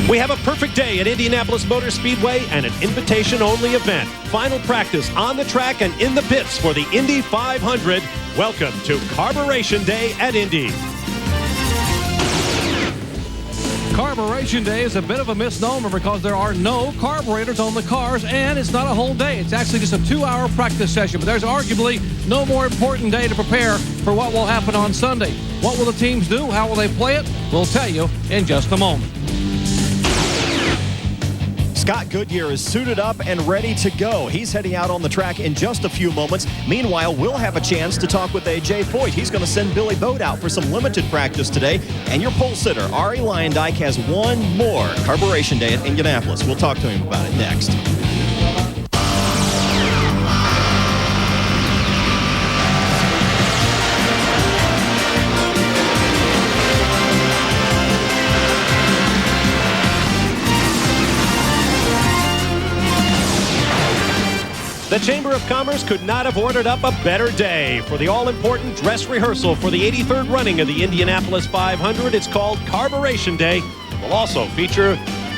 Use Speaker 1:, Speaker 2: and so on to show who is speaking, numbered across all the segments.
Speaker 1: We have a perfect day at Indianapolis Motor Speedway and an invitation-only event. Final practice on the track and in the pits for the Indy 500. Welcome to Carburation Day at Indy.
Speaker 2: Carburation Day is a bit of a misnomer because there are no carburetors on the cars, and it's not a whole day. It's actually just a 2-hour practice session. But there's arguably no more important day to prepare for what will happen on Sunday. What will the teams do? How will they play it? We'll tell you in just a moment.
Speaker 3: Scott Goodyear is suited up and ready to go. He's heading out on the track in just a few moments. Meanwhile, we'll have a chance to talk with A.J. Foyt. He's going to send Billy Boat out for some limited practice today. And your pole sitter, Arie Luyendyk, has one more Carburation Day at Indianapolis. We'll talk to him about it next.
Speaker 1: The Chamber of Commerce could not have ordered up a better day for the all-important dress rehearsal for the 83rd running of the Indianapolis 500. It's called Carburation Day. It will also feature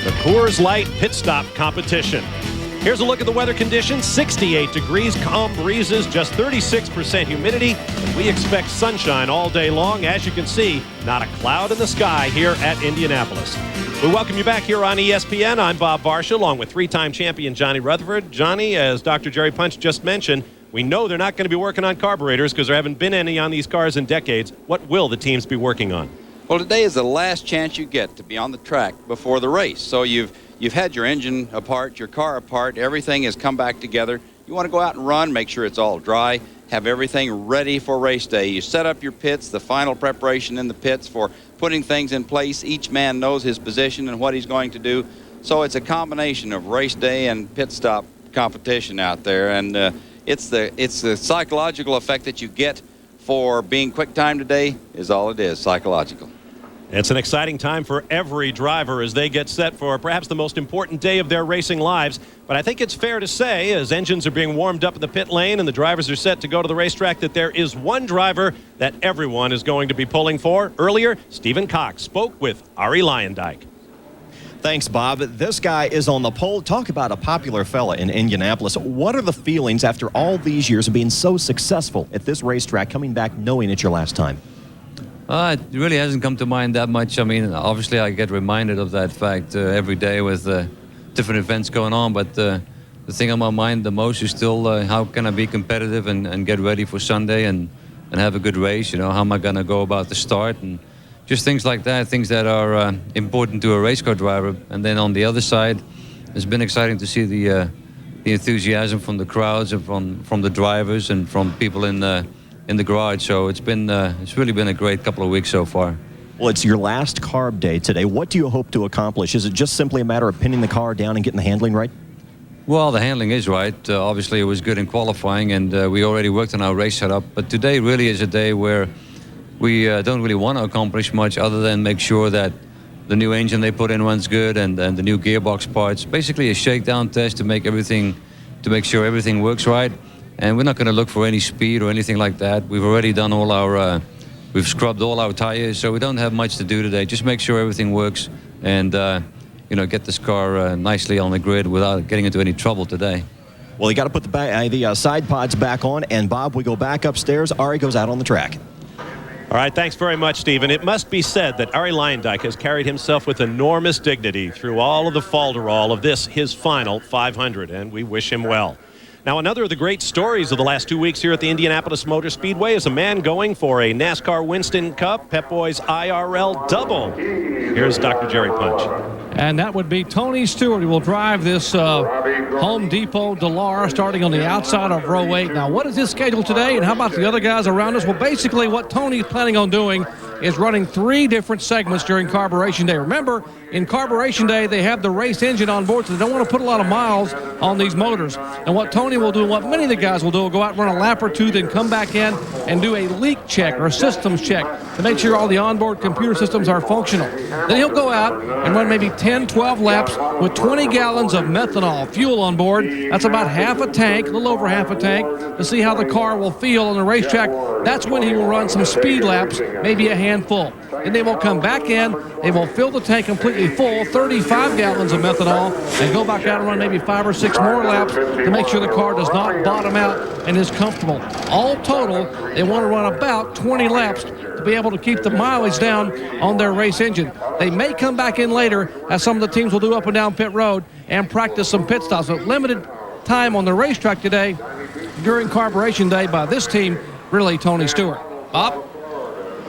Speaker 1: the Coors Light Pit Stop competition. Here's a look at the weather conditions. 68 degrees, calm breezes, just 36% humidity. And we expect sunshine all day long. As you can see, not a cloud in the sky here at Indianapolis. We welcome you back here on ESPN. I'm Bob Barsha, along with three-time champion Johnny Rutherford. Johnny, as Dr. Jerry Punch just mentioned, we know they're not going to be working on carburetors because there haven't been any on these cars in decades. What will the teams be working on?
Speaker 4: Well, today is the last chance you get to be on the track before the race. So you've had your engine apart, your car apart, everything has come back together. You want to go out and run, make sure it's all dry, have everything ready for race day. You set up your pits, the final preparation in the pits for putting things in place. Each man knows his position and what he's going to do. So it's a combination of race day and pit stop competition out there. And it's the psychological effect that you get for being quick time today is all it is, psychological.
Speaker 1: It's an exciting time for every driver as they get set for perhaps the most important day of their racing lives. But I think it's fair to say, as engines are being warmed up in the pit lane and the drivers are set to go to the racetrack, that there is one driver that everyone is going to be pulling for. Earlier, Stephen Cox spoke with Arie Luyendyk.
Speaker 3: Thanks, Bob. This guy is on the pole. Talk about a popular fella in Indianapolis. What are the feelings after all these years of being so successful at this racetrack, coming back knowing it's your last time?
Speaker 5: It really hasn't come to mind that much. I mean, obviously I get reminded of that fact every day with different events going on, but the thing on my mind the most is still how can I be competitive and get ready for Sunday and have a good race. You know, how am I going to go about the start, and just things like that, things that are important to a race car driver. And then on the other side, it's been exciting to see the enthusiasm from the crowds and from the drivers and from people in the garage. So it's really been a great couple of weeks so far.
Speaker 3: Well, it's your last carb day today. What do you hope to accomplish? Is it just simply a matter of pinning the car down and getting the handling right?
Speaker 5: Well, the handling is right. Obviously, it was good in qualifying, and we already worked on our race setup. But today really is a day where we don't really want to accomplish much other than make sure that the new engine they put in runs good and the new gearbox parts. Basically a shakedown test to make sure everything works right. And we're not going to look for any speed or anything like that. We've already done we've scrubbed all our tires, so we don't have much to do today. Just make sure everything works and, get this car nicely on the grid without getting into any trouble today.
Speaker 3: Well, you got to put the side pods back on, and Bob, we go back upstairs. Arie goes out on the track.
Speaker 1: All right, thanks very much, Stephen. It must be said that Arie Luyendyk has carried himself with enormous dignity through all of the falderall of this, his final 500, and we wish him well. Now, another of the great stories of the last 2 weeks here at the Indianapolis Motor Speedway is a man going for a NASCAR Winston Cup, Pep Boys IRL double. Here's Dr. Jerry Punch.
Speaker 2: And that would be Tony Stewart, who will drive this Home Depot Dallara starting on the outside of row 8. Now, what is his schedule today, and how about the other guys around us? Well, basically what Tony's planning on doing is running 3 different segments during Carburation Day. Remember, in Carburation Day, they have the race engine on board, so they don't want to put a lot of miles on these motors. And what Tony will do, and what many of the guys will do, will go out and run a lap or 2, then come back in and do a leak check or a systems check to make sure all the onboard computer systems are functional. Then he'll go out and run maybe 10, 12 laps with 20 gallons of methanol fuel on board. That's about half a tank, a little over half a tank, to see how the car will feel on the racetrack. That's when he will run some speed laps, maybe a handful. And they will come back in. They will fill the tank completely full, 35 gallons of methanol, and go back out and run maybe 5 or 6 more laps to make sure the car does not bottom out and is comfortable. All total, they want to run about 20 laps to be able to keep the mileage down on their race engine. They may come back in later, as some of the teams will do up and down pit road, and practice some pit stops. So limited time on the racetrack today during carburation day by this team, really Tony Stewart. Bob?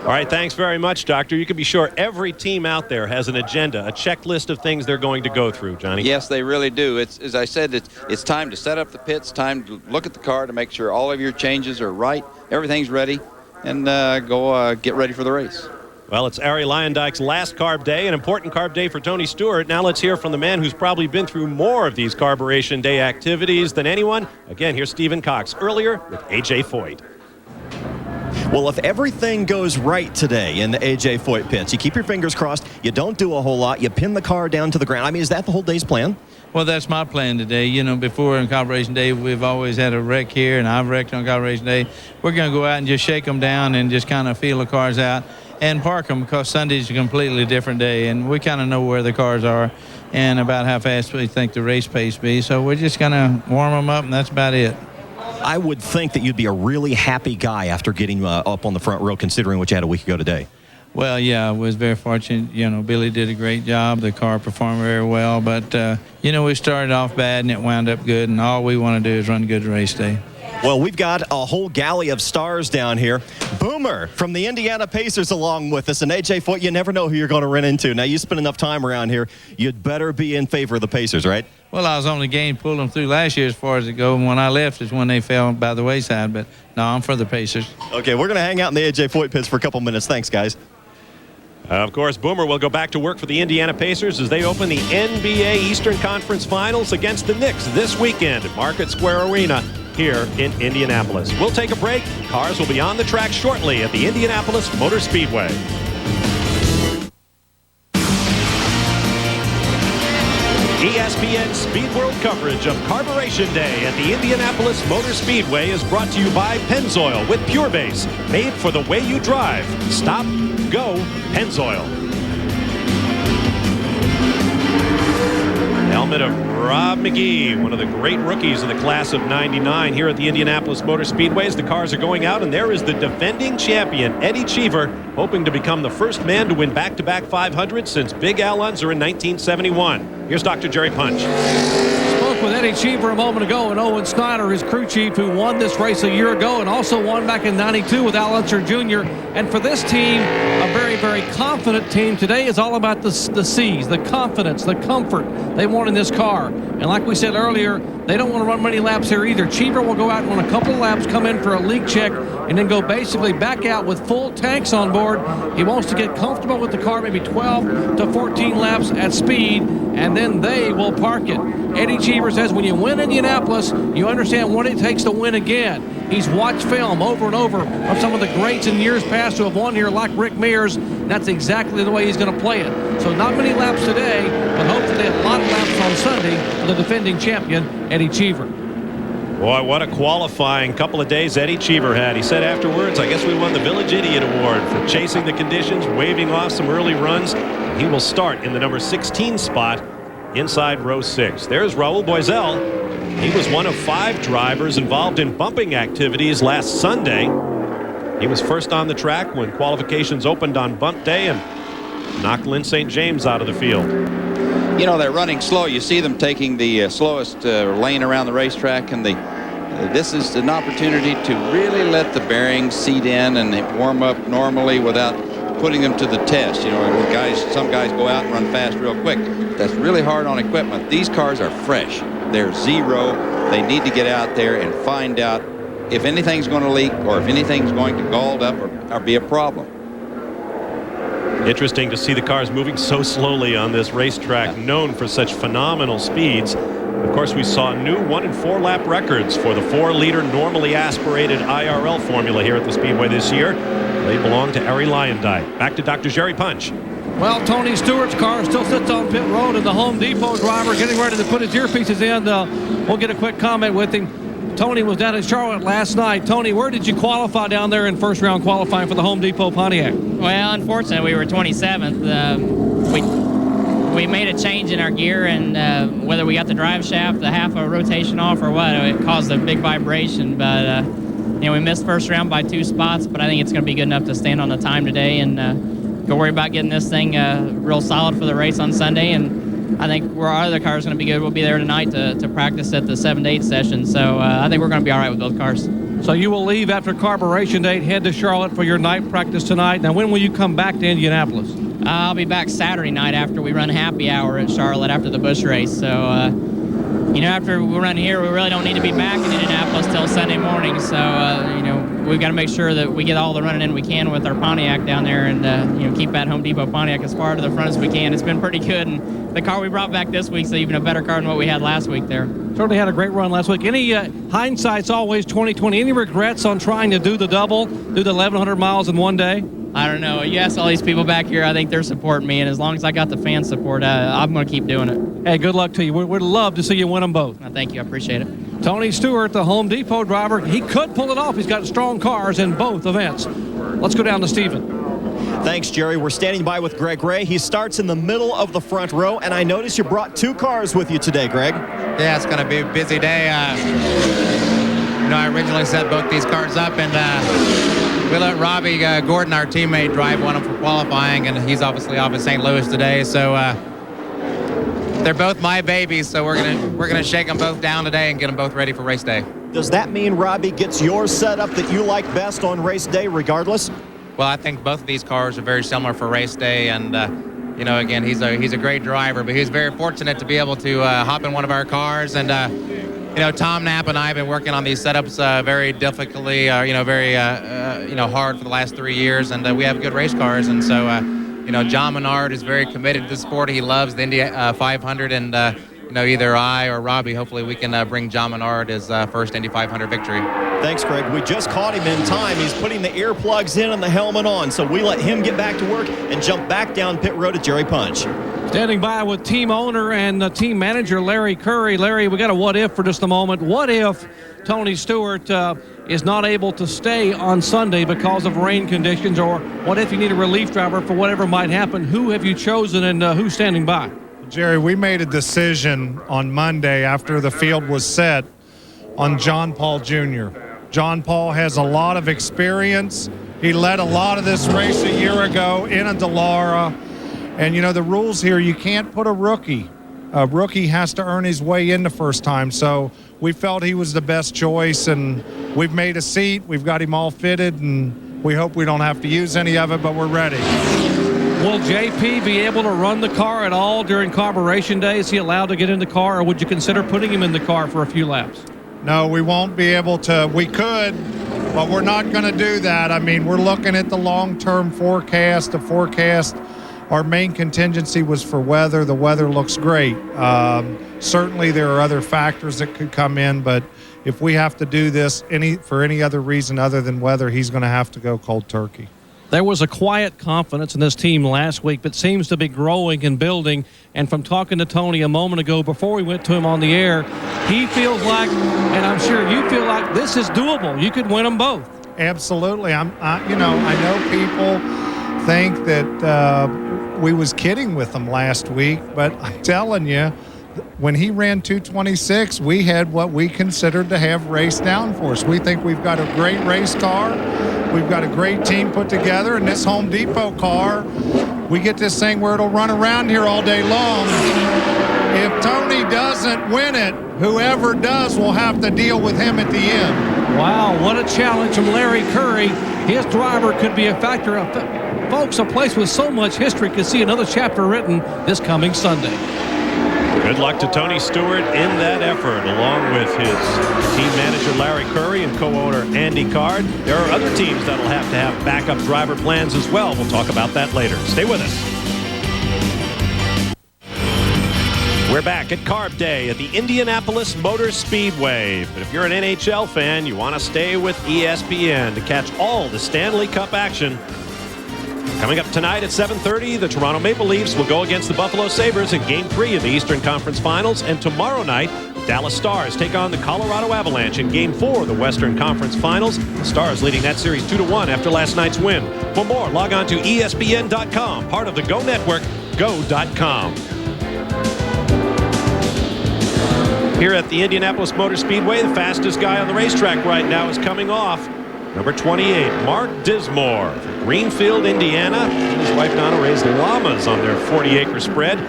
Speaker 1: All right, thanks very much, Doctor. You can be sure every team out there has an agenda, a checklist of things they're going to go through, Johnny.
Speaker 4: Yes, they really do. It's, as I said, it's time to set up the pits, time to look at the car to make sure all of your changes are right, everything's ready, and go get ready for the race.
Speaker 1: Well, it's Arie Luyendyk's last carb day, an important carb day for Tony Stewart. Now let's hear from the man who's probably been through more of these carburation day activities than anyone. Again, here's Stephen Cox earlier with A.J. Foyt.
Speaker 3: Well, if everything goes right today in the A.J. Foyt pits, you keep your fingers crossed, you don't do a whole lot, you pin the car down to the ground. I mean, is that the whole day's plan?
Speaker 6: Well, that's my plan today. You know, before on carburation day, we've always had a wreck here, and I've wrecked on carburation day. We're going to go out and just shake them down and just kind of feel the cars out and park them, because Sunday's a completely different day, and we kind of know where the cars are and about how fast we think the race pace be. So we're just going to warm them up, and that's about it.
Speaker 3: I would think that you'd be a really happy guy after getting up on the front row, considering what you had a week ago today.
Speaker 6: Well, yeah, I was very fortunate. You know, Billy did a great job. The car performed very well. But, you know, we started off bad and it wound up good. And all we want to do is run a good race day.
Speaker 3: Well, we've got a whole galley of stars down here. Boomer from the Indiana Pacers along with us. And A.J. Foyt, you never know who you're going to run into. Now, you spend enough time around here, you'd better be in favor of the Pacers, right?
Speaker 6: Well, I was on the game pulling them through last year as far as it goes. And when I left is when they fell by the wayside. But, no, I'm for the Pacers.
Speaker 3: Okay, we're going to hang out in the A.J. Foyt pits for a couple minutes. Thanks, guys.
Speaker 1: Of course, Boomer will go back to work for the Indiana Pacers as they open the NBA Eastern Conference Finals against the Knicks this weekend at Market Square Arena here in Indianapolis. We'll take a break. Cars will be on the track shortly at the Indianapolis Motor Speedway. ESPN Speed World coverage of Carburation Day at the Indianapolis Motor Speedway is brought to you by Pennzoil with Pure Base, made for the way you drive. Stop, go, Pennzoil. Helmet of Rob McGee, one of the great rookies of the class of '99 here at the Indianapolis Motor Speedways. The cars are going out, and there is the defending champion, Eddie Cheever, hoping to become the first man to win back-to-back 500 since Big Al Unser in 1971. Here's Dr. Jerry Punch.
Speaker 2: Spoke with Eddie Cheever a moment ago, and Owen Snyder, his crew chief, who won this race a year ago and also won back in '92 with Al Unser Jr. And for this team, a very, very confident team. Today is all about the C's, the confidence, the comfort they want in this car. And like we said earlier, they don't want to run many laps here either. Cheever will go out and run a couple of laps, come in for a leak check, and then go basically back out with full tanks on board. He wants to get comfortable with the car, maybe 12 to 14 laps at speed, and then they will park it. Eddie Cheever says when you win Indianapolis, you understand what it takes to win again. He's watched film over and over of some of the greats in years past who have won here, like Rick Mears, and that's exactly the way he's going to play it. So not many laps today, but hopefully a lot of laps on Sunday for the defending champion, Eddie Cheever.
Speaker 1: Boy, what a qualifying couple of days Eddie Cheever had. He said afterwards, I guess we won the Village Idiot Award for chasing the conditions, waving off some early runs. He will start in the number 16 spot inside row 6. There's Raul Boesel. He was one of 5 drivers involved in bumping activities last Sunday. He was first on the track when qualifications opened on bump day and knocked Lynn St. James out of the field.
Speaker 4: You know, they're running slow. You see them taking the slowest lane around the racetrack, and this is an opportunity to really let the bearings seat in and warm up normally without putting them to the test. You know, some guys go out and run fast real quick. That's really hard on equipment. These cars are fresh. They're zero. They need to get out there and find out if anything's going to leak or if anything's going to galled up or be a problem.
Speaker 1: Interesting to see the cars moving so slowly on this racetrack, known for such phenomenal speeds. Of course, we saw new 1 and 4 lap records for the 4-liter normally aspirated IRL formula here at the Speedway this year. They belong to Arie Luyendyk. Back to Dr. Jerry Punch.
Speaker 2: Well, Tony Stewart's car still sits on pit road, and the Home Depot driver getting ready to put his earpieces in. We'll get a quick comment with him. Tony was down in Charlotte last night. Tony, where did you qualify down there in first round qualifying for the Home Depot Pontiac?
Speaker 7: Well, unfortunately, we were 27th. We made a change in our gear, and whether we got the drive shaft, the half a rotation off or what, it caused a big vibration. But we missed first round by 2 spots, but I think it's going to be good enough to stand on the time today and go worry about getting this thing real solid for the race on Sunday. And I think where our other car is going to be good, we'll be there tonight to practice at the 7 to 8 session. So I think we're going to be all right with both cars.
Speaker 2: So you will leave after carburation date, head to Charlotte for your night practice tonight. Now, when will you come back to Indianapolis?
Speaker 7: I'll be back Saturday night after we run happy hour at Charlotte after the Busch race. So, after we run here, we really don't need to be back in Indianapolis till Sunday morning. So, we've got to make sure that we get all the running in we can with our Pontiac down there and, keep that Home Depot Pontiac as far to the front as we can. It's been pretty good, and the car we brought back this week's even a better car than what we had last week there.
Speaker 2: Certainly had a great run last week. Any hindsight's always 20/20. Any regrets on trying to do the double, do the 1,100 miles in one day?
Speaker 7: I don't know. You ask all these people back here, I think they're supporting me, and as long as I got the fan support, I'm going to keep doing it.
Speaker 2: Hey, good luck to you. We'd love to see you win them both.
Speaker 7: Thank you. I appreciate it.
Speaker 2: Tony Stewart, the Home Depot driver, he could pull it off. He's got strong cars in both events. Let's go down to Stephen.
Speaker 3: Thanks, Jerry. We're standing by with Greg Ray. He starts in the middle of the front row, and I notice you brought 2 cars with you today, Greg.
Speaker 8: Yeah, it's going to be a busy day. I originally set both these cars up, and we let Robbie Gordon, our teammate, drive one of them for qualifying, and he's obviously off in St. Louis today. So they're both my babies, so we're gonna shake them both down today and get them both ready for race day.
Speaker 3: Does that mean Robbie gets your setup that you like best on race day regardless?
Speaker 8: Well, I think both of these cars are very similar for race day, and again, he's a great driver, but he's very fortunate to be able to hop in one of our cars. And Tom Knapp and I have been working on these setups very difficultly, very hard for the last 3 years, and we have good race cars. And so, John Menard is very committed to the sport. He loves the Indy 500, and either I or Robbie, hopefully we can bring John Menard his first Indy 500 victory.
Speaker 3: Thanks, Greg. We just caught him in time. He's putting the earplugs in and the helmet on, so we let him get back to work and jump back down pit road to Jerry Punch.
Speaker 2: Standing by with team owner and team manager Larry Curry. Larry, we got a what if for just a moment. What if Tony Stewart is not able to stay on Sunday because of rain conditions, or what if you need a relief driver for whatever might happen? Who have you chosen, and who's standing by?
Speaker 9: Jerry, we made a decision on Monday after the field was set on John Paul Jr. John Paul has a lot of experience. He led a lot of this race a year ago in a Dallara. And, the rules here, you can't put a rookie. A rookie has to earn his way in the first time. So we felt he was the best choice, and we've made a seat. We've got him all fitted, and we hope we don't have to use any of it, but we're ready.
Speaker 2: Will JP be able to run the car at all during carburation day? Is he allowed to get in the car, or would you consider putting him in the car for a few laps?
Speaker 9: No, we won't be able to. We could, but we're not going to do that. I mean, we're looking at the long-term forecast. The forecast, our main contingency was for weather. The weather looks great. Certainly there are other factors that could come in, but if we have to do this for any other reason other than weather, he's going to have to go cold turkey.
Speaker 2: There was a quiet confidence in this team last week, but seems to be growing and building. And from talking to Tony a moment ago before we went to him on the air, he feels like, and I'm sure you feel like, this is doable. You could win them both.
Speaker 9: Absolutely. I know people think that we was kidding with him last week, but I'm telling you, when he ran 226, we had what we considered to have race downforce. We think we've got a great race car. We've got a great team put together, and this Home Depot car, we get this thing where it'll run around here all day long. If Tony doesn't win it, whoever does will have to deal with him at the end.
Speaker 2: Wow, what a challenge from Larry Curry. His driver could be a factor. Folks, a place with so much history could see another chapter written this coming Sunday.
Speaker 1: Good luck to Tony Stewart in that effort, along with his team manager Larry Curry and co-owner Andy Card. There are other teams that'll have to have backup driver plans as well. We'll talk about that later. Stay with us. We're back at Carb Day at the Indianapolis Motor Speedway. But if you're an NHL fan, you want to stay with ESPN to catch all the Stanley Cup action. Coming up tonight at 7:30, the Toronto Maple Leafs will go against the Buffalo Sabres in Game 3 of the Eastern Conference Finals. And tomorrow night, Dallas Stars take on the Colorado Avalanche in Game 4 of the Western Conference Finals. The Stars leading that series 2-1 after last night's win. For more, log on to ESPN.com, part of the Go Network, go.com. Here at the Indianapolis Motor Speedway, the fastest guy on the racetrack right now is coming off. Number 28, Mark Dismore from Greenfield, Indiana. He and his wife Donna raised llamas on their 40-acre spread.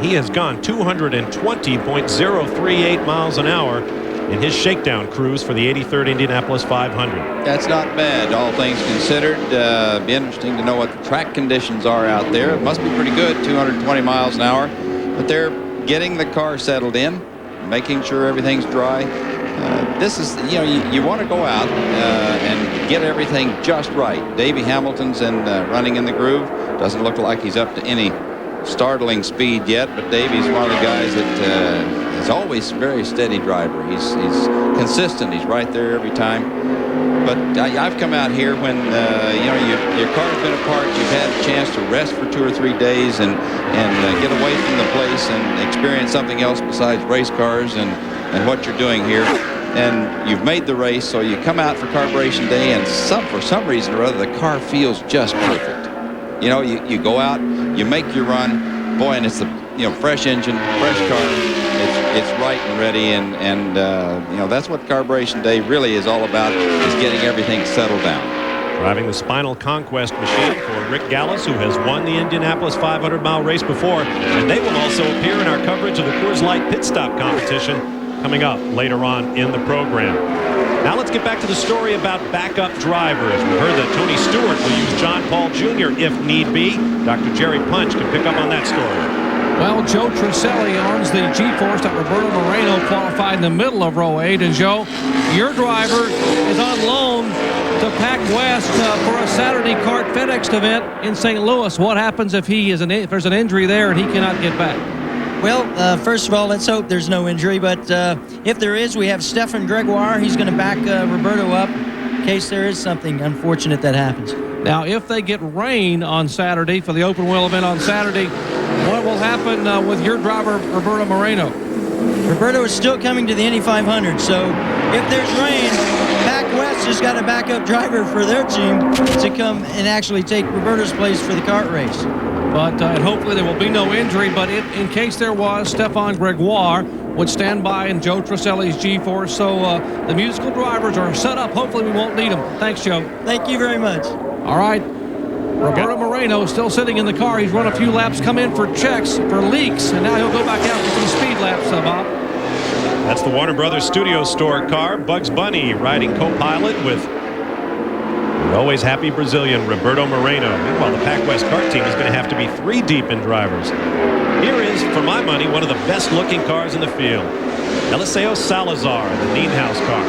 Speaker 1: He has gone 220.038 miles an hour in his shakedown cruise for the 83rd Indianapolis 500.
Speaker 4: That's not bad, all things considered. Be interesting to know what the track conditions are out there. It must be pretty good, 220 miles an hour. But they're getting the car settled in, making sure everything's dry. This is, you want to go out and get everything just right. Davey Hamilton's running in the groove. Doesn't look like he's up to any startling speed yet, but Davey's one of the guys that is always a very steady driver. He's consistent. He's right there every time. But I've come out here when your car's been apart. You've had a chance to rest for 2 or 3 days and get away from the place and experience something else besides race cars and what you're doing here. And you've made the race, so you come out for carburation day, and for some reason or other, the car feels just perfect. You go out, you make your run, boy, and it's the fresh engine, fresh car. It's right and ready, and that's what carburation day really is all about, is getting everything settled down.
Speaker 1: Driving the Spinal Conquest machine for Rick Gallis, who has won the Indianapolis 500-mile race before, and they will also appear in our coverage of the Coors Light Pit Stop competition coming up later on in the program. Now let's get back to the story about backup drivers. We heard that Tony Stewart will use John Paul Jr. if need be. Dr. Jerry Punch can pick up on that story.
Speaker 2: Well, Joe Truselli owns the G-Force that Roberto Moreno qualified in the middle of row 8. And Joe, your driver is on loan to Pac West for a Saturday Kart FedEx event in St. Louis. What happens if if there's an injury there and he cannot get back?
Speaker 10: Well, first of all, let's hope there's no injury. But if there is, we have Stefan Gregoire. He's going to back Roberto up in case there is something unfortunate that happens.
Speaker 2: Now, if they get rain on Saturday for the open wheel event on Saturday, what will happen with your driver, Roberto Moreno?
Speaker 10: Roberto is still coming to the Indy 500. So if there's rain, Pac West has got a backup driver for their team to come and actually take Roberto's place for the kart race.
Speaker 2: But hopefully there will be no injury. But in case there was, Stefan Gregoire would stand by in Joe Truselli's G-Force. So the musical drivers are set up. Hopefully we won't need them. Thanks, Joe.
Speaker 10: Thank you very much.
Speaker 2: All right. Roberto Moreno still sitting in the car. He's run a few laps, come in for checks, for leaks, and now he'll go back out for some speed laps, Bob.
Speaker 1: That's the Warner Brothers Studio Store car. Bugs Bunny riding co-pilot with the always happy Brazilian Roberto Moreno. Meanwhile, the Pac West kart team is going to have to be 3 deep in drivers. Here is, for my money, one of the best-looking cars in the field. Eliseo Salazar, the Nienhaus car.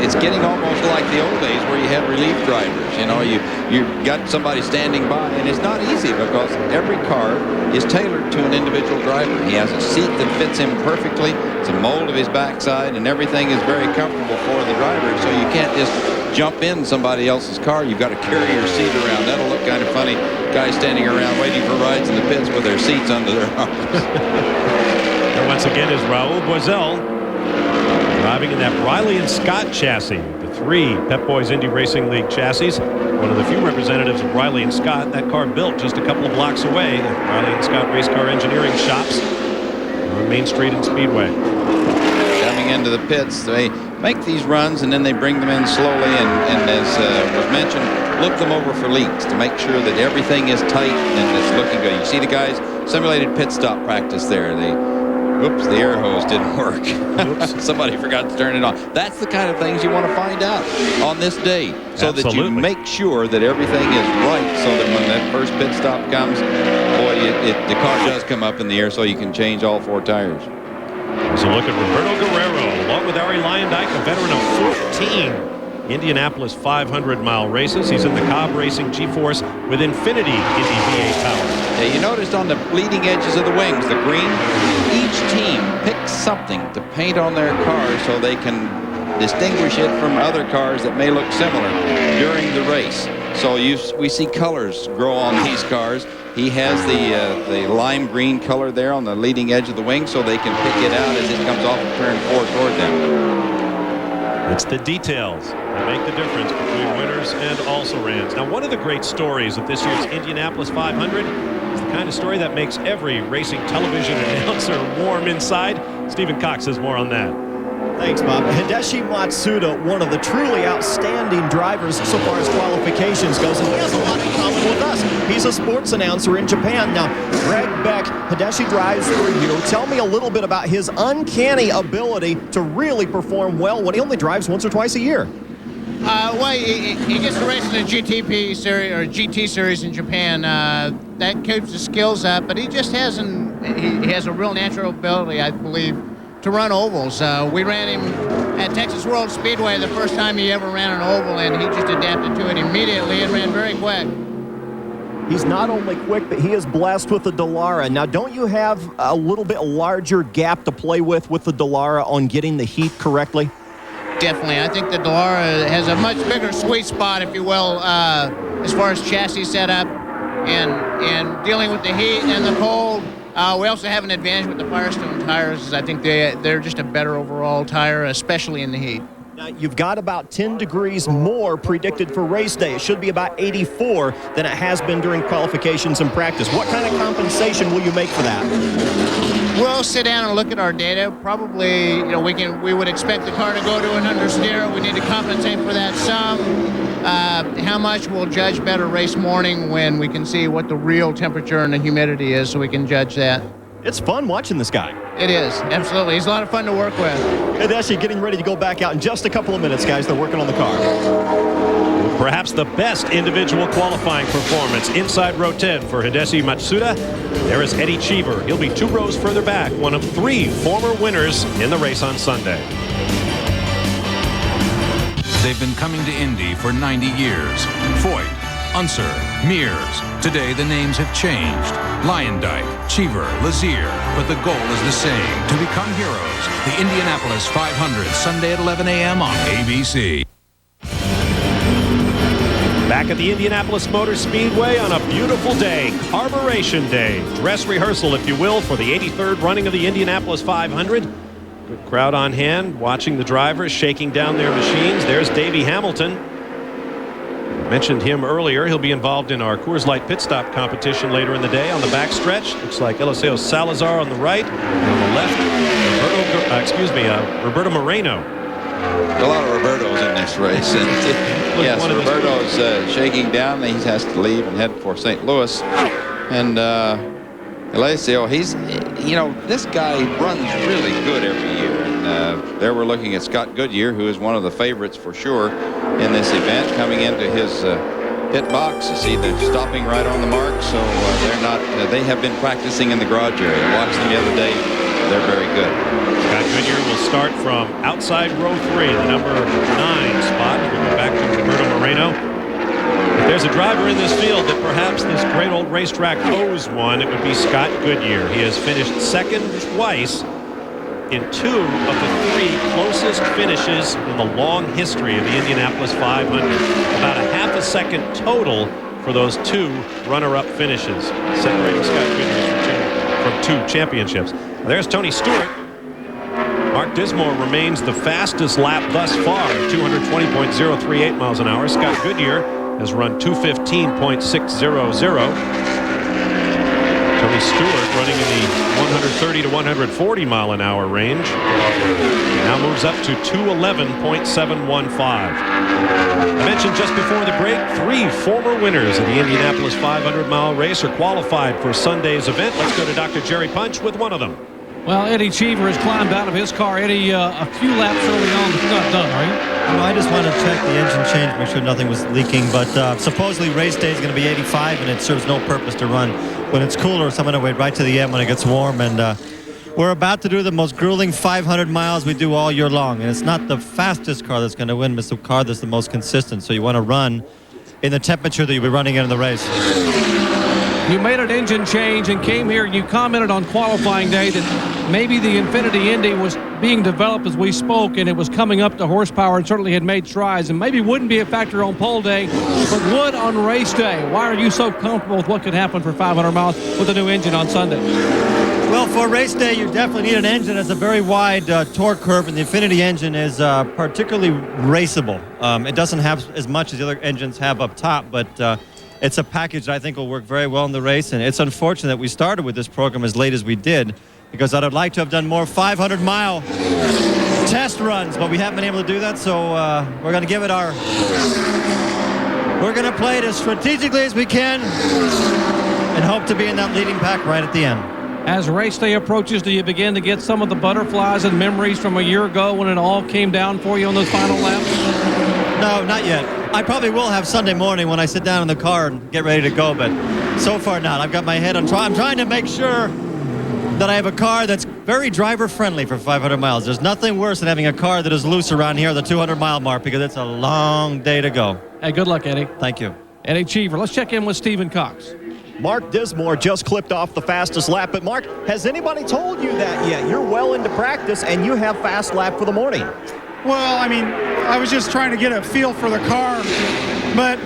Speaker 4: It's getting almost like the old days where you had relief drivers. You got somebody standing by, and it's not easy because every car is tailored to an individual driver. He has a seat that fits him perfectly. It's a mold of his backside, and everything is very comfortable for the driver. So you can't just jump in somebody else's car. You've got to carry your seat around. That'll look kind of funny. Guys standing around waiting for rides in the pits with their seats under their arms.
Speaker 1: And once again is Raul Boesel, driving in that Riley and Scott chassis, the 3 Pep Boys Indy Racing League chassis. One of the few representatives of Riley and Scott. That car built just a couple of blocks away at Riley and Scott Race Car Engineering Shops on Main Street and Speedway.
Speaker 4: Coming into the pits, they make these runs and then they bring them in slowly and as was mentioned, look them over for leaks to make sure that everything is tight and it's looking good. You see the guys simulated pit stop practice there. Oops, the air hose didn't work. Somebody forgot to turn it on. That's the kind of things you want to find out on this day so that you make sure that everything is right so that when that first pit stop comes, boy, the car does come up in the air so you can change all 4 tires.
Speaker 1: So look at Roberto Guerrero, along with Ari Leyendyk, a veteran of 14 Indianapolis 500-mile races. He's in the Cobb Racing G-Force with Infinity Indy V8 power.
Speaker 4: Yeah, you noticed on the bleeding edges of the wings, the green, each team picks something to paint on their car so they can distinguish it from other cars that may look similar during the race. So we see colors grow on these cars. He has the lime green color there on the leading edge of the wing, so they can pick it out as it comes off of turn 4 toward them.
Speaker 1: It's the details that make the difference between winners and also-rans. Now, one of the great stories of this year's Indianapolis 500 is the kind of story that makes every racing television announcer warm inside. Stephen Cox has more on that.
Speaker 3: Thanks, Bob. Hideshi Matsuda, one of the truly outstanding drivers so far as qualifications goes, and he has a lot in common with us. He's a sports announcer in Japan. Now, Greg Beck, Hideshi drives for you. Tell me a little bit about his uncanny ability to really perform well when he only drives once or twice a year.
Speaker 11: Well, he gets to race in the GTP series or GT series in Japan. That keeps his skills up, but he just hasn't. He has a real natural ability, I believe, to run ovals. We ran him at Texas World Speedway the first time he ever ran an oval, and he just adapted to it immediately and ran very quick.
Speaker 3: He's not only quick, but he is blessed with the Dallara. Now, don't you have a little bit larger gap to play with the Dallara on getting the heat correctly?
Speaker 11: Definitely. I think the Dallara has a much bigger sweet spot, if you will, as far as chassis setup and dealing with the heat and the cold. We also have an advantage with the Firestone tires. I think they're just a better overall tire, especially in the heat.
Speaker 3: Now, you've got about 10 degrees more predicted for race day. It should be about 84 than it has been during qualifications and practice. What kind of compensation will you make for that?
Speaker 11: We'll sit down and look at our data. Probably, we would expect the car to go to an understeer. We need to compensate for that some. How much we'll judge better race morning when we can see what the real temperature and the humidity is, so we can judge that.
Speaker 3: It's fun watching this guy.
Speaker 11: It is, absolutely. He's a lot of fun to work with.
Speaker 3: And actually getting ready to go back out in just a couple of minutes, guys. They're working on the car.
Speaker 1: Perhaps the best individual qualifying performance inside row 10 for Hideshi Matsuda. There is Eddie Cheever. He'll be 2 rows further back, one of 3 former winners in the race on Sunday.
Speaker 12: They've been coming to Indy for 90 years. Foyt, Unser, Mears. Today the names have changed. Lyondike, Cheever, Lazier. But the goal is the same, to become heroes. The Indianapolis 500, Sunday at 11 a.m. on ABC.
Speaker 1: Back at the Indianapolis Motor Speedway on a beautiful day, Carburation Day. Dress rehearsal, if you will, for the 83rd running of the Indianapolis 500. Good crowd on hand, watching the drivers shaking down their machines. There's Davey Hamilton. Mentioned him earlier. He'll be involved in our Coors Light pit stop competition later in the day on the backstretch. Looks like Eliseo Salazar on the right. And on the left, Roberto Moreno.
Speaker 4: A lot of Robertos in this race. And yes, Roberto's shaking down. He has to leave and head for St. Louis. And Eliseo, this guy runs really good every year. And there we're looking at Scott Goodyear, who is one of the favorites for sure in this event, coming into his pit box. You see they're stopping right on the mark, so they have been practicing in the garage area. Watched them the other day. They're very good.
Speaker 1: Scott Goodyear will start from outside row 3, the number 9 spot. We'll go back to Roberto Moreno. If there's a driver in this field that perhaps this great old racetrack owes one, it would be Scott Goodyear. He has finished second twice in 2 of the 3 closest finishes in the long history of the Indianapolis 500. About a half a second total for those 2 runner-up finishes, separating Scott Goodyear from 2 championships. There's Tony Stewart. Mark Dismore remains the fastest lap thus far, 220.038 miles an hour. Scott Goodyear has run 215.600. Tony Stewart running in the 130 to 140 mile an hour range. Now moves up to 211.715. I mentioned just before the break, 3 former winners of the Indianapolis 500-mile race are qualified for Sunday's event. Let's go to Dr. Jerry Punch with one of them.
Speaker 2: Well, Eddie Cheever has climbed out of his car. Eddie, a few laps early on, but you're not done, are you?
Speaker 10: No, I just want to check the engine change, make sure nothing was leaking. But supposedly race day is going to be 85, and it serves no purpose to run when it's cooler. So I'm going to wait right to the end when it gets warm. And we're about to do the most grueling 500 miles we do all year long. And it's not the fastest car that's going to win, but it's the car that's the most consistent. So you want to run in the temperature that you'll be running in the race.
Speaker 2: You made an engine change and came here, and you commented on qualifying day that maybe the Infinity Indy was being developed as we spoke, and it was coming up to horsepower and certainly had made strides, and maybe wouldn't be a factor on pole day, but would on race day. Why are you so comfortable with what could happen for 500 miles with a new engine on Sunday?
Speaker 10: Well, for race day, you definitely need an engine that's a very wide torque curve, and the Infinity engine is particularly raceable. It doesn't have as much as the other engines have up top, but it's a package that I think will work very well in the race, and it's unfortunate that we started with this program as late as we did, because I'd like to have done more 500-mile test runs, but we haven't been able to do that, so we're going to give it we're going to play it as strategically as we can and hope to be in that leading pack right at the end.
Speaker 2: As race day approaches, do you begin to get some of the butterflies and memories from a year ago when it all came down for you on those final laps?
Speaker 10: No, not yet. I probably will have Sunday morning when I sit down in the car and get ready to go, but so far not. I've got my head on I'm trying to make sure that I have a car that's very driver-friendly for 500 miles. There's nothing worse than having a car that is loose around here at the 200-mile mark, because it's a long day to go.
Speaker 2: Hey, good luck, Eddie.
Speaker 10: Thank you.
Speaker 2: Eddie Cheever. Let's check in with Stephen Cox.
Speaker 3: Mark Dismore just clipped off the fastest lap. But, Mark, has anybody told you that yet? You're well into practice, and you have fast lap for the morning.
Speaker 13: Well, I mean, I was just trying to get a feel for the car. But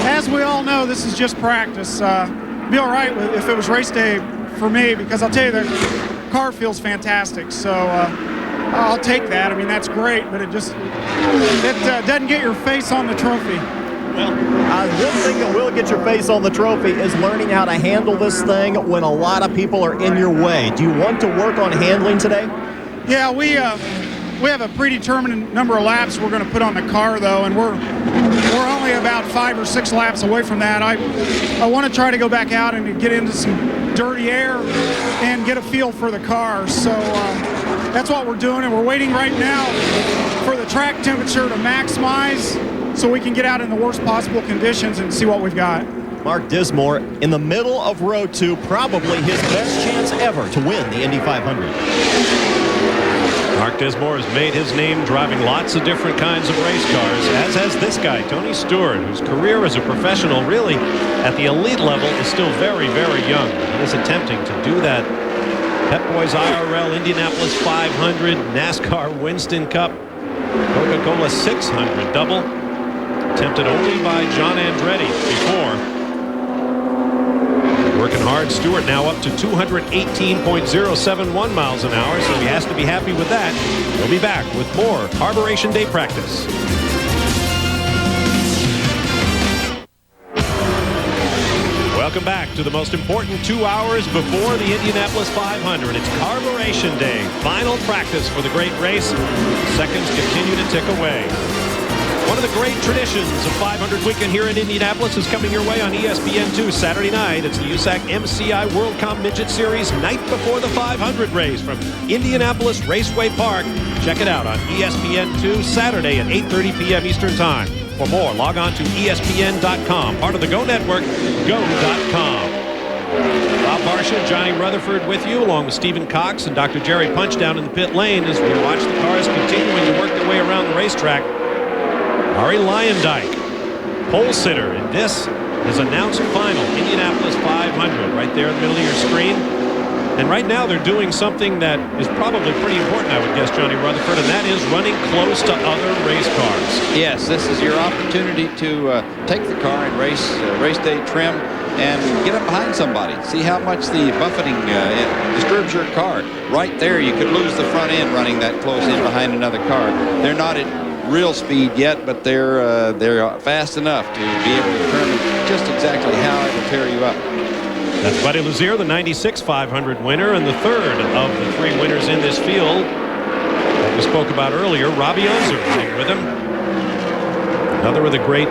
Speaker 13: as we all know, this is just practice. It'd be all right if it was race day for me, because I'll tell you, the car feels fantastic. So I'll take that. I mean, that's great, but it doesn't get your face on the trophy.
Speaker 3: Well, one thing that will get your face on the trophy is learning how to handle this thing when a lot of people are in your way. Do you want to work on handling today?
Speaker 13: Yeah, we have a predetermined number of laps we're going to put on the car, though, and we're only about 5 or 6 laps away from that. I want to try to go back out and get into some dirty air and get a feel for the car. So that's what we're doing, and we're waiting right now for the track temperature to maximize so we can get out in the worst possible conditions and see what we've got.
Speaker 3: Mark Dismore in the middle of row 2, probably his best chance ever to win the Indy 500.
Speaker 1: Mark Dismore has made his name driving lots of different kinds of race cars, as has this guy, Tony Stewart, whose career as a professional, really at the elite level, is still very, very young. He is attempting to do that Pep Boys IRL Indianapolis 500, NASCAR Winston Cup, Coca-Cola 600 double, attempted only by John Andretti before. Working hard. Stewart now up to 218.071 miles an hour, so he has to be happy with that. We'll be back with more Carburation Day practice. Welcome back to the most important 2 hours before the Indianapolis 500. It's Carburation Day, final practice for the great race. Seconds continue to tick away. One of the great traditions of 500 weekend here in Indianapolis is coming your way on ESPN2 Saturday night. It's the USAC MCI WorldCom Midget Series night before the 500 race from Indianapolis Raceway Park. Check it out on ESPN2 Saturday at 8:30 p.m. Eastern Time. For more, log on to ESPN.com, part of the Go Network, go.com. Bob Barsha, Johnny Rutherford with you, along with Stephen Cox and Dr. Jerry Punch down in the pit lane as we watch the cars continuing to work their way around the racetrack. Ari Lyondike, pole sitter, and this is announced final Indianapolis 500 right there in the middle of your screen. And right now they're doing something that is probably pretty important, I would guess, Johnny Rutherford, and that is running close to other race cars.
Speaker 4: Yes, this is your opportunity to take the car and race day trim and get up behind somebody. See how much the buffeting disturbs your car. Right there, you could lose the front end running that close in behind another car. They're not at real speed yet, but they're fast enough to be able to determine just exactly how it will tear you up.
Speaker 1: That's Buddy Lazier, the 96 500 winner, and the third of the 3 winners in this field that we spoke about earlier. Robbie Unser with him. Another of the great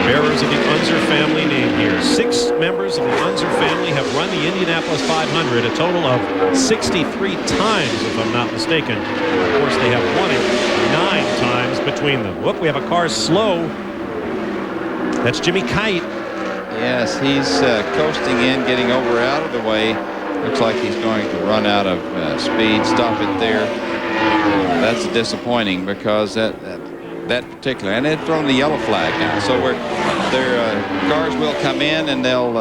Speaker 1: bearers of the Unser family name here. 6 members of the Unser family have run the Indianapolis 500 a total of 63 times, if I'm not mistaken. Of course, they have won it 9 times between them. Whoop, we have a car slow. That's Jimmy Kite.
Speaker 4: Yes, he's coasting in, getting over out of the way. Looks like he's going to run out of speed. Stop it there. That's disappointing because that particular, and they've thrown the yellow flag now. So their cars will come in and they'll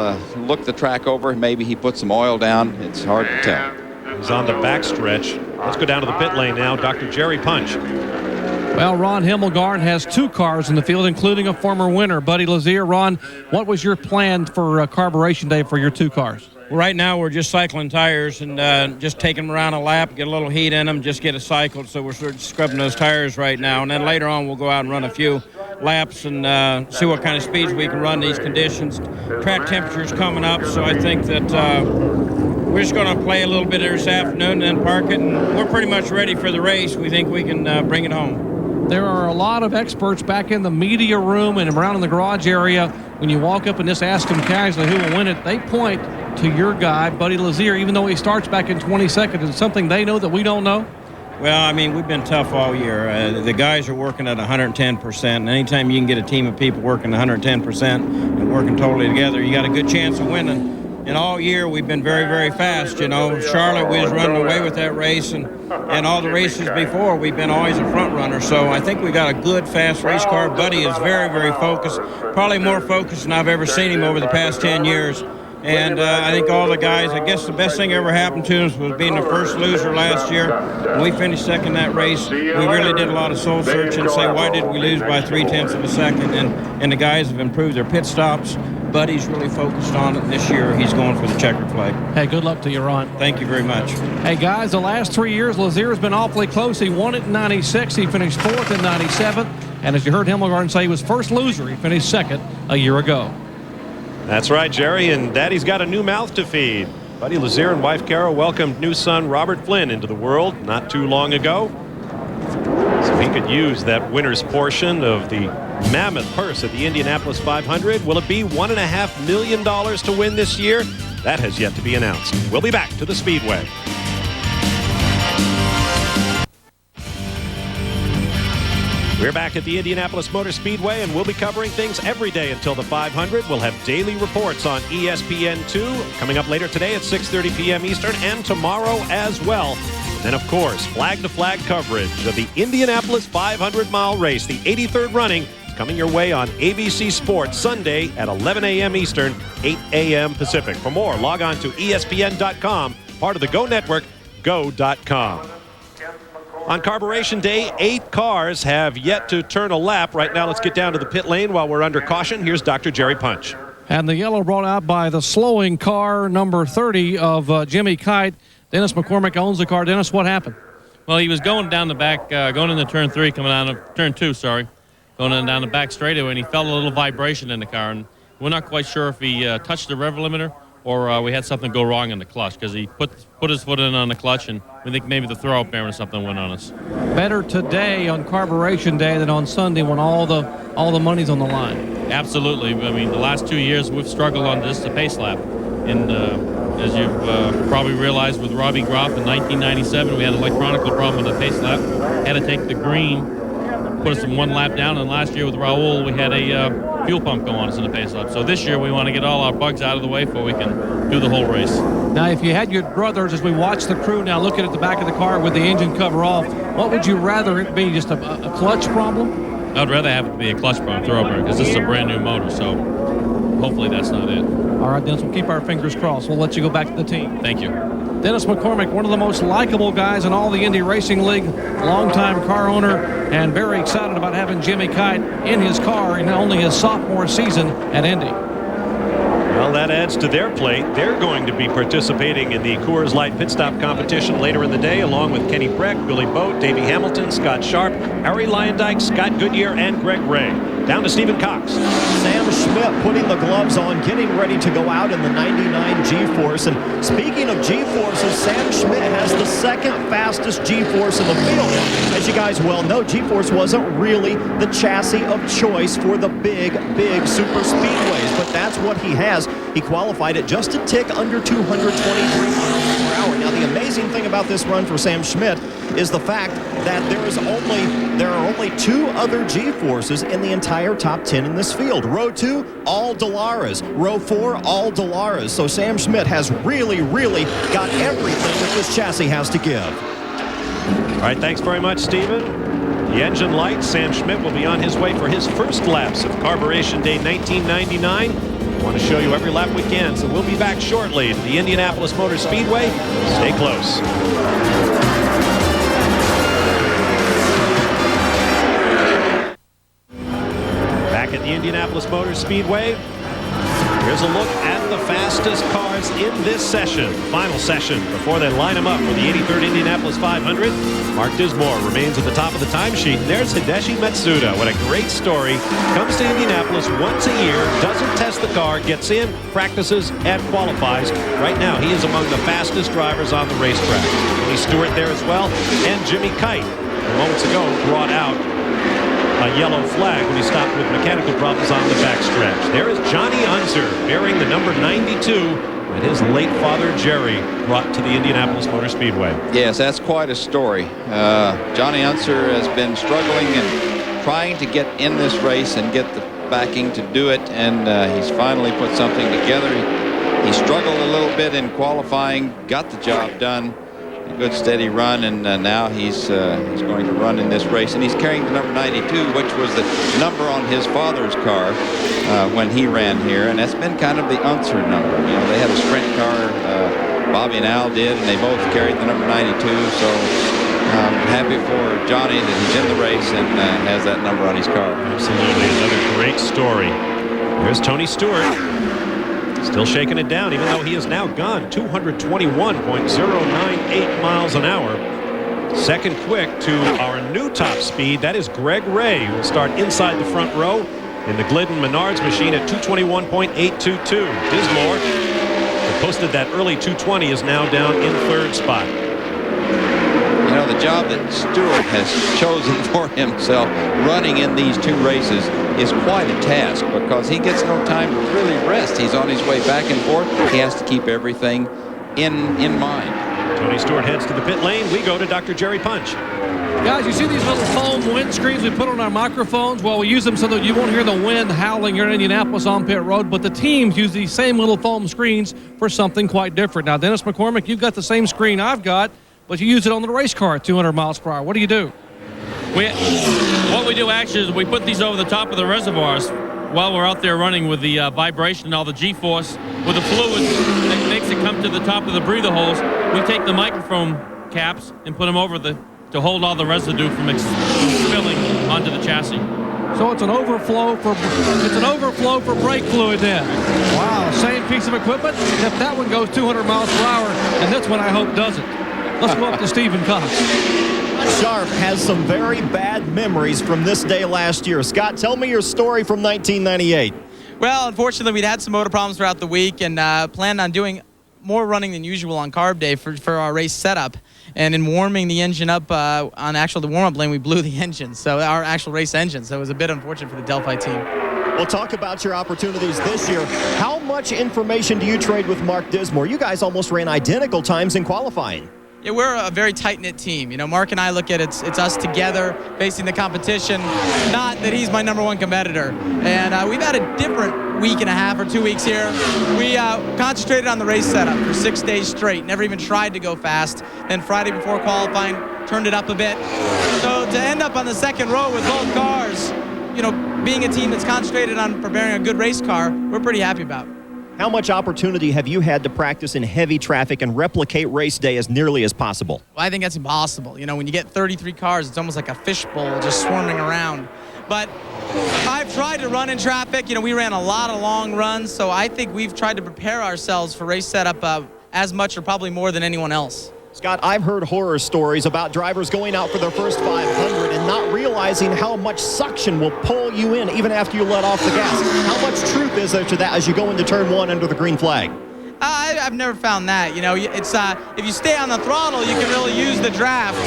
Speaker 4: look the track over. Maybe he put some oil down. It's hard to tell.
Speaker 1: He's on the backstretch. Let's go down to the pit lane now. Dr. Jerry Punch.
Speaker 2: Well, Ron Himmelgarn has 2 cars in the field, including a former winner, Buddy Lazier. Ron, what was your plan for carburation day for your 2 cars?
Speaker 14: Right now, we're just cycling tires and just taking them around a lap, get a little heat in them, just get it cycled. So we're sort of scrubbing those tires right now. And then later on, we'll go out and run a few laps and see what kind of speeds we can run these conditions. Track temperature's coming up, so I think that we're just going to play a little bit this afternoon and then park it. And we're pretty much ready for the race. We think we can bring it home.
Speaker 2: There are a lot of experts back in the media room and around in the garage area. When you walk up and just ask them casually who will win it, they point to your guy, Buddy Lazier, even though he starts back in 22nd. Is it something they know that we don't know?
Speaker 14: Well, I mean, we've been tough all year. The guys are working at 110%, and anytime you can get a team of people working 110% and working totally together, you got a good chance of winning. And all year, we've been very, very fast. You know, Charlotte, we was running away with that race, and all the races before, we've been always a front runner. So I think we got a good, fast race car. Buddy is very, very focused, probably more focused than I've ever seen him over the past 10 years. And I think all the guys, I guess the best thing ever happened to us was being the first loser last year. When we finished second that race, we really did a lot of soul searching and say, why did we lose by 0.3 of a second? And the guys have improved their pit stops. Buddy's really focused on it. This year, he's going for the checkered flag.
Speaker 2: Hey, good luck to you, Ron.
Speaker 14: Thank you very much.
Speaker 2: Hey, guys, the last 3 years, Lazier's been awfully close. He won it in 96. He finished 4th in 97. And as you heard Himmelgarn say, he was first loser. He finished 2nd a year ago.
Speaker 1: That's right, Jerry, and Daddy's got a new mouth to feed. Buddy Lazier and wife Carol welcomed new son Robert Flynn into the world not too long ago. So he could use that winner's portion of the mammoth purse at the Indianapolis 500. Will it be $1.5 million to win this year? That has yet to be announced. We'll be back to the Speedway. We're back at the Indianapolis Motor Speedway, and we'll be covering things every day until the 500. We'll have daily reports on ESPN2 coming up later today at 6:30 p.m. Eastern and tomorrow as well. And then, of course, flag-to-flag coverage of the Indianapolis 500-mile race, the 83rd running, coming your way on ABC Sports Sunday at 11 a.m. Eastern, 8 a.m. Pacific. For more, log on to ESPN.com, part of the Go Network, go.com. On Carburation Day, 8 cars have yet to turn a lap. Right now, let's get down to the pit lane while we're under caution. Here's Dr. Jerry Punch.
Speaker 2: And the yellow brought out by the slowing car, number 30 of Jimmy Kite. Dennis McCormick owns the car. Dennis, what happened?
Speaker 15: Well, he was going down the back, going into turn 3, coming out of turn 2, sorry. Going down the back straightaway, and he felt a little vibration in the car. And we're not quite sure if he touched the rev limiter or we had something go wrong in the clutch, because he put his foot in on the clutch, and we think maybe the throw-up bearing or something went on us.
Speaker 2: Better today on Carburation Day than on Sunday when all the money's on the line.
Speaker 15: Absolutely. I mean, the last 2 years we've struggled on just the pace lap. And as you've probably realized with Robbie Groff in 1997, we had an electronical problem with the pace lap. Had to take the green, put us in 1 lap down, and last year with Raul, we had a fuel pump go on us in the pace lap. So this year we want to get all our bugs out of the way before we can do the whole race.
Speaker 2: Now, if you had your brothers, as we watch the crew now looking at the back of the car with the engine cover off, what would you rather it be, just a clutch problem?
Speaker 15: I'd rather have it be a clutch problem, throw bearing, because this is a brand new motor, so hopefully that's not it.
Speaker 2: All right, Dennis, we'll keep our fingers crossed. We'll let you go back to the team.
Speaker 15: Thank you.
Speaker 2: Dennis McCormick, one of the most likable guys in all the Indy Racing League, longtime car owner, and very excited about having Jimmy Kite in his car in only his sophomore season at Indy.
Speaker 1: Well, that adds to their plate. They're going to be participating in the Coors Light Pit Stop competition later in the day, along with Kenny Breck, Billy Boat, Davey Hamilton, Scott Sharp, Harry Lyondike, Scott Goodyear, and Greg Ray. Down to Stephen Cox.
Speaker 3: Sam Schmidt putting the gloves on, getting ready to go out in the 99 G-Force. And speaking of G-Forces, Sam Schmidt has the second fastest G-Force in the field. As you guys well know, G-Force wasn't really the chassis of choice for the big super speedways, but that's what he has. He qualified at just a tick under 223 miles per hour. Now, the amazing thing about this run for Sam Schmidt is the fact that there are only 2 other G-Forces in the entire top 10 in this field. Row 2, all Delaras. Row 4, all Delaras. So Sam Schmidt has really got everything that this chassis has to give.
Speaker 1: All right, thanks very much, Stephen. The engine light, Sam Schmidt will be on his way for his first laps of Carburation Day 1999. We want to show you every lap we can, so we'll be back shortly to the Indianapolis Motor Speedway. Stay close. Back at the Indianapolis Motor Speedway, here's a look at the fastest cars in this session, final session, before they line them up for the 83rd Indianapolis 500. Mark Dismore remains at the top of the timesheet. And there's Hideshi Matsuda. What a great story. Comes to Indianapolis once a year, doesn't test the car, gets in, practices, and qualifies. Right now, he is among the fastest drivers on the racetrack. Tony Stewart there as well, and Jimmy Kite, moments ago, brought out a yellow flag when he stopped with mechanical problems on the backstretch. There is Johnny Unser bearing the number 92 that his late father Jerry brought to the Indianapolis Motor Speedway.
Speaker 4: Yes, that's quite a story. Johnny Unser has been struggling and trying to get in this race and get the backing to do it, and he's finally put something together. He struggled a little bit in qualifying, got the job done. A good steady run, and now he's going to run in this race, and he's carrying the number 92, which was the number on his father's car when he ran here, and that's been kind of the Unser number. You know, they had a sprint car, Bobby and Al did, and they both carried the number 92. So I'm happy for Johnny that he's in the race and has that number on his car.
Speaker 1: Absolutely, another great story. There's Tony Stewart. Still shaking it down, even though he has now gone 221.098 miles an hour. Second quick to our new top speed. That is Greg Ray, who will start inside the front row in the Glidden Menards machine at 221.822. Dismore, who posted that early 220, is now down in third spot.
Speaker 4: You know, the job that Stewart has chosen for himself running in these two races is quite a task, because he gets no time to really rest. He's on his way back and forth. He has to keep everything in mind.
Speaker 1: Tony Stewart heads to the pit lane. We go to Dr. Jerry Punch.
Speaker 2: Guys, you see these little foam windscreens we put on our microphones? Well, we use them so that you won't hear the wind howling here in Indianapolis on pit road, but the teams use these same little foam screens for something quite different. Now, Dennis McCormick, you've got the same screen I've got, but you use it on the race car at 200 miles per hour. What do you do?
Speaker 15: What we do actually is we put these over the top of the reservoirs while we're out there running with the vibration and all the G-force with the fluid that makes it come to the top of the breather holes. We take the microphone caps and put them over to hold all the residue from spilling onto the chassis.
Speaker 2: So it's an overflow for brake fluid then. Wow, same piece of equipment, except that one goes 200 miles per hour, and this one I hope doesn't. Let's go up to Stephen Cox.
Speaker 3: Sharp has some very bad memories from this day last year. Scott, tell me your story from 1998.
Speaker 16: Well, unfortunately, we'd had some motor problems throughout the week and planned on doing more running than usual on carb day for our race setup. And in warming the engine up on the warm-up lane, we blew the engine, so our actual race engine. So it was a bit unfortunate for the Delphi team.
Speaker 3: We'll talk about your opportunities this year. How much information do you trade with Mark Dismore? You guys almost ran identical times in qualifying.
Speaker 16: Yeah, we're a very tight-knit team. You know, Mark and I look at it's us together facing the competition, not that he's my number one competitor. And we've had a different week and a half or 2 weeks here. We concentrated on the race setup for 6 days straight, never even tried to go fast. Then Friday before qualifying, turned it up a bit. So to end up on the second row with both cars, you know, being a team that's concentrated on preparing a good race car, we're pretty happy about.
Speaker 3: How much opportunity have you had to practice in heavy traffic and replicate race day as nearly as possible?
Speaker 16: Well, I think that's impossible. You know, when you get 33 cars, it's almost like a fishbowl just swarming around. But I've tried to run in traffic. You know, we ran a lot of long runs, so I think we've tried to prepare ourselves for race setup as much or probably more than anyone else.
Speaker 3: Scott, I've heard horror stories about drivers going out for their first 500 and not realizing how much suction will pull you in even after you let off the gas. How much truth is there to that as you go into turn one under the green flag?
Speaker 16: I've never found that. You know, it's if you stay on the throttle, you can really use the draft.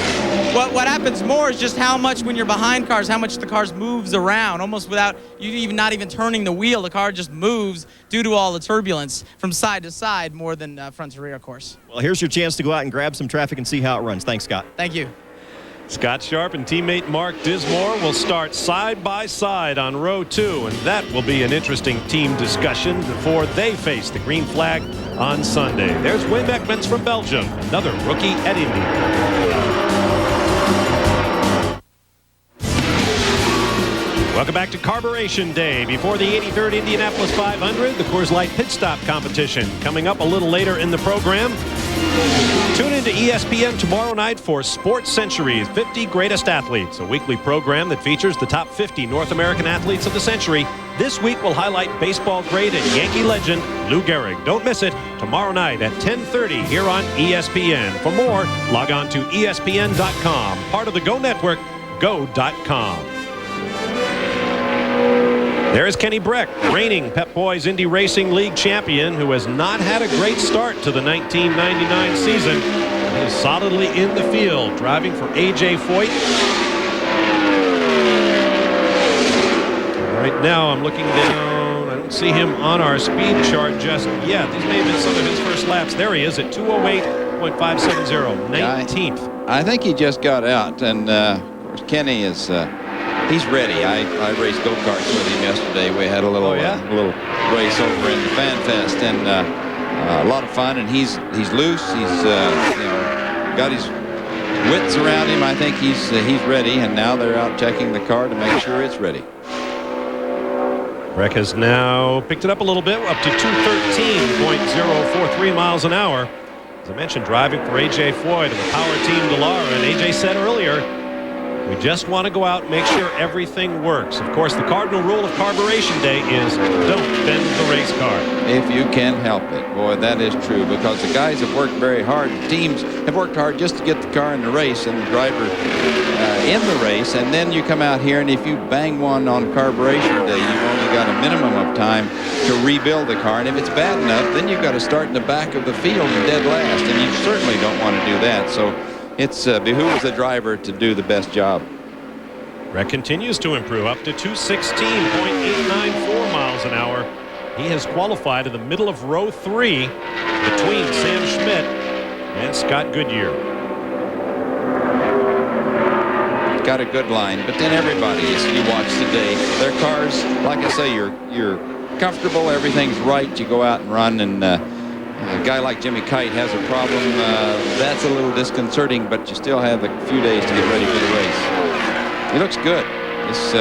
Speaker 16: What happens more is just how much when you're behind cars, how much the cars moves around, almost without you not even turning the wheel. The car just moves due to all the turbulence from side to side more than front to rear, of course.
Speaker 3: Well, here's your chance to go out and grab some traffic and see how it runs. Thanks, Scott.
Speaker 16: Thank you.
Speaker 1: Scott Sharp and teammate Mark Dismore will start side by side on row 2, and that will be an interesting team discussion before they face the green flag on Sunday. There's Wim Ekmans from Belgium, another rookie at Indy. Welcome back to Carburation Day before the 83rd Indianapolis 500, the Coors Light Pit Stop competition. Coming up a little later in the program. Tune into ESPN tomorrow night for Sports Century's 50 Greatest Athletes, a weekly program that features the top 50 North American athletes of the century. This week we'll highlight baseball great and Yankee legend Lou Gehrig. Don't miss it tomorrow night at 10:30 here on ESPN. For more, log on to ESPN.com, part of the Go Network, go.com. There's Kenny Breck, reigning Pep Boys Indy Racing League champion, who has not had a great start to the 1999 season. He is solidly in the field, driving for A.J. Foyt. Right now, I'm looking down. I don't see him on our speed chart just yet. These may have been some of his first laps. There he is at 2:08.570, 19th.
Speaker 4: I think he just got out, and of course, Kenny is... he's ready. I raced go-karts with him yesterday. We had a little little race over in the Fan Fest, and a lot of fun. And he's loose. He's got his wits around him. I think he's ready. And now they're out checking the car to make sure it's ready.
Speaker 1: Breck has now picked it up a little bit, up to 213.043 miles an hour. As I mentioned, driving for A.J. Foyt of the Power Team Dallara, and A.J. said earlier, we just want to go out and make sure everything works. Of course, the cardinal rule of Carburation Day is don't bend the race car.
Speaker 4: If you can help it. Boy, that is true, because the guys have worked very hard. The teams have worked hard just to get the car in the race and the driver in the race. And then you come out here, and if you bang one on Carburation Day, you've only got a minimum of time to rebuild the car. And if it's bad enough, then you've got to start in the back of the field and dead last. And you certainly don't want to do that. So it's behooves the driver to do the best job.
Speaker 1: Breck continues to improve up to 216.894 miles an hour. He has qualified in the middle of row 3 between Sam Schmidt and Scott Goodyear.
Speaker 4: Got a good line, but then everybody, as you watch today, their cars, like I say, you're comfortable, everything's right, you go out and run, and a guy like Jimmy Kite has a problem. That's a little disconcerting, but you still have a few days to get ready for the race. He looks good. This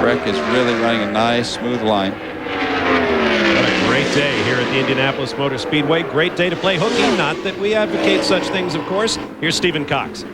Speaker 4: Breck is really running a nice, smooth line.
Speaker 1: What a great day here at the Indianapolis Motor Speedway. Great day to play hooky. Not that we advocate such things, of course. Here's Stephen Cox.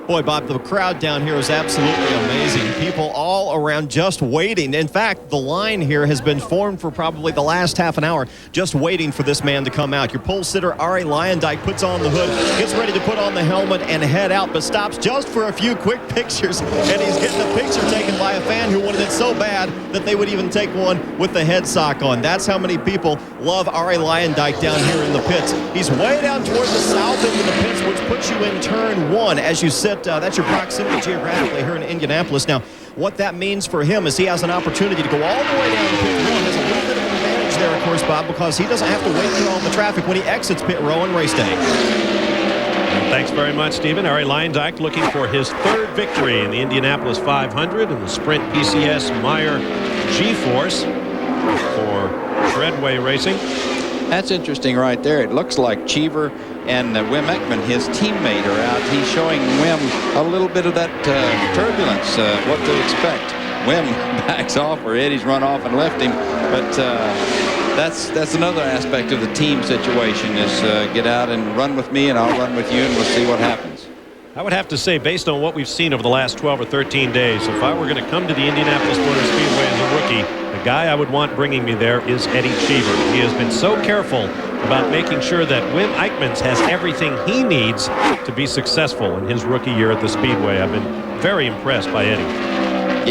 Speaker 3: Boy, Bob, the crowd down here is absolutely amazing. People all around just waiting. In fact, the line here has been formed for probably the last half an hour, just waiting for this man to come out. Your pole sitter, Arie Luyendyk, puts on the hood, gets ready to put on the helmet and head out, but stops just for a few quick pictures. And he's getting a picture taken by a fan who wanted it so bad that they would even take one with the head sock on. That's how many people love Arie Luyendyk down here in the pits. He's way down toward the south end of the pits, which puts you in turn 1 as you sit. That's your proximity geographically here in Indianapolis. Now, what that means for him is he has an opportunity to go all the way down to pit 1. There's a little bit of an advantage there, of course, Bob, because he doesn't have to wait through all the traffic when he exits pit row on race day.
Speaker 1: Thanks very much, Stephen. Arie Luyendyk looking for his 3rd victory in the Indianapolis 500 and the Sprint PCS Meyer G-Force for Treadway Racing.
Speaker 4: That's interesting right there. It looks like Cheever and Wim Ekman, his teammate, are out. He's showing Wim a little bit of that turbulence, what to expect. Wim backs off, or Eddie's run off and left him. But that's another aspect of the team situation, is get out and run with me, and I'll run with you, and we'll see what happens.
Speaker 1: I would have to say, based on what we've seen over the last 12 or 13 days, if I were going to come to the Indianapolis Motor Speedway as a rookie, the guy I would want bringing me there is Eddie Cheever. He has been so careful about making sure that Wim Eichmans has everything he needs to be successful in his rookie year at the Speedway. I've been very impressed by Eddie.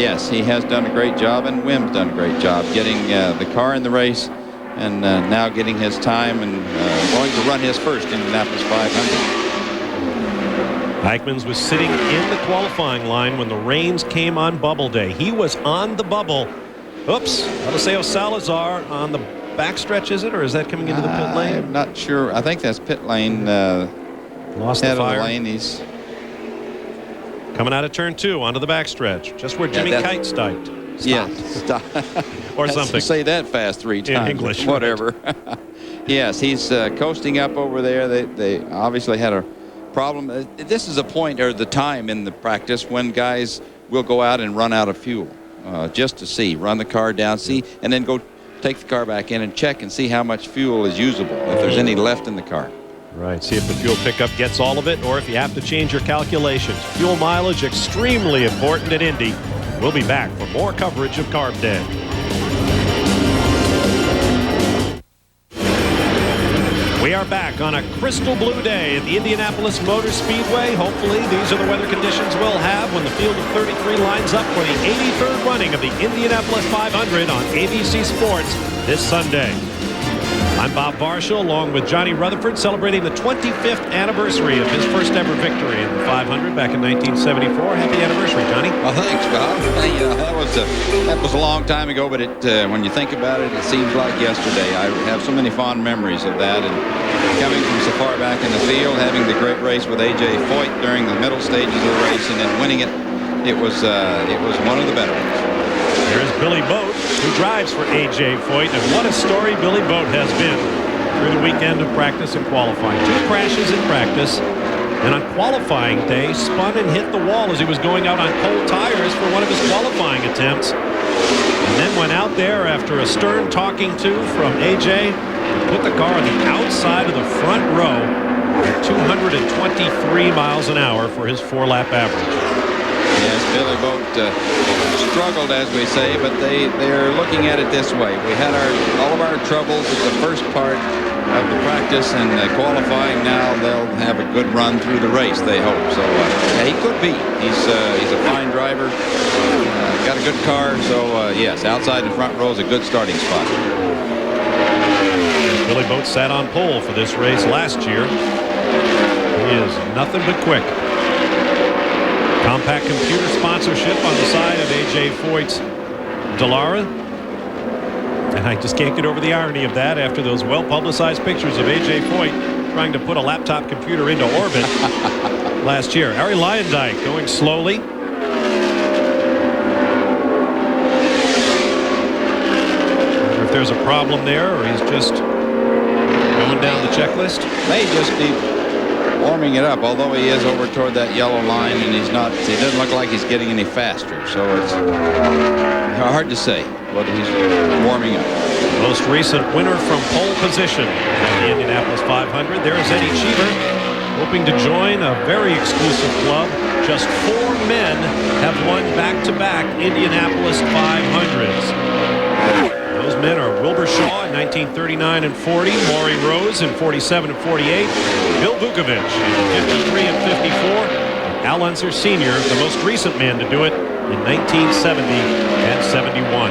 Speaker 4: Yes, he has done a great job, and Wim's done a great job getting the car in the race, and now getting his time and going to run his first Indianapolis 500.
Speaker 1: Eichmans was sitting in the qualifying line when the rains came on bubble day. He was on the bubble. Oops, Eliseo Salazar on the backstretch, is it, or is that coming into the pit lane?
Speaker 4: I'm not sure. I think that's pit lane.
Speaker 1: Lost
Speaker 4: head
Speaker 1: the fire.
Speaker 4: Of the lane. He's
Speaker 1: coming out of turn 2 onto the backstretch, just where Jimmy Kite stopped.
Speaker 4: Yeah, stop.
Speaker 1: Or something.
Speaker 4: Say that fast 3 times.
Speaker 1: In English.
Speaker 4: Whatever. Yes, he's coasting up over there. They obviously had a problem. This is a point, or the time in the practice, when guys we'll go out and run out of fuel just to see, run the car down, see, and then go take the car back in and check and see how much fuel is usable, if there's any left in the car.
Speaker 1: Right, see if the fuel pickup gets all of it or if you have to change your calculations. Fuel mileage extremely important at Indy. We'll be back for more coverage of Carb Day. We are back on a crystal blue day at the Indianapolis Motor Speedway. Hopefully these are the weather conditions we'll have when the field of 33 lines up for the 83rd running of the Indianapolis 500 on ABC Sports this Sunday. I'm Bob Barshall, along with Johnny Rutherford, celebrating the 25th anniversary of his first ever victory in the 500 back in 1974. Happy anniversary, Johnny.
Speaker 4: Well, thanks, Bob. That was a long time ago, but when you think about it, it seems like yesterday. I have so many fond memories of that, and coming from so far back in the field, having the great race with A.J. Foyt during the middle stages of the race, and then winning it, it was one of the better ones.
Speaker 1: Here's Billy Boat, who drives for A.J. Foyt, and what a story Billy Boat has been through the weekend of practice and qualifying. 2 crashes in practice, and on qualifying day, spun and hit the wall as he was going out on cold tires for one of his qualifying attempts, and then went out there after a stern talking to from A.J. and put the car on the outside of the front row at 223 miles an hour for his 4-lap average.
Speaker 4: Yes, Billy Boat struggled, as we say, but they're looking at it this way. We had all of our troubles at the first part of the practice and qualifying. Now they'll have a good run through the race, they hope. So yeah, he could be. He's a fine driver, got a good car. So yes, outside the front row is a good starting spot.
Speaker 1: Billy Boat sat on pole for this race last year. He is nothing but quick. Compact computer sponsorship on the side of A.J. Foyt's Dallara. And I just can't get over the irony of that after those well-publicized pictures of A.J. Foyt trying to put a laptop computer into orbit last year. Harry Lyondike going slowly. Wonder if there's a problem there or he's just going down the checklist.
Speaker 4: May just be warming it up, although he is over toward that yellow line, and he doesn't look like he's getting any faster, so it's hard to say, but he's warming up.
Speaker 1: Most recent winner from pole position at the Indianapolis 500. There is Eddie Cheever, hoping to join a very exclusive club. Just 4 men have won back-to-back Indianapolis 500s. Those men are Wilbur Shaw in 1939 and 40, Maury Rose in 47 and 48, Bill Vukovich in 53 and 54, and Al Unser Sr., the most recent man to do it, in 1970 and 71.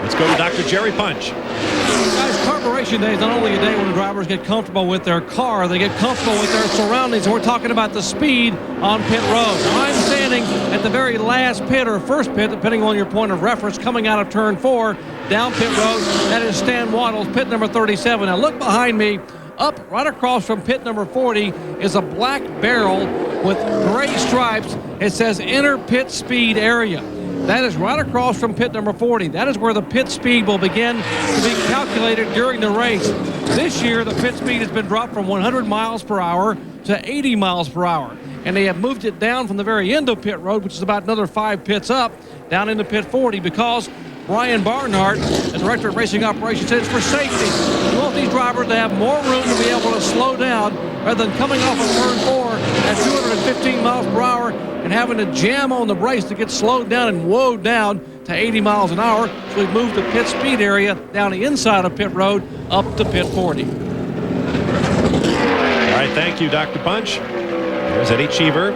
Speaker 1: Let's go to Dr. Jerry Punch.
Speaker 2: Guys, Carburation Day is not only a day when drivers get comfortable with their car, they get comfortable with their surroundings, and we're talking about the speed on pit road. Now, I'm standing at the very last pit or first pit, depending on your point of reference, coming out of turn 4 down pit road. That is Stan Waddell's pit number 37. Now look behind me. Up right across from pit number 40 is a black barrel with gray stripes. It says Inner Pit Speed Area. That is right across from pit number 40. That is where the pit speed will begin to be calculated during the race. This year, the pit speed has been dropped from 100 miles per hour to 80 miles per hour. And they have moved it down from the very end of pit road, which is about another 5 pits up, down into pit 40 because Brian Barnhart, the director of racing operations, said it's for safety. We want these drivers to have more room to be able to slow down rather than coming off of turn 4 at 215 miles per hour and having to jam on the brakes to get slowed down and woed down to 80 miles an hour. So we've moved the pit speed area down the inside of pit road up to pit 40.
Speaker 1: All right, thank you, Dr. Punch. There's Eddie Cheever.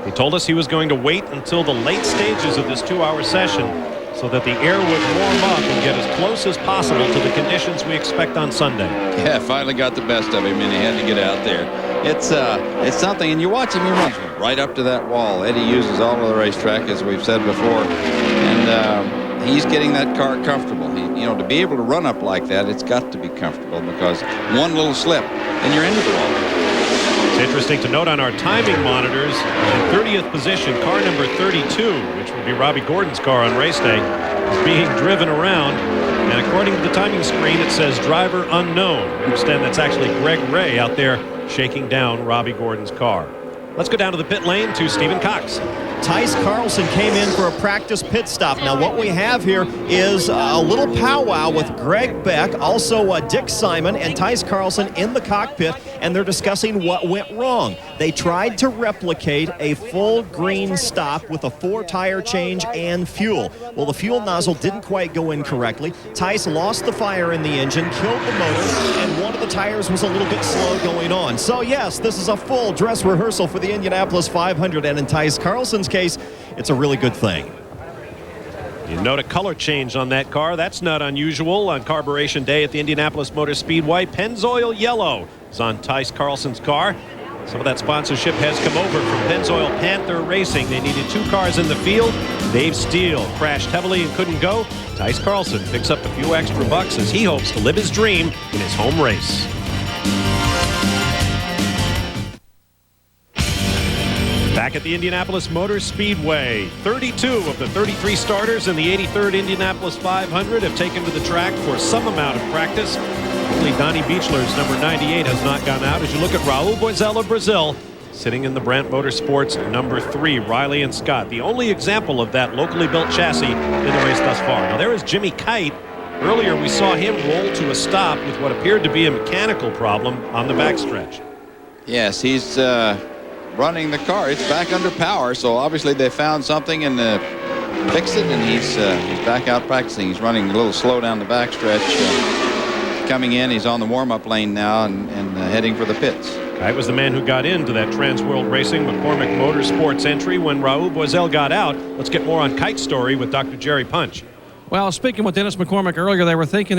Speaker 1: He told us he was going to wait until the late stages of this 2-hour session so that the air would warm up and get as close as possible to the conditions we expect on Sunday.
Speaker 4: Yeah, finally got the best of him, and he had to get out there. It's something, and you watch him, he runs right up to that wall. Eddie uses all of the racetrack, as we've said before, and he's getting that car comfortable. To be able to run up like that, it's got to be comfortable because one little slip, and you're into the wall.
Speaker 1: It's interesting to note on our timing monitors, in 30th position, car number 32, which would be Robbie Gordon's car on race day, is being driven around. And according to the timing screen, it says driver unknown. I understand that's actually Greg Ray out there shaking down Robbie Gordon's car. Let's go down to the pit lane to Stephen Cox.
Speaker 3: Tice Carlson came in for a practice pit stop. Now what we have here is a little powwow with Greg Beck, also Dick Simon, and Tice Carlson in the cockpit, and they're discussing what went wrong. They tried to replicate a full green stop with a 4-tire change and fuel. Well, the fuel nozzle didn't quite go in correctly. Tice lost the fire in the engine, killed the motor, and one of the tires was a little bit slow going on. So yes, this is a full dress rehearsal for the Indianapolis 500, and in Tice Carlson's case, it's a really good thing.
Speaker 1: You note a color change on that car. That's not unusual on Carburation Day at the Indianapolis Motor Speedway. Pennzoil Yellow is on Tice Carlson's car. Some of that sponsorship has come over from Pennzoil Panther Racing. They needed 2 cars in the field. Dave Steele crashed heavily and couldn't go. Tice Carlson picks up a few extra bucks as he hopes to live his dream in his home race. Back at the Indianapolis Motor Speedway, 32 of the 33 starters in the 83rd Indianapolis 500 have taken to the track for some amount of practice. Only Donnie Beechler's number 98 has not gone out. As you look at Raul Boesel of Brazil, sitting in the Brandt Motorsports number 3, Riley and Scott, the only example of that locally built chassis in the race thus far. Now there is Jimmy Kite. Earlier we saw him roll to a stop with what appeared to be a mechanical problem on the backstretch.
Speaker 4: Yes, he's running the car. It's back under power, so obviously they found something and fixed it, and he's back out practicing. He's running a little slow down the backstretch. Coming in, he's on the warm-up lane now and heading for the pits.
Speaker 1: Kite was the man who got into that Trans World Racing McCormick Motorsports entry when Raul Boesel got out. Let's get more on Kite's story with Dr. Jerry Punch.
Speaker 2: Well, speaking with Dennis McCormick earlier, they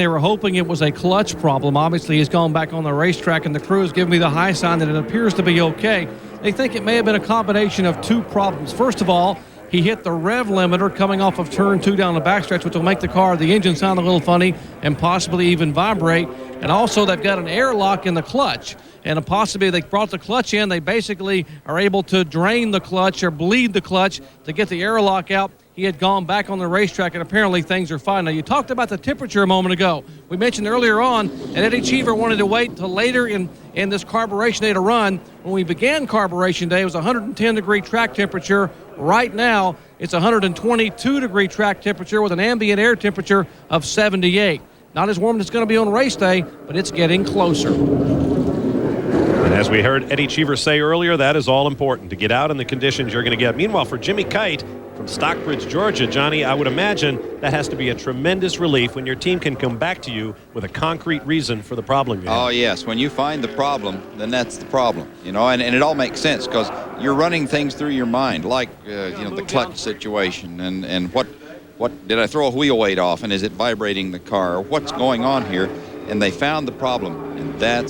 Speaker 2: were hoping it was a clutch problem. Obviously, he's gone back on the racetrack, and the crew has given me the high sign that it appears to be okay. They think it may have been a combination of 2 problems. First of all, he hit the rev limiter coming off of turn 2 down the backstretch, which will make the engine sound a little funny and possibly even vibrate. And also, they've got an airlock in the clutch. And possibly they brought the clutch in. They basically are able to drain the clutch or bleed the clutch to get the airlock out. He had gone back on the racetrack, and apparently things are fine. Now, you talked about the temperature a moment ago. We mentioned earlier on that Eddie Cheever wanted to wait till later in this Carburation Day to run. When we began Carburation Day, it was 110-degree track temperature. Right now, it's 122-degree track temperature with an ambient air temperature of 78. Not as warm as it's going to be on race day, but it's getting closer.
Speaker 1: And as we heard Eddie Cheever say earlier, that is all important, to get out in the conditions you're going to get. Meanwhile, for Jimmy Kite from Stockbridge, Georgia, Johnny, I would imagine that has to be a tremendous relief when your team can come back to you with a concrete reason for the problem.
Speaker 4: Oh, yes. When you find the problem, then that's the problem, you know, and it all makes sense because you're running things through your mind, like, the clutch situation and what did I throw a wheel weight off, and is it vibrating the car? What's going on here? And they found the problem, and that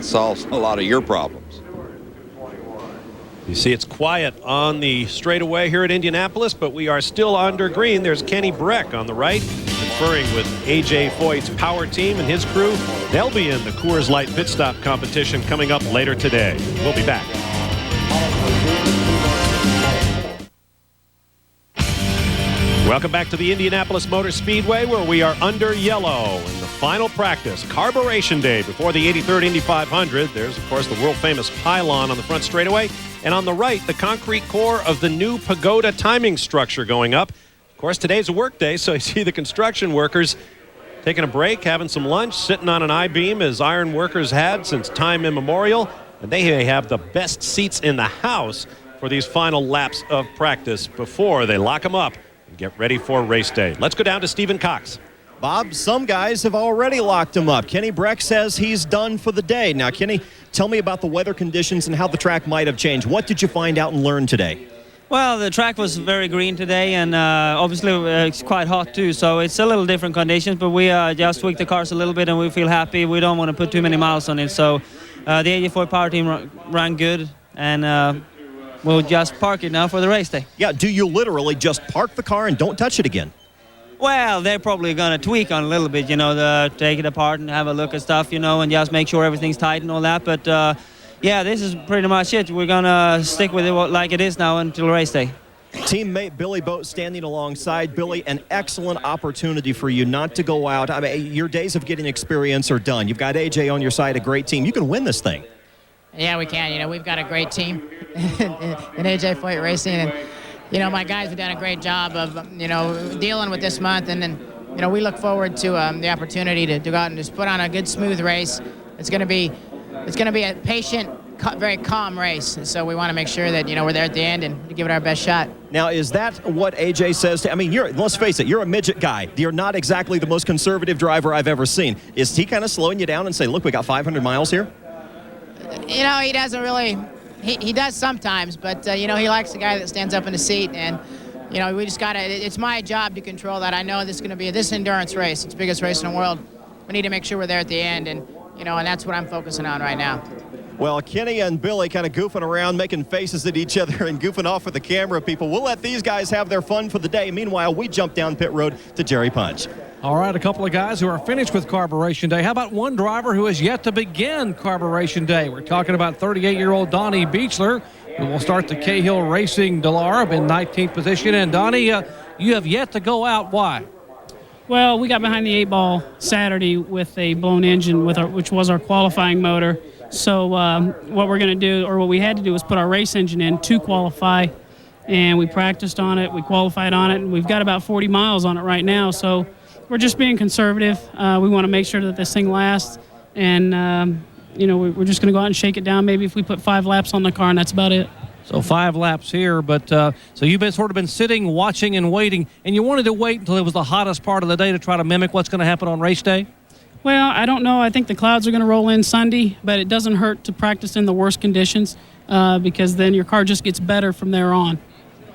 Speaker 4: solves a lot of your problems.
Speaker 1: You see it's quiet on the straightaway here at Indianapolis, but we are still under green. There's Kenny Breck on the right, conferring with A.J. Foyt's power team and his crew. They'll be in the Coors Light pit stop competition coming up later today. We'll be back. Welcome back to the Indianapolis Motor Speedway, where we are under yellow in the final practice, Carburation Day, before the 83rd Indy 500. There's, of course, the world-famous pylon on the front straightaway. And on the right, the concrete core of the new pagoda timing structure going up. Of course, today's a work day, so you see the construction workers taking a break, having some lunch, sitting on an I-beam as iron workers had since time immemorial. And they have the best seats in the house for these final laps of practice before they lock them up and get ready for race day. Let's go down to Stephen Cox.
Speaker 3: Bob, some guys have already locked him up. Kenny Breck says he's done for the day. Now, Kenny, tell me about the weather conditions and how the track might have changed. What did you find out and learn today?
Speaker 17: Well, the track was very green today, and obviously it's quite hot too, so it's a little different conditions, but we just tweaked the cars a little bit and we feel happy. We don't want to put too many miles on it, so the 84 power team ran good, and we'll just park it now for the race day.
Speaker 3: Yeah, do you literally just park the car and don't touch it again?
Speaker 17: Well, they're probably going to tweak on a little bit, you know, take it apart and have a look at stuff, you know, and just make sure everything's tight and all that. But, yeah, this is pretty much it. We're going to stick with it like it is now until race day.
Speaker 3: Teammate Billy Boat standing alongside. Billy, an excellent opportunity for you not to go out. I mean, your days of getting experience are done. You've got AJ on your side, a great team. You can win this thing.
Speaker 18: Yeah, we can. You know, we've got a great team in AJ Foyt Racing, and
Speaker 11: my guys have done a great job of, dealing with this month. And then, we look forward to the opportunity to go out and just put on a good, smooth race. It's going to be a patient, very calm race. And so we want to make sure that, we're there at the end and give it our best shot.
Speaker 3: Now, is that what AJ says? Let's face it, you're a midget guy. You're not exactly the most conservative driver I've ever seen. Is he kind of slowing you down and saying, look, we got 500 miles here?
Speaker 11: He doesn't really. He does sometimes, but, he likes the guy that stands up in the seat. And, we just got to, it's my job to control that. I know this is going to be this endurance race. It's the biggest race in the world. We need to make sure we're there at the end. And, and that's what I'm focusing on right now.
Speaker 3: Well, Kenny and Billy kind of goofing around, making faces at each other and goofing off with the camera people. We'll let these guys have their fun for the day. Meanwhile, we jump down pit road to Jerry Punch.
Speaker 2: All right, a couple of guys who are finished with Carburation Day. How about one driver who has yet to begin Carburation Day? We're talking about 38-year-old Donnie Beechler, who will start the Cahill Racing Delarb in 19th position. And, Donnie, you have yet to go out. Why?
Speaker 18: Well, we got behind the 8-ball Saturday with a blown engine, which was our qualifying motor. So what we're going to do, or what we had to do, was put our race engine in to qualify. And we practiced on it, we qualified on it, and we've got about 40 miles on it right now. So we're just being conservative. We want to make sure that this thing lasts. And, we're just going to go out and shake it down. Maybe if we put 5 laps on the car, and that's about it.
Speaker 2: So 5 laps here, but so you've been sitting, watching, and waiting, and you wanted to wait until it was the hottest part of the day to try to mimic what's going to happen on race day?
Speaker 18: Well, I don't know. I think the clouds are going to roll in Sunday, but it doesn't hurt to practice in the worst conditions because then your car just gets better from there on.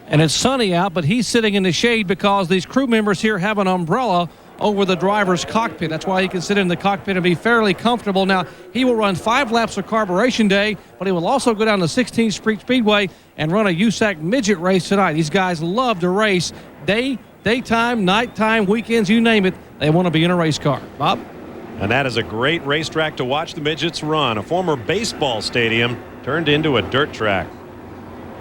Speaker 2: And it's sunny out, but he's sitting in the shade because these crew members here have an umbrella over the driver's cockpit. That's why he can sit in the cockpit and be fairly comfortable. Now, he will run 5 laps of Carburation Day, but he will also go down to 16th Street Speedway and run a USAC midget race tonight. These guys love to race daytime, nighttime, weekends, you name it. They want to be in a race car. Bob?
Speaker 1: And that is a great racetrack to watch the midgets run. A former baseball stadium turned into a dirt track.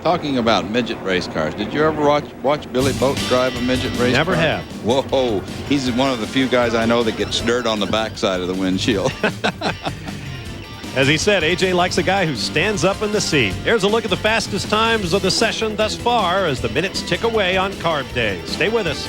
Speaker 4: Talking about midget race cars, did you ever watch Billy Boats drive a midget race
Speaker 1: Never
Speaker 4: car?
Speaker 1: have.
Speaker 4: Whoa, he's one of the few guys I know that gets dirt on the backside of the windshield.
Speaker 1: As he said, AJ likes a guy who stands up in the seat. Here's a look at the fastest times of the session thus far as the minutes tick away on Carb Day. Stay with us.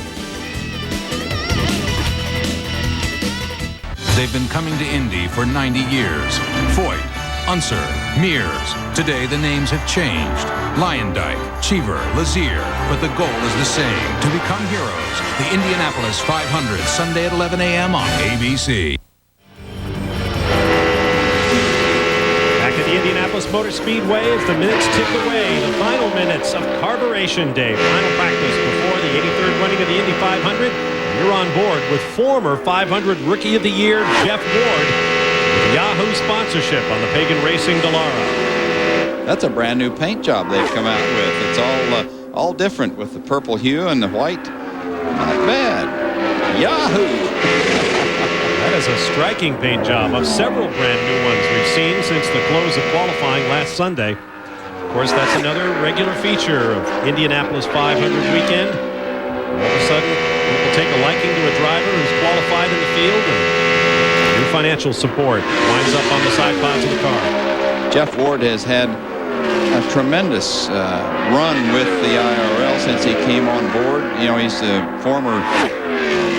Speaker 12: They've been coming to Indy for 90 years. Foyt, Unser, Mears. Today the names have changed. Lyondike, Cheever, Lazier. But the goal is the same, to become heroes. The Indianapolis 500, Sunday at 11 a.m. on ABC.
Speaker 1: Back at the Indianapolis Motor Speedway as the minutes tick away. The final minutes of Carburation Day. Final practice before the 83rd running of the Indy 500. You're on board with former 500 Rookie of the Year Jeff Ward with Yahoo sponsorship on the Pagan Racing Delara.
Speaker 4: That's a brand new paint job they've come out with. It's all different with the purple hue and the white. Not bad. Yahoo!
Speaker 1: That is a striking paint job of several brand new ones we've seen since the close of qualifying last Sunday. Of course, that's another regular feature of Indianapolis 500 weekend. All of a sudden, people take a liking to a driver who's qualified in the field, and new financial support winds up on the side pods of the car.
Speaker 4: Jeff Ward has had a tremendous run with the IRL since he came on board. He's the former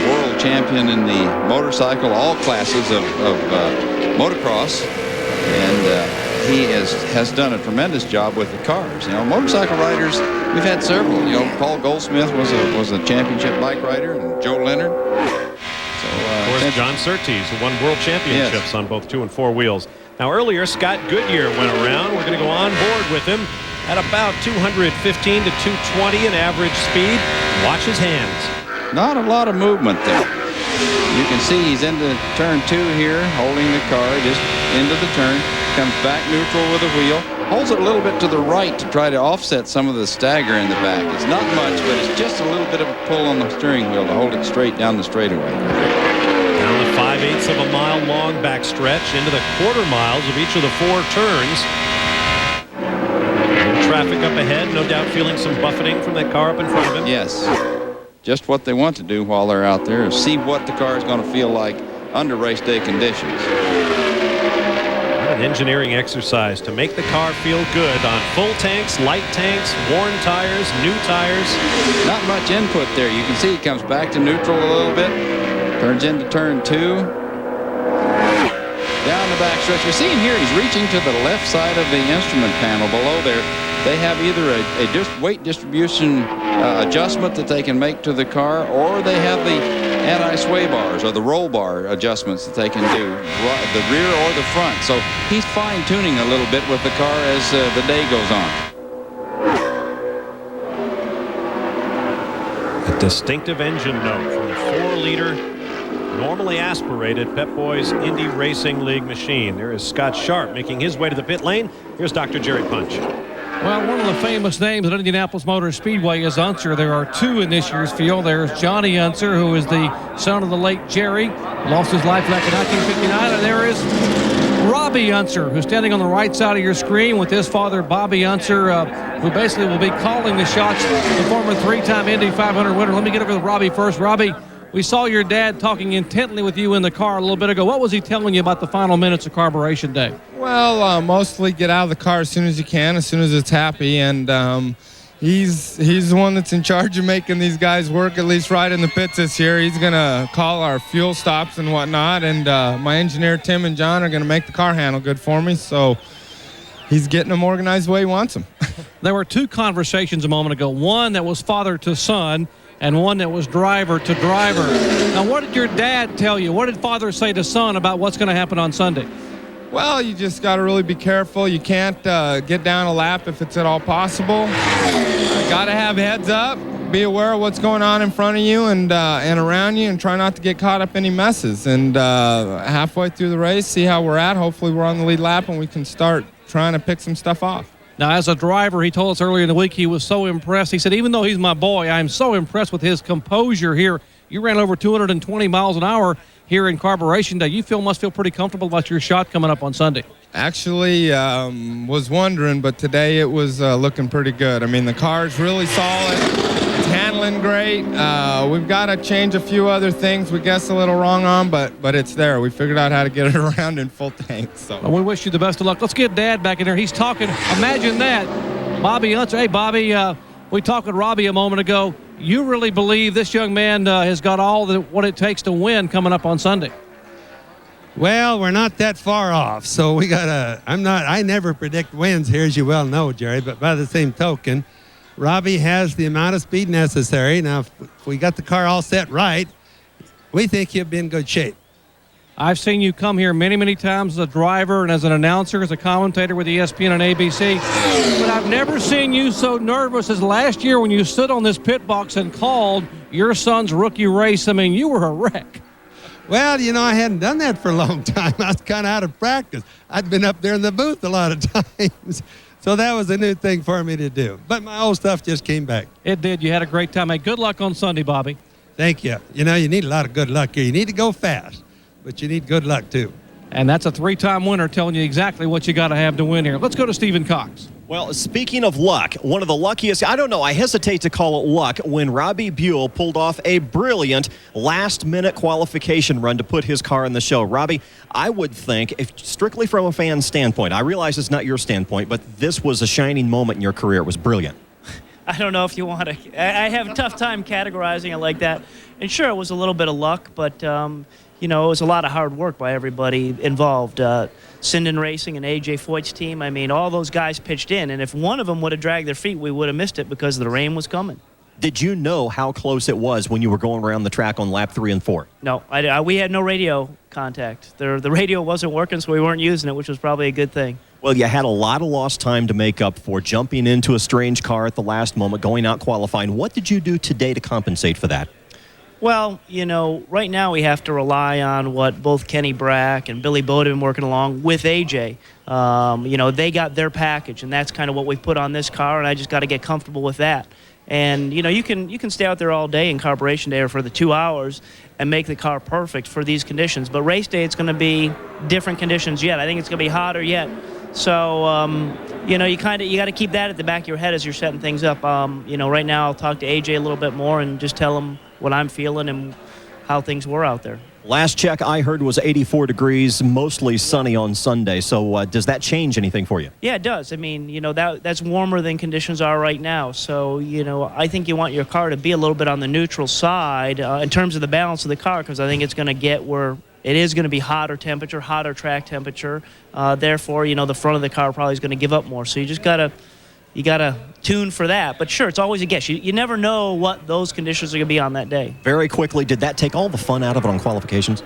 Speaker 4: world champion in the motorcycle, all classes of motocross, and he has done a tremendous job with the cars. Motorcycle riders, we've had several. Paul Goldsmith was a championship bike rider, and Joe Leonard.
Speaker 1: Of course, John Surtees, who won world championships on both 2 and 4 wheels. Now, earlier, Scott Goodyear went around. We're going to go on board with him at about 215 to 220 in average speed. Watch his hands.
Speaker 4: Not a lot of movement there. You can see he's into turn 2 here, holding the car just into the turn. Comes back neutral with the wheel. Holds it a little bit to the right to try to offset some of the stagger in the back. It's not much, but it's just a little bit of a pull on the steering wheel to hold it straight down the straightaway.
Speaker 1: Down the 5/8 of a mile long backstretch into the quarter miles of each of the 4 turns. Traffic up ahead, no doubt feeling some buffeting from that car up in front of him.
Speaker 4: Yes. Just what they want to do while they're out there is see what the car is going to feel like under race day conditions.
Speaker 1: What an An engineering exercise to make the car feel good on full tanks, light tanks, worn tires, new tires.
Speaker 4: Not much input there. You can see he comes back to neutral a little bit, turns into turn 2. Down the back stretch. You're seeing here he's reaching to the left side of the instrument panel below there. They have either a weight distribution adjustment that they can make to the car, or they have the anti-sway bars or the roll bar adjustments that they can do, the rear or the front. So he's fine-tuning a little bit with the car as the day goes on.
Speaker 1: A distinctive engine note from the 4-liter, normally aspirated Pep Boys Indy Racing League machine. There is Scott Sharp making his way to the pit lane. Here's Dr. Jerry Punch.
Speaker 2: Well, one of the famous names at Indianapolis Motor Speedway is Unser. There are 2 in this year's field. There's Johnny Unser, who is the son of the late Jerry, lost his life back in 1959. And there is Robbie Unser, who's standing on the right side of your screen with his father, Bobby Unser, who basically will be calling the shots, the former 3-time Indy 500 winner. Let me get over to Robbie first. Robbie, we saw your dad talking intently with you in the car a little bit ago. What was he telling you about the final minutes of Carburation Day?
Speaker 19: Well, mostly get out of the car as soon as you can, as soon as it's happy, and he's the one that's in charge of making these guys work, at least right in the pits this year. He's going to call our fuel stops and whatnot, and my engineer Tim and John are going to make the car handle good for me, so he's getting them organized the way he wants them.
Speaker 2: There were 2 conversations a moment ago, one that was father to son, and one that was driver to driver. Now, what did your dad tell you? What did father say to son about what's going to happen on Sunday?
Speaker 19: Well, you just got to really be careful. You can't get down a lap if it's at all possible. Got to have heads up, be aware of what's going on in front of you and around you, and try not to get caught up in any messes. And halfway through the race, see how we're at. Hopefully we're on the lead lap and we can start trying to pick some stuff off.
Speaker 2: Now, as a driver, he told us earlier in the week he was so impressed. He said, even though he's my boy, I'm so impressed with his composure here. You ran over 220 miles an hour here in Carburation Day. You must feel pretty comfortable about your shot coming up on Sunday.
Speaker 19: Actually, was wondering, but today it was looking pretty good. I mean, the car's really solid. It's handling great. We've got to change a few other things we guessed a little wrong on, but it's there. We figured out how to get it around in full tank. So
Speaker 2: well, we wish you the best of luck. Let's get Dad back in there. He's talking. Imagine that. Bobby Unser. Hey, Bobby, we talked with Robbie a moment ago. You really believe this young man has got all what it takes to win coming up on Sunday?
Speaker 20: Well, we're not that far off, so we gotta. I never predict wins here, as you well know, Jerry. But by the same token, Robbie has the amount of speed necessary. Now, if we got the car all set right, we think he'll be in good shape.
Speaker 2: I've seen you come here many, many times as a driver and as an announcer, as a commentator with ESPN and ABC. But I've never seen you so nervous as last year when you stood on this pit box and called your son's rookie race. I mean, you were a wreck.
Speaker 20: Well, I hadn't done that for a long time. I was kind of out of practice. I'd been up there in the booth a lot of times. So that was a new thing for me to do. But my old stuff just came back.
Speaker 2: It did. You had a great time. Hey, good luck on Sunday, Bobby.
Speaker 20: Thank you. You need a lot of good luck here. You need to go fast, but you need good luck, too.
Speaker 2: And that's a 3-time winner telling you exactly what you got to have to win here. Let's go to Stephen Cox.
Speaker 3: Well, speaking of luck, one of the luckiest, I don't know, I hesitate to call it luck, when Robbie Buell pulled off a brilliant last-minute qualification run to put his car in the show. Robbie, I would think, if strictly from a fan standpoint, I realize it's not your standpoint, but this was a shining moment in your career. It was brilliant.
Speaker 17: I don't know if you want to. I have a tough time categorizing it like that. And sure, it was a little bit of luck, but it was a lot of hard work by everybody involved. Sinden Racing and A.J. Foyt's team, I mean, all those guys pitched in. And if one of them would have dragged their feet, we would have missed it because the rain was coming.
Speaker 3: Did you know how close it was when you were going around the track on lap 3 and 4?
Speaker 17: No, we had no radio contact. The radio wasn't working, so we weren't using it, which was probably a good thing.
Speaker 3: Well, you had a lot of lost time to make up for, jumping into a strange car at the last moment, going out qualifying. What did you do today to compensate for that?
Speaker 17: Well, right now we have to rely on what both Kenny Brack and Billy Bowden have been working along with AJ. They got their package, and that's kind of what we put on this car, and I just got to get comfortable with that. And, you can stay out there all day in Carburation Day or for the 2 hours and make the car perfect for these conditions. But race day, it's going to be different conditions yet. I think it's going to be hotter yet. So, you got to keep that at the back of your head as you're setting things up. Right now I'll talk to AJ a little bit more and just tell him what I'm feeling and
Speaker 21: how things were out there.
Speaker 3: Last check I heard was 84 degrees, mostly sunny on Sunday. So does that change anything for you?
Speaker 21: Yeah, it does. I mean, that's warmer than conditions are right now. So, I think you want your car to be a little bit on the neutral side in terms of the balance of the car, because I think it's going to get where it is going to be hotter temperature, hotter track temperature. Therefore, the front of the car probably is going to give up more. So you just got to tune for that. But sure, it's always a guess. You never know what those conditions are going to be on that day.
Speaker 3: Very quickly, did that take all the fun out of it on qualifications?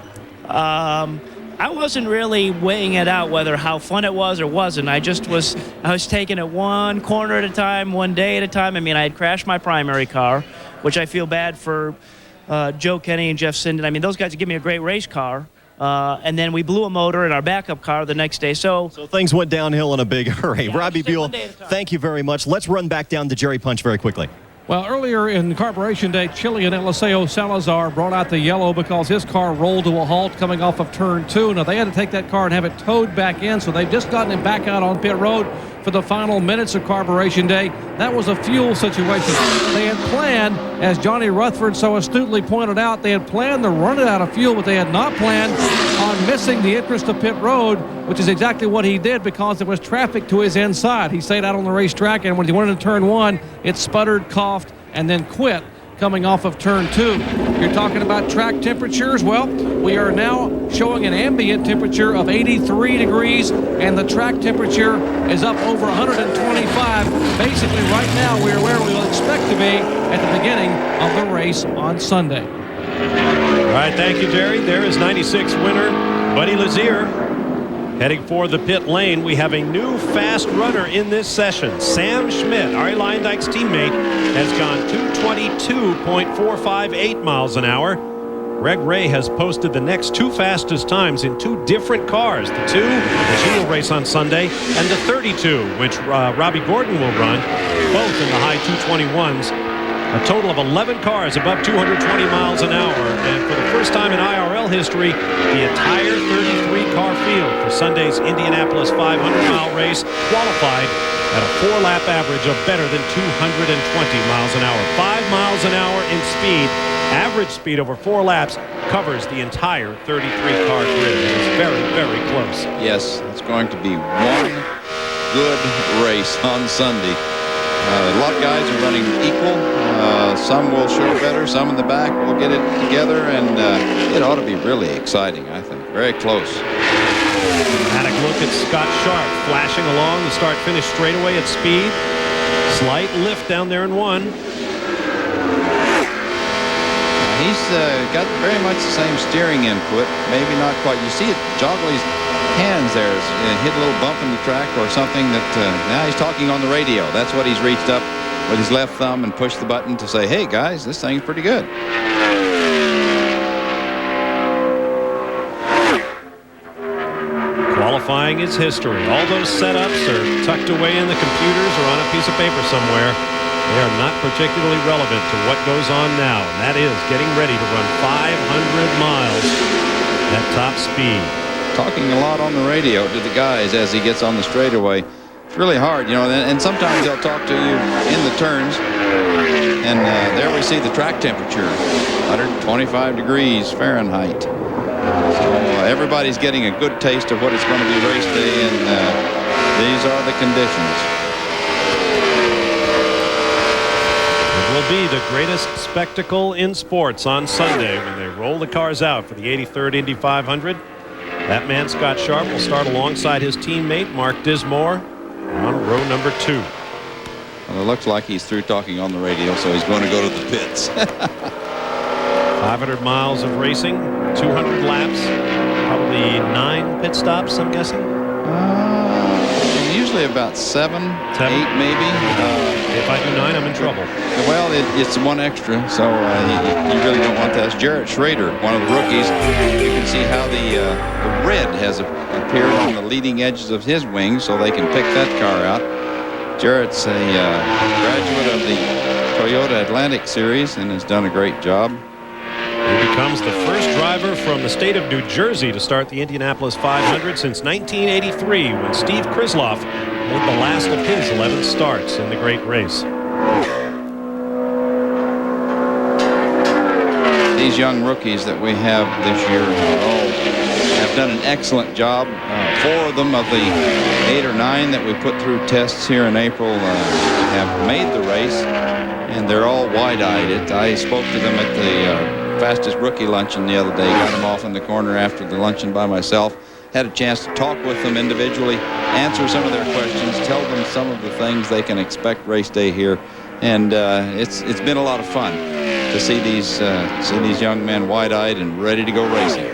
Speaker 21: I wasn't really weighing it out whether how fun it was or wasn't. I was taking it one corner at a time, one day at a time. I mean, I had crashed my primary car, which I feel bad for Joe Kenny and Jeff Sinden. I mean, those guys give me a great race car. And then we blew a motor in our backup car the next day. So
Speaker 3: things went downhill in a big hurry. Yeah, Robbie Buell, thank you very much. Let's run back down to Jerry Punch very quickly.
Speaker 2: Well, earlier in Carburation Day, Chilean Eliseo Salazar brought out the yellow because his car rolled to a halt coming off of turn 2. Now, they had to take that car and have it towed back in, so they've just gotten him back out on pit road for the final minutes of Carburation Day. That was a fuel situation. They had planned, as Johnny Rutherford so astutely pointed out, they had planned to run it out of fuel, but they had not planned on missing the entrance to pit road, which is exactly what he did because there was traffic to his inside. He stayed out on the racetrack, and when he went into turn 1, it sputtered, coughed, and then quit coming off of turn 2. You're talking about track temperatures. Well, we are now showing an ambient temperature of 83 degrees, and the track temperature is up over 125. Basically, right now, we're where we will expect to be at the beginning of the race on Sunday.
Speaker 1: All right, thank you, Jerry. There is 96 winner Buddy Lazier. Heading for the pit lane, we have a new fast runner in this session. Sam Schmidt, Arie Luyendijk's teammate, has gone 222.458 miles an hour. Greg Ray has posted the next 2 fastest times in 2 different cars. The 2, which he will race on Sunday, and the 32, which Robbie Gordon will run, both in the high 221s. A total of 11 cars above 220 miles an hour. And for the first time in IRL history, the entire 33-car field for Sunday's Indianapolis 500-mile race qualified at a 4-lap average of better than 220 miles an hour. 5 miles an hour in speed. Average speed over 4 laps covers the entire 33-car grid. It is very, very close.
Speaker 4: Yes, it's going to be one good race on Sunday. A lot of guys are running equal. Some will show better. Some in the back will get it together, and it ought to be really exciting, I think. Very close.
Speaker 1: Dramatic look at Scott Sharp flashing along the start-finish straightaway at speed. Slight lift down there in 1.
Speaker 4: He's got very much the same steering input. Maybe not quite. You see it joggle his hands there. Hit a little bump in the track or something that now he's talking on the radio. That's what he's reached up with his left thumb and pushed the button to say, hey, guys, this thing's pretty good.
Speaker 1: Qualifying is history. All those setups are tucked away in the computers or on a piece of paper somewhere. They are not particularly relevant to what goes on now, and that is getting ready to run 500 miles at top speed.
Speaker 4: Talking a lot on the radio to the guys as he gets on the straightaway. It's really hard, and sometimes they'll talk to you in the turns, and there we see the track temperature, 125 degrees Fahrenheit. So everybody's getting a good taste of what it's going to be race day, and these are the conditions.
Speaker 1: It will be the greatest spectacle in sports on Sunday when they roll the cars out for the 83rd Indy 500. That man, Scott Sharp, will start alongside his teammate, Mark Dismore, on row number 2.
Speaker 4: Well, it looks like he's through talking on the radio, so he's going to go to the pits.
Speaker 1: 500 miles of racing, 200 laps, probably 9 pit stops, I'm guessing.
Speaker 4: Usually about 7, 8 maybe.
Speaker 1: If I do 9, I'm in trouble.
Speaker 4: Well, it's 1 extra, so you really don't want that. It's Jarrett Schrader, one of the rookies. You can see how the red has appeared on the leading edges of his wings, so they can pick that car out. Jarrett's a graduate of the Toyota Atlantic Series and has done a great job.
Speaker 1: He becomes the first driver from the state of New Jersey to start the Indianapolis 500 since 1983, when Steve Krisloff made the last of his 11 starts in the great race.
Speaker 4: these young rookies that we have this year have done an excellent job. 4 of them of the 8 or 9 that we put through tests here in April have made the race, and they're all wide-eyed. I spoke to them at the fastest rookie luncheon the other day, got them off in the corner after the luncheon by myself, had a chance to talk with them individually, answer some of their questions, tell them some of the things they can expect race day here, and it's been a lot of fun to see these young men wide-eyed and ready to go racing.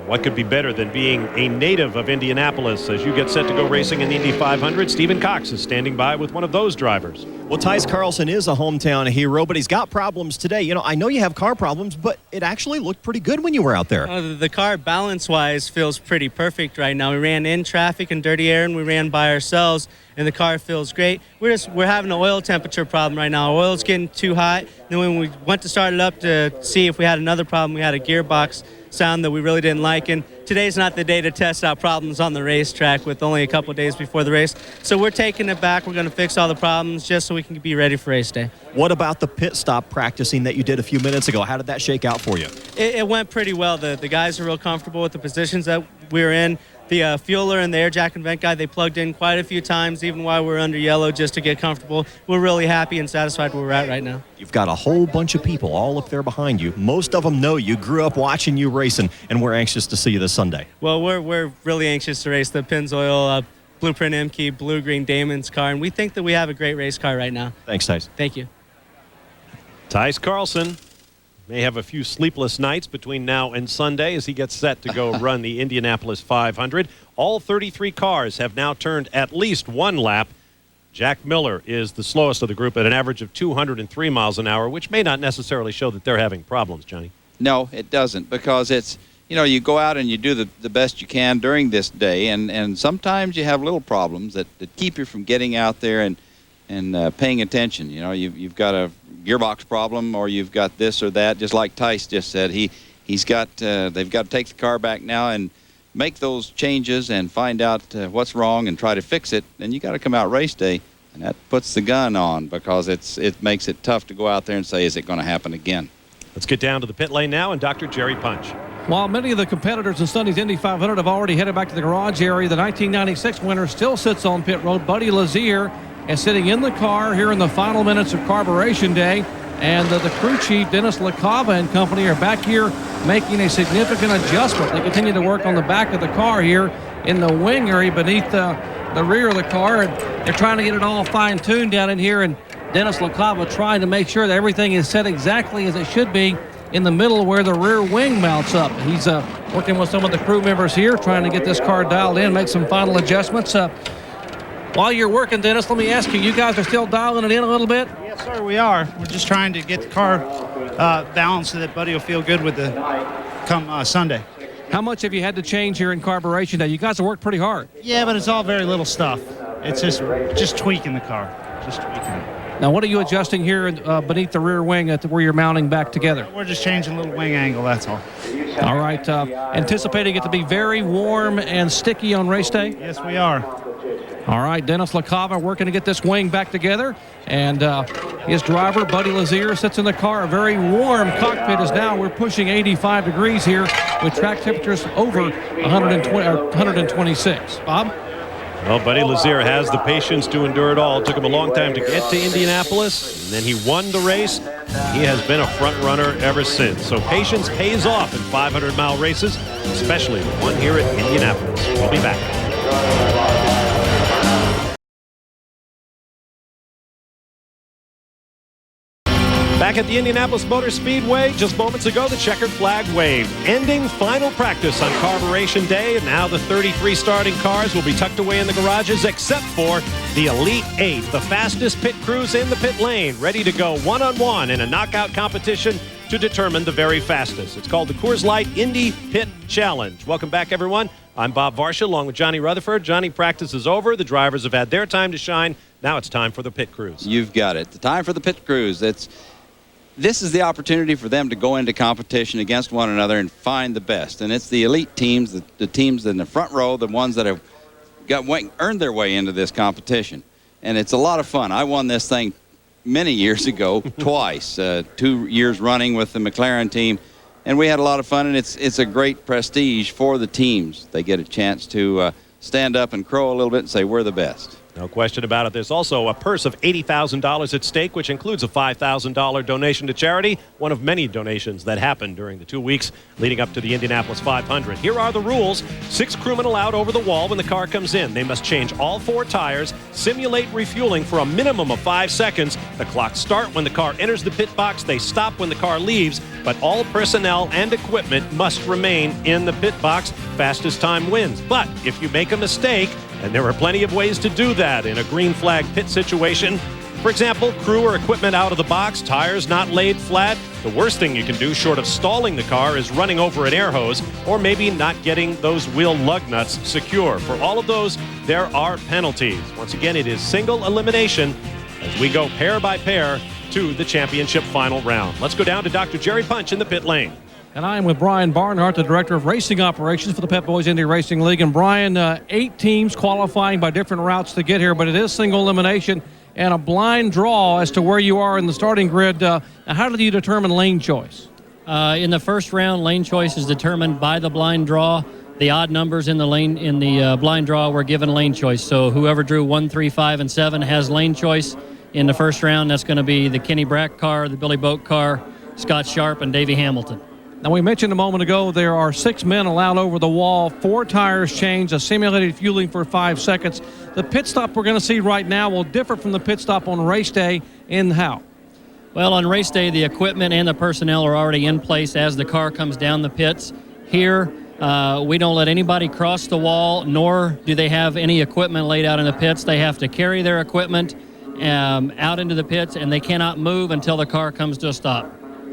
Speaker 1: What could be better than being a native of Indianapolis as you get set to go racing in the Indy 500? Stephen Cox is standing by with one of those drivers.
Speaker 3: Well, Tice Carlson is a hometown hero, but he's got problems today. You know, I know you have car problems, but it actually looked pretty good when you were out there.
Speaker 5: The car balance-wise feels pretty perfect right now. We ran in traffic and dirty air, and we ran by ourselves, and the car feels great. We're having an oil temperature problem right now. Our oil's getting too hot. Then when we went to start it up to see if we had another problem, we had a gearbox sound that we really didn't like, and today's not the day to test out problems on the racetrack with only a couple days before the race. So we're taking it back. We're going to fix all the problems just so we can be ready for race day.
Speaker 3: What about the pit stop practicing that you did a few minutes ago? How did that shake out for you?
Speaker 5: It went pretty well. The guys are real comfortable with the positions that we're in. The fueler and the air jack and vent guy, they plugged in quite a few times, even while we're under yellow, just to get comfortable. We're really happy and satisfied where we're at right now.
Speaker 3: You've got a whole bunch of people all up there behind you. Most of them know you, grew up watching you racing, and we're anxious to see you this Sunday.
Speaker 5: Well, we're really anxious to race the Pennzoil Blueprint M-Key Blue-Green Damon's car, and we think that we have a great race car right now.
Speaker 3: Thanks, Tice.
Speaker 5: Thank you.
Speaker 1: Tice Carlson may have a few sleepless nights between now and Sunday as he gets set to go run the Indianapolis 500. All 33 cars have now turned at least one lap. Jack Miller is the slowest of the group at an average of 203 miles an hour, which may not necessarily show that they're having problems, Johnny.
Speaker 4: No, it doesn't, because it's, you know, you go out and you do the best you can during this day, and sometimes you have little problems that keep you from getting out there and paying attention. You know, you've got a gearbox problem, or you've got this or that, just like Tice just said. They've got to take the car back now and make those changes and find out what's wrong and try to fix it. Then you got to come out race day, and that puts the gun on, because it makes it tough to go out there and say, is it going to happen again?
Speaker 1: Let's get down to the pit lane now and Dr. Jerry Punch.
Speaker 2: While many of the competitors in Sunday's Indy 500 have already headed back to the garage area, the 1996 winner still sits on pit road. Buddy Lazier is sitting in the car here in the final minutes of carburation day. And the crew chief, Dennis LaCava and company, are back here making a significant adjustment. They continue to work on the back of the car here in the wing area beneath the rear of the car. And they're trying to get it all fine-tuned down in here. And Dennis LaCava trying to make sure that everything is set exactly as it should be in the middle where the rear wing mounts up. He's working with some of the crew members here, trying to get this car dialed in, make some final adjustments. While you're working, Dennis, let me ask you, you guys are still dialing it in a little bit?
Speaker 22: Yes, sir, we are. We're just trying to get the car balanced so that Buddy will feel good with the come Sunday.
Speaker 2: How much have you had to change here in carburation day? You guys have worked pretty hard.
Speaker 22: Yeah, but it's all very little stuff. It's just tweaking the car, just tweaking it.
Speaker 2: Now, what are you adjusting here beneath the rear wing at where you're mounting back together?
Speaker 22: We're just changing a little wing angle, that's all.
Speaker 2: All right. Anticipating it to be very warm and sticky on race day?
Speaker 22: Yes, we are.
Speaker 2: All right, Dennis LaCava working to get this wing back together. And his driver, Buddy Lazier, sits in the car. A very warm cockpit is now. We're pushing 85 degrees here with track temperatures over 126. Bob?
Speaker 1: Well, Buddy Lazier has the patience to endure it all. It took him a long time to get to Indianapolis, and then he won the race. He has been a front runner ever since. So patience pays off in 500-mile races, especially the one here at Indianapolis. We'll be back. Back at the Indianapolis Motor Speedway, just moments ago, the checkered flag waved, ending final practice on carburation day. And now the 33 starting cars will be tucked away in the garages, except for the Elite 8, the fastest pit crews in the pit lane, ready to go one-on-one in a knockout competition to determine the very fastest. It's called the Coors Light Indy Pit Challenge. Welcome back, everyone. I'm Bob Varsha, along with Johnny Rutherford. Johnny, practice is over. The drivers have had their time to shine. Now it's time for the pit crews.
Speaker 4: You've got it. The time for the pit crews. This is the opportunity for them to go into competition against one another and find the best. And it's the elite teams, the teams in the front row, the ones that have earned their way into this competition. And it's a lot of fun. I won this thing many years ago, twice, 2 years running with the McLaren team. and we had a lot of fun, and it's a great prestige for the teams. They get a chance to stand up and crow a little bit and say, we're the best.
Speaker 1: No question about it. There's also a purse of $80,000 at stake, which includes a $5,000 donation to charity, one of many donations that happened during the 2 weeks leading up to the Indianapolis 500. Here are the rules. 6 crewmen allowed over the wall when the car comes in. They must change all 4 tires, simulate refueling for a minimum of 5 seconds. The clocks start when the car enters the pit box. They stop when the car leaves, but all personnel and equipment must remain in the pit box. Fastest time wins. But if you make a mistake, and there are plenty of ways to do that in a green flag pit situation. For example, crew or equipment out of the box, tires not laid flat. The worst thing you can do, short of stalling the car, is running over an air hose or maybe not getting those wheel lug nuts secure. For all of those, there are penalties. Once again, it is single elimination as we go pair by pair to the championship final round. Let's go down to Dr. Jerry Punch in the pit lane.
Speaker 2: And I am with Brian Barnhart, the Director of Racing Operations for the Pep Boys Indy Racing League. And Brian, 8 teams qualifying by different routes to get here, but it is single elimination and a blind draw as to where you are in the starting grid. How do you determine lane choice?
Speaker 6: In the first round, lane choice is determined by the blind draw. The odd numbers in the blind draw were given lane choice. So whoever drew 1, 3, 5, and 7 has lane choice in the first round. That's going to be the Kenny Brack car, the Billy Boat car, Scott Sharp, and Davey Hamilton.
Speaker 2: Now, we mentioned a moment ago there are 6 men allowed over the wall, 4 tires changed, a simulated fueling for 5 seconds. The pit stop we're going to see right now will differ from the pit stop on race day in how?
Speaker 6: Well, on race day, the equipment and the personnel are already in place as the car comes down the pits. Here, we don't let anybody cross the wall, nor do they have any equipment laid out in the pits. They have to carry their equipment out into the pits, and they cannot move until the car comes to a stop.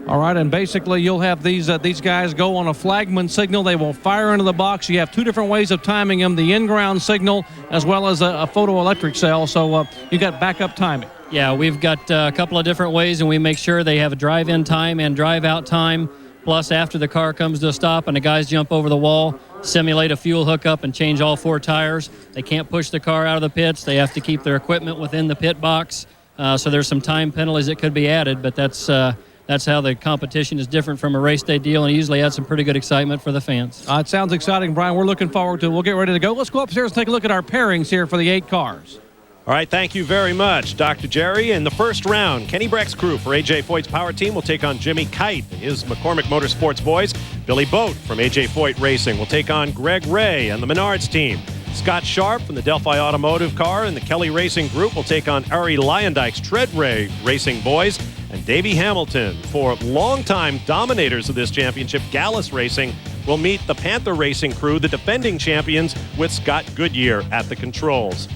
Speaker 2: All right, and basically you'll have these guys go on a flagman signal. They will fire into the box. You have 2 different ways of timing them, the in-ground signal as well as a photoelectric cell, so you got backup timing.
Speaker 6: Yeah, we've got a couple of different ways, and we make sure they have a drive-in time and drive-out time, plus after the car comes to a stop and the guys jump over the wall, simulate a fuel hookup and change all 4 tires. They can't push the car out of the pits. They have to keep their equipment within the pit box, so there's some time penalties that could be added, but that's how the competition is different from a race day deal, and it usually adds some pretty good excitement for the fans.
Speaker 2: It sounds exciting, Brian. We're looking forward to it. We'll get ready to go. Let's go upstairs and take a look at our pairings here for the 8 cars.
Speaker 1: All right, thank you very much, Dr. Jerry. In the first round, Kenny Brack's crew for A.J. Foyt's power team will take on Jimmy Kite and his McCormick Motorsports boys. Billy Boat from A.J. Foyt Racing will take on Greg Ray and the Menards team. Scott Sharp from the Delphi Automotive car and the Kelly Racing Group will take on Ari Lyondike's Tread Ray Racing boys. And Davey Hamilton, for longtime dominators of this championship, Gallus Racing, will meet the Panther Racing crew, the defending champions, with Scott Goodyear at the controls.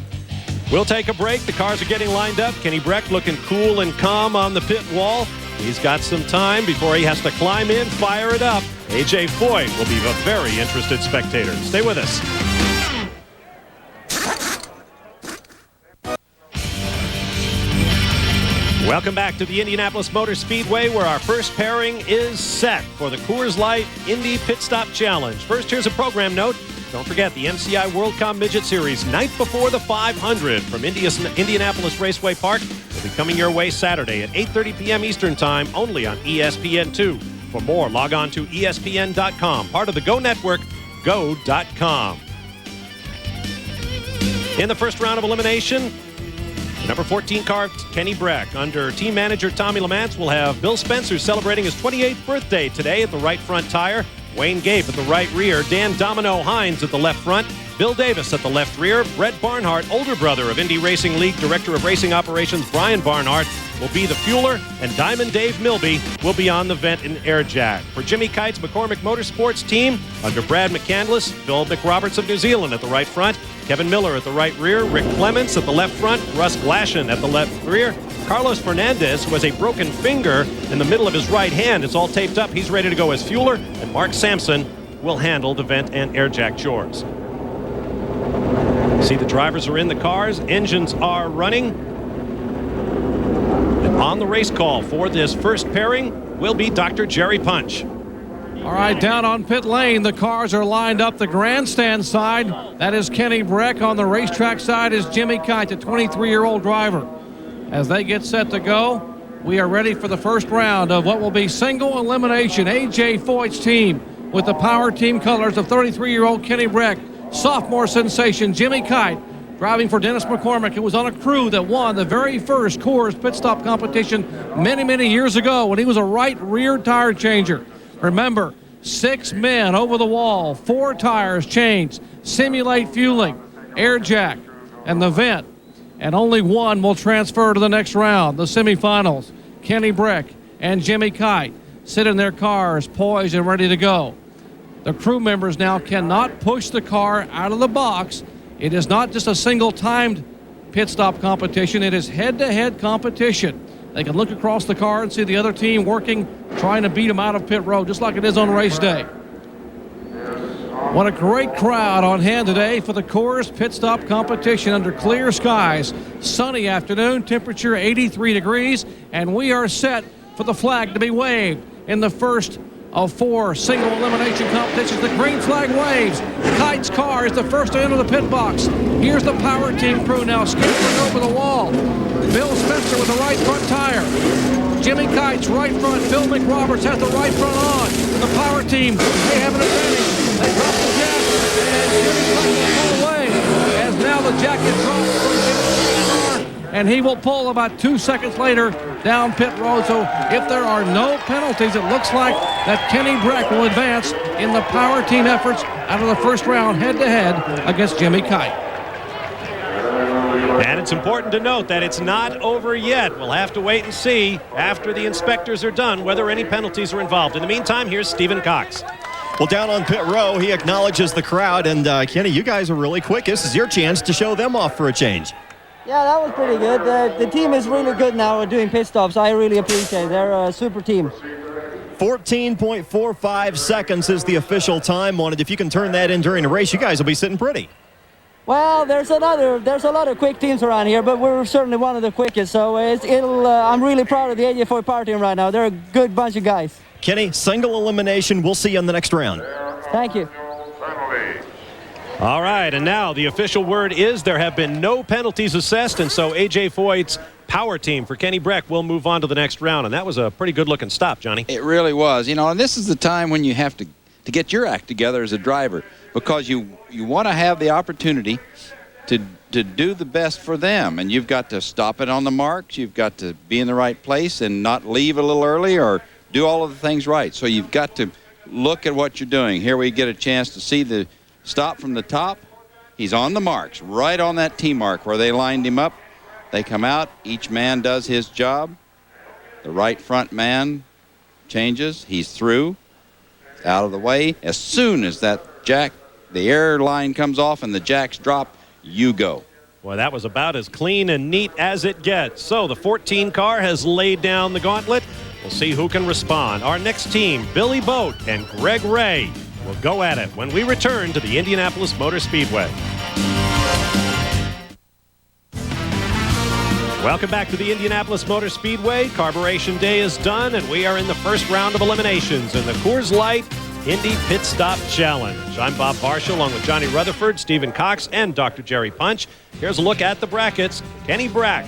Speaker 1: We'll take a break. The cars are getting lined up. Kenny Brack looking cool and calm on the pit wall. He's got some time before he has to climb in, fire it up. A.J. Foyt will be a very interested spectator. Stay with us. Welcome back to the Indianapolis Motor Speedway, where our first pairing is set for the Coors Light Indy Pit Stop Challenge. First, here's a program note. Don't forget the MCI WorldCom Midget Series, night before the 500 from Indianapolis Raceway Park, will be coming your way Saturday at 8:30 p.m. Eastern Time, only on ESPN2. For more, log on to ESPN.com, part of the Go Network, go.com. In the first round of elimination, number 14 car, Kenny Brack. Under team manager Tommy Lamantz, will have Bill Spencer celebrating his 28th birthday today at the right front tire. Wayne Gape at the right rear. Dan Domino Hines at the left front. Bill Davis at the left rear. Brett Barnhart, older brother of Indy Racing League Director of Racing Operations Brian Barnhart, will be the fueler, and Diamond Dave Milby will be on the vent and air jack. For Jimmy Kite's McCormick Motorsports team, under Brad McCandless, Phil McRoberts of New Zealand at the right front, Kevin Miller at the right rear, Rick Clements at the left front, Russ Glashen at the left rear, Carlos Fernandez, who has a broken finger in the middle of his right hand. It's all taped up. He's ready to go as fueler, and Mark Sampson will handle the vent and air jack chores. See, the drivers are in the cars. Engines are running. And on the race call for this first pairing will be Dr. Jerry Punch.
Speaker 2: All right, down on pit lane, the cars are lined up. The grandstand side, that is Kenny Brack. On the racetrack side is Jimmy Kite, the 23-year-old driver. As they get set to go, We are ready for the first round of what will be single elimination. A.J. Foyt's team with the power team colors of 33-year-old Kenny Breck, sophomore sensation Jimmy Kite, driving for Dennis McCormick, who was on a crew that won the very first Coors pit stop competition many, many years ago when he was a right rear tire changer. Remember, 6 men over the wall, 4 tires changed, simulate fueling, air jack, and the vent. And only one will transfer to the next round, the semifinals. Kenny Breck and Jimmy Kite sit in their cars, poised and ready to go. The crew members now cannot push the car out of the box. It is not just a single-timed pit stop competition. It is head-to-head competition. They can look across the car and see the other team working, trying to beat them out of pit road, just like it is on race day. What a great crowd on hand today for the Coors pit stop competition under clear skies. Sunny afternoon, temperature 83 degrees, and we are set for the flag to be waved in the first of 4 single elimination competitions. The green flag waves. Kite's car is the first to enter the pit box. Here's the power team crew now scampering over the wall. Bill Spencer with the right front tire. Jimmy Kite's right front. Bill McRoberts has the right front on. The power team, they have an advantage. They drop the jack, and Jimmy Kite will pull away as now the jack is dropped from Jimmy's car, and he will pull about 2 seconds later down pit road. So if there are no penalties, it looks like that Kenny Breck will advance in the power team efforts out of the first round head-to-head against Jimmy Kite.
Speaker 1: And it's important to note that it's not over yet. We'll have to wait and see after the inspectors are done whether any penalties are involved. In the meantime, here's Stephen Cox.
Speaker 3: Well, down on pit row, he acknowledges the crowd. And, Kenny, you guys are really quick. This is your chance to show them off for a change.
Speaker 7: Yeah, that was pretty good. The team is really good now doing pit stops. I really appreciate it. They're a super team.
Speaker 3: 14.45 seconds is the official time on it. If you can turn that in during the race, you guys will be sitting pretty.
Speaker 7: Well, there's a lot of quick teams around here, but we're certainly one of the quickest. So I'm really proud of the AJ Foyt power team right now. They're a good bunch of guys.
Speaker 3: Kenny, single elimination. We'll see you in the next round.
Speaker 7: Thank you.
Speaker 1: All right, and now the official word is there have been no penalties assessed, and so A.J. Foyt's power team for Kenny Breck will move on to the next round, and that was a pretty good-looking stop, Johnny.
Speaker 4: It really was. You know, and this is the time when you have to get your act together as a driver, because you want to have the opportunity to do the best for them, and you've got to stop it on the marks. You've got to be in the right place and not leave a little early or do all of the things right. So you've got to look at what you're doing. Here we get a chance to see the stop from the top. He's on the marks, right on that T mark where they lined him up. They come out. Each man does his job. The right front man changes. He's through. Out of the way. As soon as that jack, the air line comes off and the jacks drop, you go.
Speaker 1: Well, that was about as clean and neat as it gets. So the 14 car has laid down the gauntlet. We'll see who can respond. Our next team, Billy Boat and Greg Ray, will go at it when we return to the Indianapolis Motor Speedway. Welcome back to the Indianapolis Motor Speedway. Carburation Day is done, and we are in the first round of eliminations in the Coors Light Indy Pit Stop Challenge. I'm Bob Barshall, along with Johnny Rutherford, Stephen Cox, and Dr. Jerry Punch. Here's a look at the brackets. Kenny Breck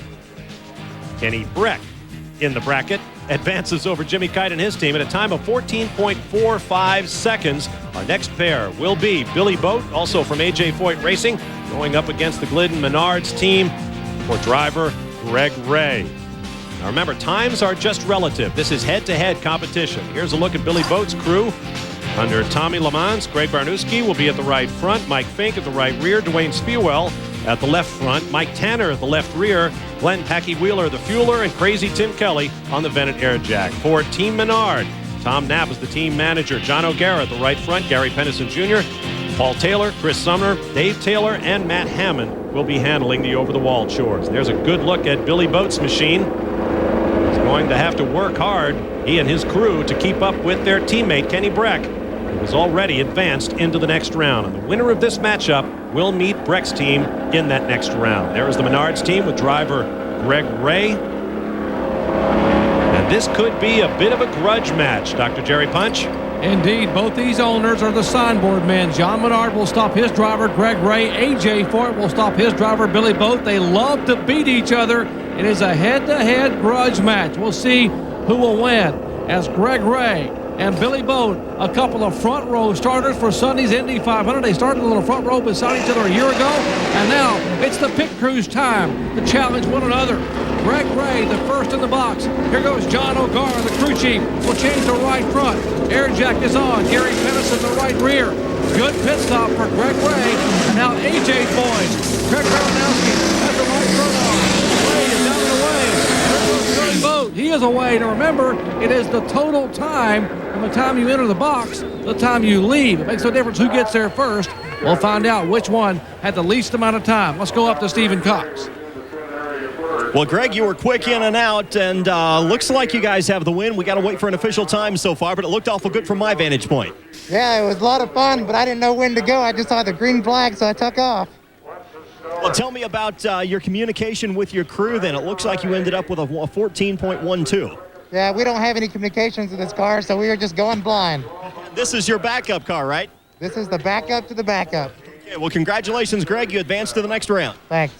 Speaker 1: in the bracket advances over Jimmy Kite and his team at a time of 14.45 seconds. Our next pair will be Billy Boat, also from A.J. Foyt Racing, going up against the Glidden Menards team for driver Greg Ray. Now remember, times are just relative. This is head-to-head competition. Here's a look at Billy Boat's crew. Under Tommy Lamons, Greg Barnowski will be at the right front, Mike Fink at the right rear, Dwayne Spiewell at the left front, Mike Tanner at the left rear, Glenn Packy Wheeler, the fueler, and Crazy Tim Kelly on the vented air jack. For Team Menard, Tom Knapp is the team manager, John O'Gara at the right front, Gary Pennison Jr., Paul Taylor, Chris Sumner, Dave Taylor, and Matt Hammond will be handling the over-the-wall chores. There's a good look at Billy Boat's machine. He's going to have to work hard, he and his crew, to keep up with their teammate, Kenny Breck, who has already advanced into the next round. And the winner of this matchup will meet Breck's team in that next round. There is the Menards team with driver Greg Ray. And this could be a bit of a grudge match, Dr. Jerry Punch.
Speaker 2: Indeed, both these owners are the signboard men. John Menard will stop his driver, Greg Ray. A.J. Foyt will stop his driver, Billy Boat. They love to beat each other It is a head-to-head grudge match. We'll see who will win as Greg Ray and Billy Boat, a couple of front row starters for Sunday's Indy 500. They started a little front row beside each other a year ago, and now it's the pit crew's time to challenge one another. Greg Ray, the first in the box. Here goes John O'Gara, the crew chief, will change the right front. Air jack is on. Gary Pettis in the right rear. Good pit stop for Greg Ray, and now AJ's boys. Craig Baranowski has the right front on. Ray is down and away. There goes Billy Boat. He is away. And remember, it is the total time from the time you enter the box to the time you leave. It makes no difference who gets there first. We'll find out which one had the least amount of time. Let's go up to Stephen Cox.
Speaker 3: Well, Greg, you were quick in and out, and looks like you guys have the win. We got to wait for an official time so far, but it looked awful good from my vantage point.
Speaker 8: Yeah, it was a lot of fun, but I didn't know when to go. I just saw the green flag, so I took off.
Speaker 3: Well, tell me about your communication with your crew then. It looks like you ended up with a 14.12.
Speaker 8: Yeah, we don't have any communications in this car, so we were just going blind.
Speaker 3: This is your backup car, right?
Speaker 8: This is the backup to the backup.
Speaker 3: Okay, well, congratulations, Greg. You advanced to the next round.
Speaker 8: Thanks.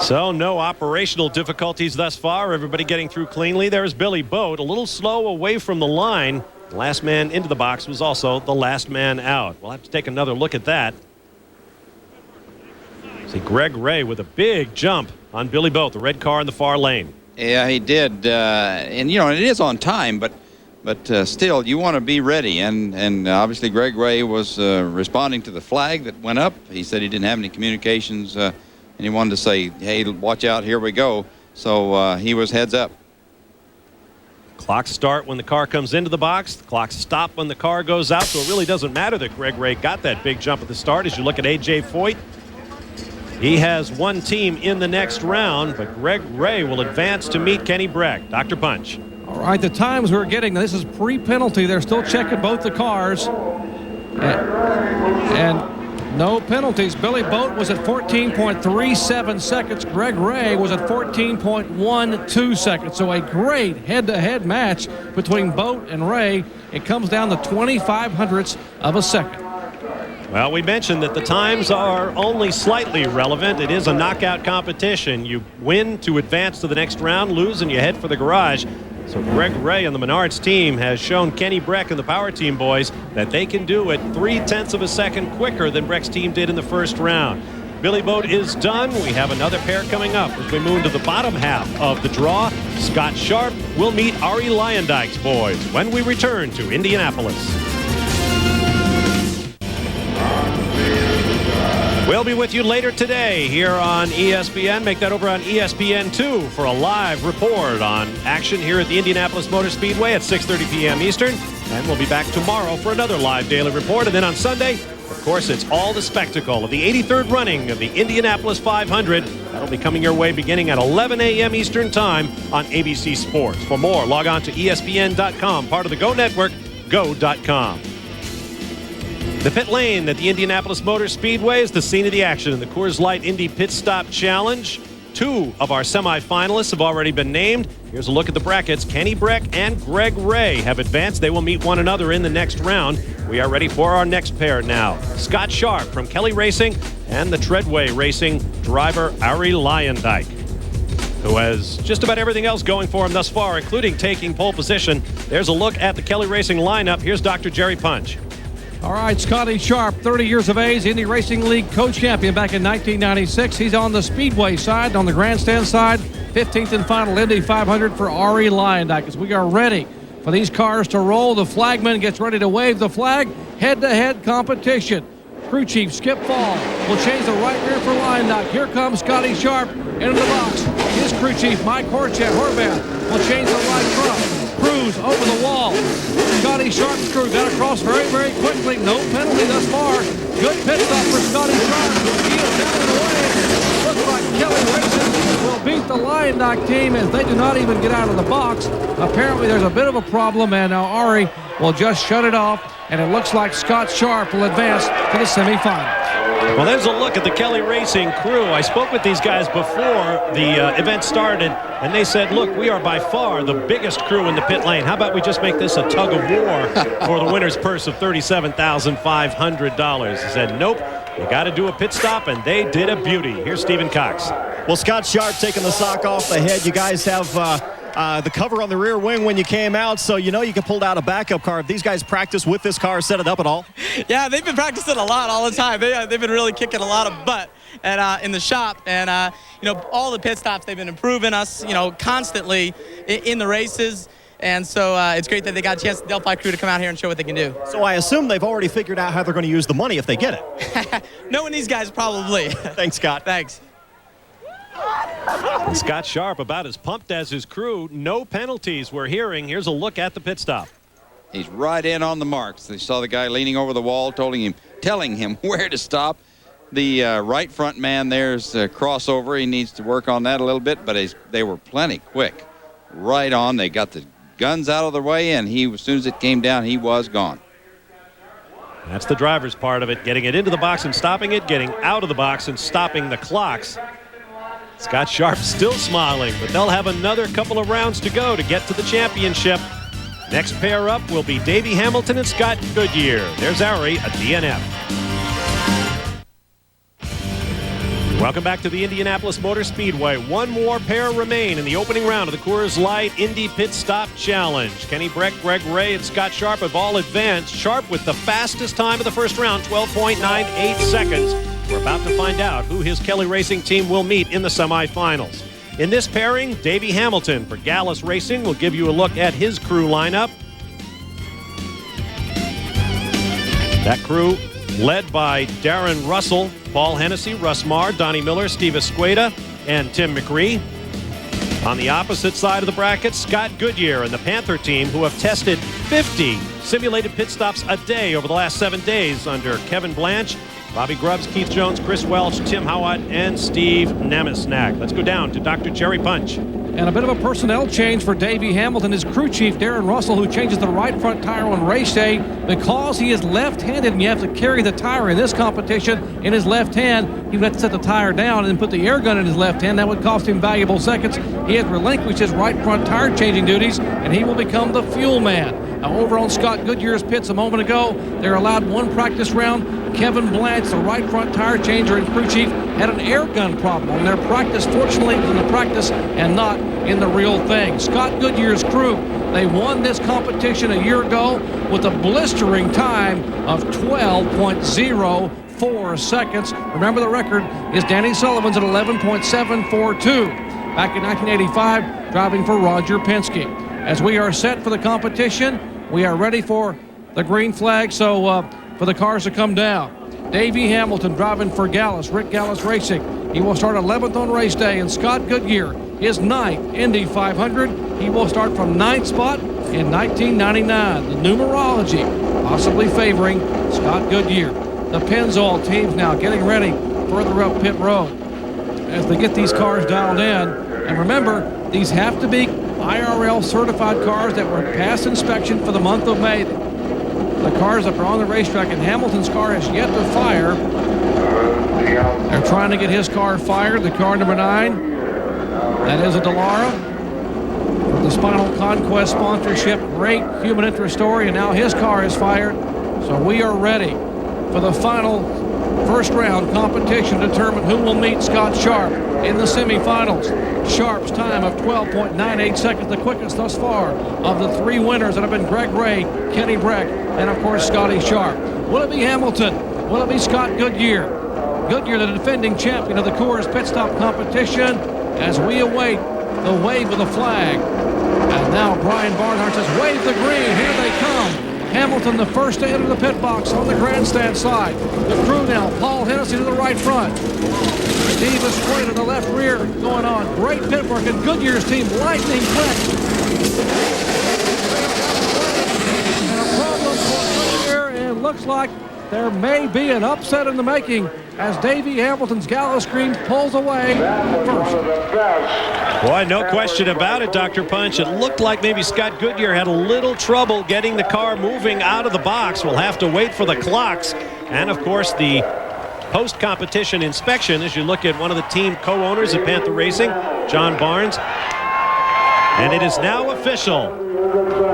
Speaker 1: So no operational difficulties thus far. Everybody getting through cleanly. There's Billy Boat, a little slow away from the line. The last man into the box was also the last man out. We'll have to take another look at that. See Greg Ray with a big jump on Billy Boat, the red car in the far lane.
Speaker 4: Yeah, he did. And, you know, it is on time, but still, you want to be ready. And obviously, Greg Ray was responding to the flag that went up. He said he didn't have any communications, and he wanted to say, hey, watch out, here we go. So he was heads up.
Speaker 1: Clocks start when the car comes into the box. The clocks stop when the car goes out, so it really doesn't matter that Greg Ray got that big jump at the start. As you look at A.J. Foyt, he has one team in the next round, but Greg Ray will advance to meet Kenny Breck. Dr. Punch.
Speaker 2: All right, the times we're getting, this is pre-penalty. They're still checking both the cars. And no penalties. Billy Boat was at 14.37 seconds. Greg Ray was at 14.12 seconds. So a great head-to-head match between Boat and Ray. It comes down to 25 hundredths of a second.
Speaker 1: Well, we mentioned that the times are only slightly relevant. It is a knockout competition. You win to advance to the next round, lose, and you head for the garage. So Greg Ray and the Menards team has shown Kenny Breck and the Power Team boys that they can do it 0.3 of a second quicker than Breck's team did in the first round. Billy Boat is done. We have another pair coming up as we move to the bottom half of the draw. Scott Sharp will meet Ari Leyendijk's boys when we return to Indianapolis. We'll be with you later today here on ESPN. Make that over on ESPN2 for a live report on action here at the Indianapolis Motor Speedway at 6:30 p.m. Eastern. And we'll be back tomorrow for another live daily report. And then on Sunday, of course, it's all the spectacle of the 83rd running of the Indianapolis 500. That'll be coming your way beginning at 11 a.m. Eastern Time on ABC Sports. For more, log on to ESPN.com, part of the Go Network, go.com. The pit lane at the Indianapolis Motor Speedway is the scene of the action in the Coors Light Indy Pit Stop Challenge. 2 of our semifinalists have already been named. Here's a look at the brackets. Kenny Breck and Greg Ray have advanced. They will meet one another in the next round. We are ready for our next pair now. Scott Sharp from Kelly Racing and the Treadway Racing driver Ari Leyendijk, who has just about everything else going for him thus far, including taking pole position. There's a look at the Kelly Racing lineup. Here's Dr. Jerry Punch.
Speaker 2: All right, Scotty Sharp, 30 years of age, Indy Racing League co-champion back in 1996. He's on the Speedway side, on the grandstand side. 15th and final Indy 500 for Ari Leyendijk as we are ready for these cars to roll. The flagman gets ready to wave the flag. Head-to-head competition. Crew chief Skip Fall will change the right rear for Leyendijk. Here comes Scotty Sharp into the box. His crew chief Mike Horvath will change the right front. Cruz over the wall. Scotty Sharp's crew got across very, very quickly. No penalty thus far. Good pit stop for Scotty Sharp. He is down and away. Looks like Kelly Racing will beat the Leyendijk team as they do not even get out of the box. Apparently there's a bit of a problem, and now Ari will just shut it off, and it looks like Scott Sharp will advance to the semifinal.
Speaker 1: Well, there's a look at the Kelly Racing crew. I spoke with these guys before the event started, and they said, look, we are by far the biggest crew in the pit lane. How about we just make this a tug of war for the winner's purse of $37,500? He said, nope, we got to do a pit stop, and they did a beauty. Here's Stephen Cox.
Speaker 3: Well, Scott Sharp taking the sock off the head. You guys have the cover on the rear wing when you came out, so you know you can pull out a backup car. Have these guys practiced with this car, set it up at all?
Speaker 16: Yeah, they've been practicing a lot all the time. They've been really kicking a lot of butt in the shop, and all the pit stops, they've been improving us, constantly in the races. And so it's great that they got a chance, the Delphi crew, to come out here and show what they can do.
Speaker 3: So I assume they've already figured out how they're going to use the money if they get it.
Speaker 16: Knowing these guys, probably.
Speaker 3: Thanks, Scott.
Speaker 16: Thanks.
Speaker 1: Scott Sharp about as pumped as his crew. No penalties we're hearing. Here's a look at the pit stop.
Speaker 4: He's right in on the marks. They saw the guy leaning over the wall, telling him where to stop. The right front man there's a crossover. He needs to work on that a little bit, but they were plenty quick. Right on. They got the guns out of the way, and as soon as it came down, he was gone.
Speaker 1: That's the driver's part of it, getting it into the box and stopping it, getting out of the box and stopping the clocks. Scott Sharp still smiling, but they'll have another couple of rounds to go to get to the championship. Next pair up will be Davey Hamilton and Scott Goodyear. There's Ari, a DNF. Welcome back to the Indianapolis Motor Speedway. One more pair remain in the opening round of the Coors Light Indy Pit Stop Challenge. Kenny Breck, Greg Ray, and Scott Sharp have all advanced. Sharp with the fastest time of the first round, 12.98 seconds. We're about to find out who his Kelly Racing team will meet in the semifinals. In this pairing, Davey Hamilton for Gallus Racing will give you a look at his crew lineup. That crew led by Darren Russell, Paul Hennessy, Russ Marr, Donnie Miller, Steve Esqueda, and Tim McRee. On the opposite side of the bracket, Scott Goodyear and the Panther team, who have tested 50 simulated pit stops a day over the last 7 days under Kevin Blanche, Bobby Grubbs, Keith Jones, Chris Welch, Tim Howat, and Steve Nemisnak. Let's go down to Dr. Jerry Punch.
Speaker 2: And a bit of a personnel change for Davey Hamilton. His crew chief, Darren Russell, who changes the right front tire on race day because he is left-handed, and you have to carry the tire in this competition in his left hand. He would have to set the tire down and put the air gun in his left hand. That would cost him valuable seconds. He has relinquished his right front tire changing duties, and he will become the fuel man. Now, over on Scott Goodyear's pits a moment ago, they're allowed one practice round. Kevin Blanche, the right front tire changer and crew chief, had an air gun problem on their practice. Fortunately, it was in the practice and not in the real thing. Scott Goodyear's crew, they won this competition a year ago with a blistering time of 12.04 seconds. Remember, the record is Danny Sullivan's at 11.742. Back in 1985, driving for Roger Penske. As we are set for the competition, we are ready for the green flag, so for the cars to come down. Davey Hamilton driving for Gallus, Rick Gallus Racing. He will start 11th on race day, and Scott Goodyear is 9th Indy 500. He will start from 9th spot in 1999. The numerology possibly favoring Scott Goodyear. The Pennzoil teams now getting ready further up pit road as they get these cars dialed in. And remember, these have to be IRL certified cars that were past inspection for the month of May. The cars that are on the racetrack, and Hamilton's car has yet to fire. They're trying to get his car fired, the car number 9. That is a Dallara. With the Spinal Conquest sponsorship, great human interest story, and now his car is fired. So we are ready for the final first round competition to determine who will meet Scott Sharp in the semifinals. Sharp's time of 12.98 seconds, the quickest thus far of the 3 winners that have been Greg Ray, Kenny Breck, and of course Scotty Sharp. Will it be Hamilton? Will it be Scott Goodyear? Goodyear, the defending champion of the Coors Pit Stop competition, as we await the wave of the flag. And now Brian Barnhart says, wave the green, here they come. Hamilton, the first to enter the pit box on the grandstand side. The crew now, Paul Hennessy to the right front. Steve Esqueda to the left rear going on. Great pit work, and Goodyear's team lightning quick. And a problem for Goodyear, and it looks like there may be an upset in the making as Davey Hamilton's Gallus Green pulls away first.
Speaker 1: Boy, no question about it, Dr. Punch. It looked like maybe Scott Goodyear had a little trouble getting the car moving out of the box. We'll have to wait for the clocks. And, of course, the post-competition inspection as you look at one of the team co-owners at Panther Racing, John Barnes. And it is now official.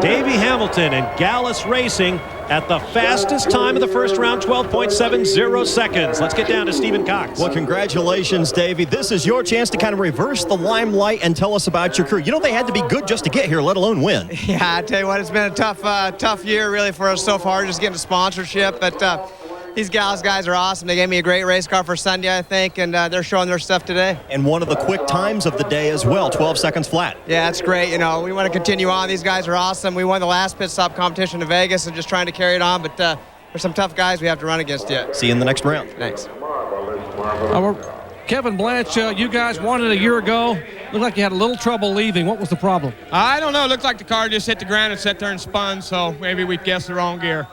Speaker 1: Davey Hamilton and Gallus Racing at the fastest time of the first round, 12.70 seconds. Let's get down to Stephen Cox.
Speaker 3: Well, congratulations, Davey. This is your chance to kind of reverse the limelight and tell us about your crew. You know, they had to be good just to get here, let alone win.
Speaker 9: Yeah, I tell you what, it's been a tough year really for us so far, just getting a sponsorship. But these Gallus guys are awesome. They gave me a great race car for Sunday, I think, and they're showing their stuff today.
Speaker 3: And one of the quick times of the day as well, 12 seconds flat.
Speaker 9: Yeah, that's great. You know, we want to continue on. These guys are awesome. We won the last pit stop competition in Vegas and just trying to carry it on, but there's some tough guys we have to run against yet.
Speaker 3: See you in the next round.
Speaker 9: Thanks.
Speaker 2: Kevin Blanche, you guys won it a year ago. Looked like you had a little trouble leaving. What was the problem?
Speaker 19: I don't know. It looked like the car just hit the ground and sat there and spun, so maybe we guessed the wrong gear.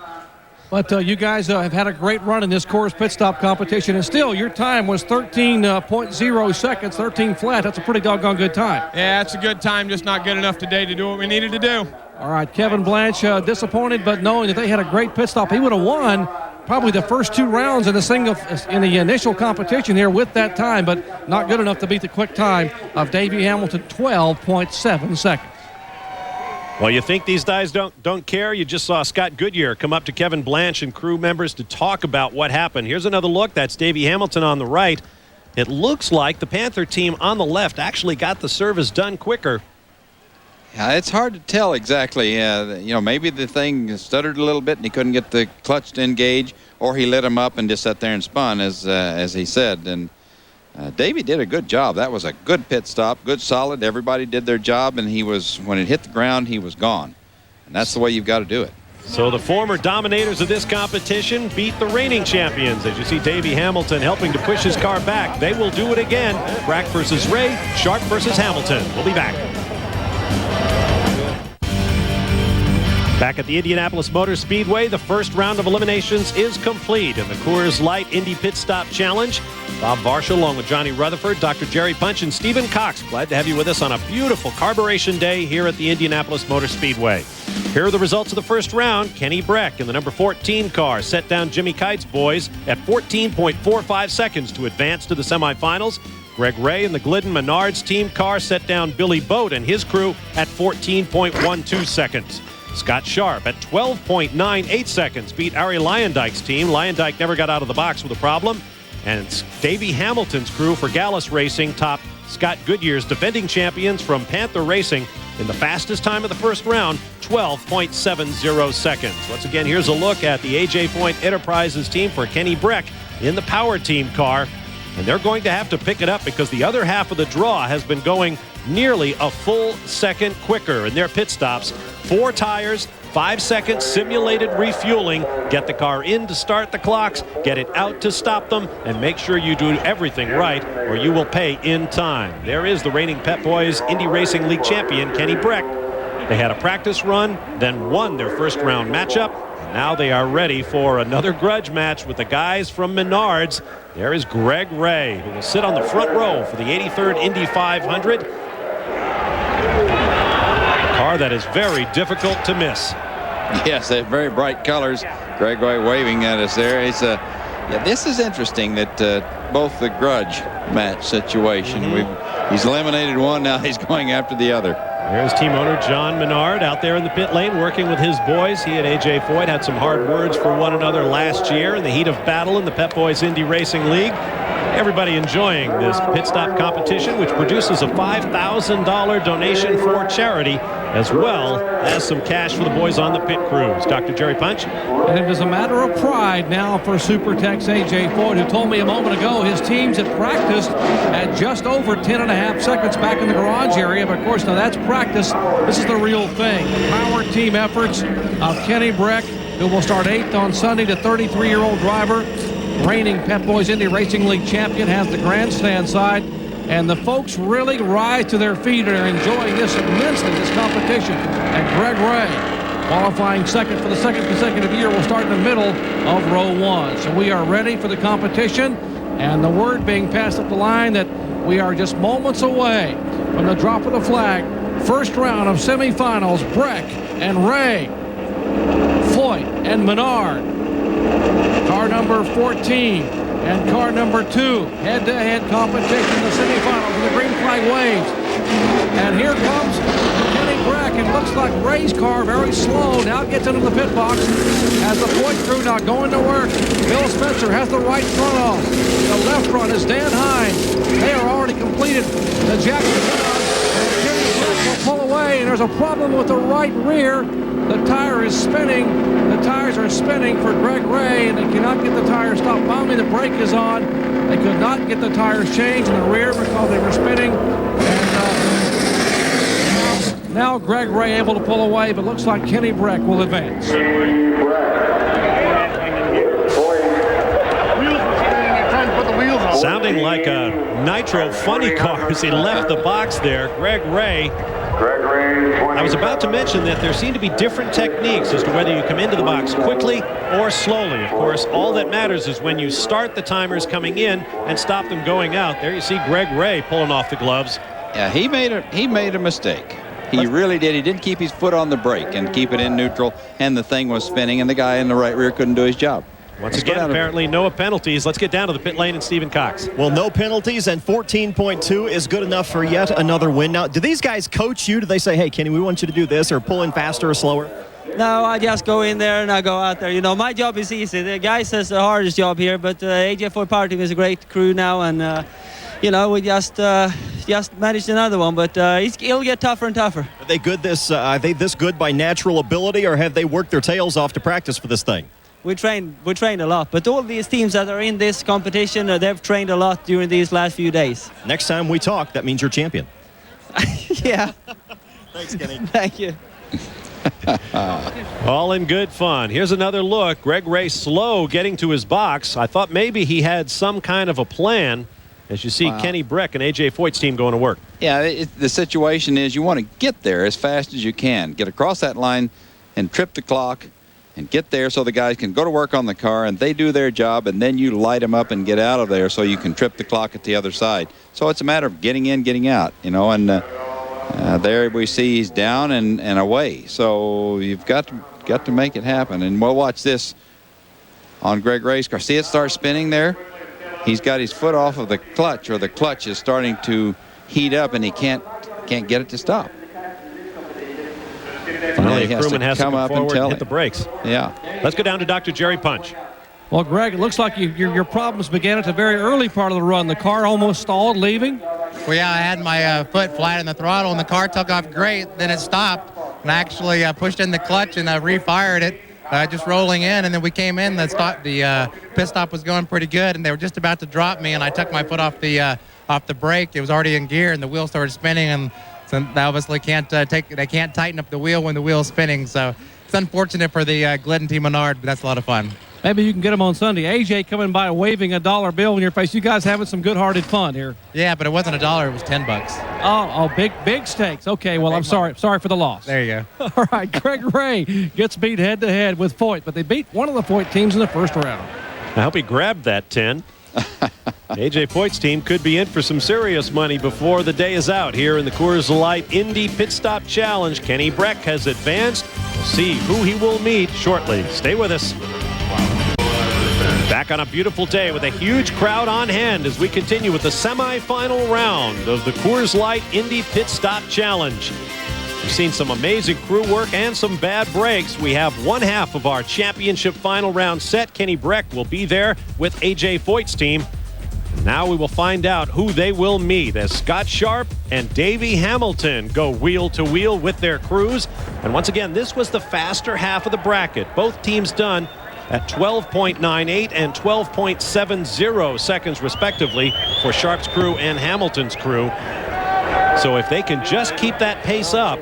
Speaker 2: But you guys have had a great run in this Coors pit stop competition, and still your time was 13.0 seconds, 13 flat. That's a pretty doggone good time.
Speaker 19: Yeah, it's a good time, just not good enough today to do what we needed to do.
Speaker 2: All right, Kevin Blanche, disappointed, but knowing that they had a great pit stop, he would have won probably the first 2 rounds in the initial competition here with that time, but not good enough to beat the quick time of Davey Hamilton, 12.7 seconds.
Speaker 1: Well, you think these guys don't care? You just saw Scott Goodyear come up to Kevin Blanche and crew members to talk about what happened. Here's another look. That's Davey Hamilton on the right. It looks like the Panther team on the left actually got the service done quicker.
Speaker 4: Yeah, it's hard to tell exactly. You know, maybe the thing stuttered a little bit and he couldn't get the clutch to engage, or he lit him up and just sat there and spun, as he said. And Davey did a good job. That was a good pit stop, good solid. Everybody did their job, and when it hit the ground, he was gone. And that's the way you've got to do it.
Speaker 1: So the former dominators of this competition beat the reigning champions. As you see Davey Hamilton helping to push his car back. They will do it again. Brack versus Ray, Sharp versus Hamilton. We'll be back. Back at the Indianapolis Motor Speedway, the first round of eliminations is complete in the Coors Light Indy Pit Stop Challenge. Bob Varsha along with Johnny Rutherford, Dr. Jerry Punch, and Stephen Cox. Glad to have you with us on a beautiful carburation day here at the Indianapolis Motor Speedway. Here are the results of the first round. Kenny Breck in the number 14 car set down Jimmy Kite's boys at 14.45 seconds to advance to the semifinals. Greg Ray in the Glidden Menards team car set down Billy Boat and his crew at 14.12 seconds. Scott Sharp at 12.98 seconds beat Ari Lyondike's team. Lyondike never got out of the box with a problem. And Davey Hamilton's crew for Gallus Racing topped Scott Goodyear's defending champions from Panther Racing in the fastest time of the first round, 12.70 seconds. Once again, here's a look at the A.J. Foyt Enterprises team for Kenny Breck in the Power Team car. And they're going to have to pick it up because the other half of the draw has been going nearly a full second quicker in their pit stops. 4 tires, 5 seconds simulated refueling. Get the car in to start the clocks, get it out to stop them, and make sure you do everything right or you will pay in time. There is the reigning Pep Boys Indy Racing League champion, Kenny Breck. They had a practice run, then won their first round matchup. Now they are ready for another grudge match with the guys from Menards. There is Greg Ray, who will sit on the front row for the 83rd Indy 500. Car that is very difficult to miss.
Speaker 4: Yes, they're very bright colors. Greg Ray waving at us there. Yeah, this is interesting that both the grudge match situation. He's eliminated one, now he's going after the other.
Speaker 1: There's team owner John Menard out there in the pit lane working with his boys. He and A.J. Foyt had some hard words for one another last year in the heat of battle in the Pep Boys Indy Racing League. Everybody enjoying this pit stop competition, which produces a $5,000 donation for charity, as well as some cash for the boys on the pit crews. Dr. Jerry Punch.
Speaker 2: And it is a matter of pride now for Supertech's A.J. Foyt, who told me a moment ago his teams had practiced at just over 10.5 seconds back in the garage area. But of course, now that's practice. This is the real thing. Power team efforts of Kenny Breck, who will start 8th on Sunday, the 33-year-old driver. Reigning Pep Boys Indy Racing League champion has the grandstand side, and the folks really rise to their feet and are enjoying this immensely, this competition. And Greg Ray, qualifying second for the second consecutive year, will start in the middle of row 1. So we are ready for the competition, and the word being passed up the line that we are just moments away from the drop of the flag. First round of semifinals, Breck and Ray, Foyt and Menard. Car number 14 and car number 2, head-to-head competition in the semifinals, and the green flag waves. And here comes Kenny Breck and looks like Ray's car very slow. Now gets into the pit box. Has the Foyt crew now going to work. Bill Spencer has the right front off. The left front is Dan Hines. They are already completed the Jackson run. Kenny Breck will pull away, and there's a problem with the right rear. The tire is spinning. The tires are spinning for Greg Ray, and they cannot get the tires stopped. Finally, the brake is on. They could not get the tires changed in the rear because they were spinning. And now Greg Ray able to pull away, but looks like Kenny Breck will advance.
Speaker 1: Sounding like a Nitro funny car as he left the box there. Greg Ray. I was about to mention that there seem to be different techniques as to whether you come into the box quickly or slowly. Of course, all that matters is when you start the timers coming in and stop them going out. There you see Greg Ray pulling off the gloves.
Speaker 4: Yeah, he made a mistake. He really did. He didn't keep his foot on the brake and keep it in neutral, and the thing was spinning, and the guy in the right rear couldn't do his job.
Speaker 1: Once again, apparently no penalties. Let's get down to the pit lane and Stephen Cox.
Speaker 3: Well, no penalties, and 14.2 is good enough for yet another win. Now, do these guys coach you? Do they say, hey, Kenny, we want you to do this, or pull in faster or slower?
Speaker 17: No, I just go in there and I go out there. You know, my job is easy. The guys has the hardest job here, but AJ Foyt Power Team is a great crew now, and you know, we just managed another one, but it'll get tougher and tougher.
Speaker 3: Are they good? Are they this good by natural ability, or have they worked their tails off to practice for this thing?
Speaker 17: We train a lot, but all these teams that are in this competition, they've trained a lot during these last few days.
Speaker 3: Next time we talk, that means you're champion.
Speaker 17: Yeah.
Speaker 3: Thanks, Kenny.
Speaker 17: Thank you.
Speaker 1: All in good fun. Here's another look. Greg Ray slow getting to his box. I thought maybe he had some kind of a plan. As you see, Kenny Breck and A.J. Foyt's team going to work.
Speaker 4: Yeah, the situation is you want to get there as fast as you can. Get across that line and trip the clock and get there so the guys can go to work on the car and they do their job, and then you light them up and get out of there so you can trip the clock at the other side. So it's a matter of getting in, getting out, you know, and there we see he's down and away. So you've got to make it happen. And we'll watch this on Greg Ray's car. See it start spinning there? He's got his foot off of the clutch, or the clutch is starting to heat up, and he can't get it to stop.
Speaker 1: Finally, a crewman has to come forward and hit the brakes.
Speaker 4: Yeah.
Speaker 1: Let's go down to Dr. Jerry Punch.
Speaker 2: Well, Greg, it looks like your problems began at the very early part of the run. The car almost stalled leaving.
Speaker 8: Well, yeah, I had my foot flat in the throttle, and the car took off great. Then it stopped, and I actually pushed in the clutch and refired it, just rolling in. And then we came in. The pit stop was going pretty good, and they were just about to drop me, and I took my foot off the brake. It was already in gear, and the wheel started spinning, and so they obviously can't tighten up the wheel when the wheel's spinning. So it's unfortunate for the Glidden Team Menard, but that's a lot of fun.
Speaker 2: Maybe you can get them on Sunday. AJ coming by waving a $1 bill in your face. You guys having some good-hearted fun here.
Speaker 8: Yeah, but it wasn't $1. It was $10.
Speaker 2: Oh, big stakes. Okay, well, I'm sorry for the loss.
Speaker 8: There you
Speaker 2: go. All right, Greg Ray gets beat head-to-head with Foyt, but they beat one of the Foyt teams in the first round.
Speaker 1: I hope he grabbed that 10. A.J. Foyt's team could be in for some serious money before the day is out here in the Coors Light Indy Pit Stop Challenge. Kenny Breck has advanced. We'll see who he will meet shortly. Stay with us. Back on a beautiful day with a huge crowd on hand as we continue with the semifinal round of the Coors Light Indy Pit Stop Challenge. We've seen some amazing crew work and some bad breaks. We have one half of our championship final round set. Kenny Breck will be there with A.J. Foyt's team. Now we will find out who they will meet as Scott Sharp and Davey Hamilton go wheel to wheel with their crews. And once again, this was the faster half of the bracket. Both teams done at 12.98 and 12.70 seconds respectively for Sharp's crew and Hamilton's crew. So if they can just keep that pace up,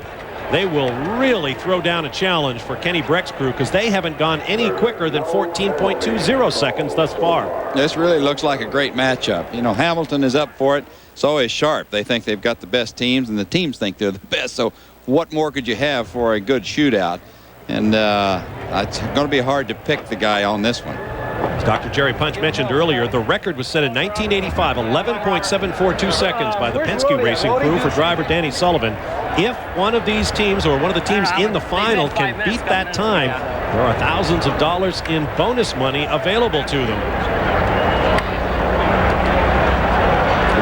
Speaker 1: they will really throw down a challenge for Kenny Breck's crew, because they haven't gone any quicker than 14.20 seconds thus far.
Speaker 4: This really looks like a great matchup. You know, Hamilton is up for it. So is Sharp. They think they've got the best teams, and the teams think they're the best. So what more could you have for a good shootout? And it's going to be hard to pick the guy on this one.
Speaker 1: As Dr. Jerry Punch mentioned earlier, the record was set in 1985, 11.742 seconds by the Penske Racing crew for driver Danny Sullivan. If one of these teams, or one of the teams in the final, can beat that time, there are thousands of dollars in bonus money available to them.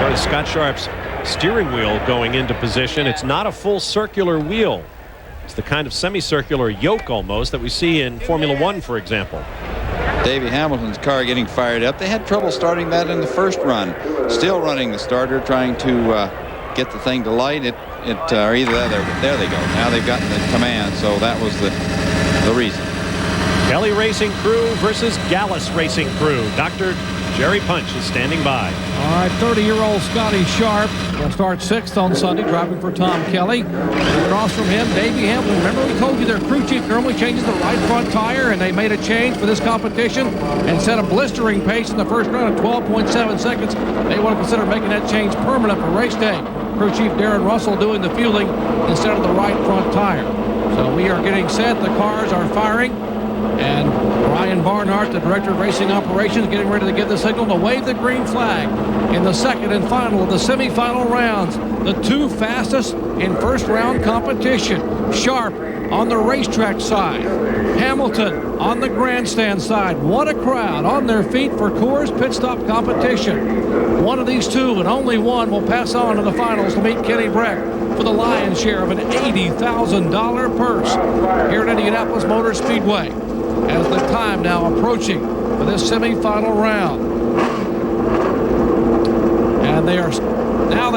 Speaker 1: Notice Scott Sharp's steering wheel going into position. It's not a full circular wheel. It's the kind of semicircular yoke almost that we see in Formula One, for example.
Speaker 4: Davey Hamilton's car getting fired up. They had trouble starting that in the first run. Still running the starter, trying to get the thing to light. Or either there they go. Now they've gotten the command, so that was the reason.
Speaker 1: Kelly Racing Crew versus Gallus Racing Crew. Dr. Jerry Punch is standing by.
Speaker 2: All right, 30-year-old Scotty Sharp will start 6th on Sunday, driving for Tom Kelly. And across from him, Davey Hamilton. Remember we told you their crew chief normally changes the right front tire, and they made a change for this competition and set a blistering pace in the first run of 12.7 seconds. They want to consider making that change permanent for race day. Crew chief Darren Russell doing the fueling instead of the right front tire. So we are getting set. The cars are firing. And Brian Barnhart, the Director of Racing Operations, getting ready to give the signal to wave the green flag in the second and final of the semifinal rounds. The two fastest in first round competition. Sharp on the racetrack side. Hamilton on the grandstand side. What a crowd on their feet for Coors Pit Stop competition. One of these two and only one will pass on to the finals to meet Kenny Breck for the lion's share of an $80,000 purse here at Indianapolis Motor Speedway. As the time now approaching for this semifinal round. And they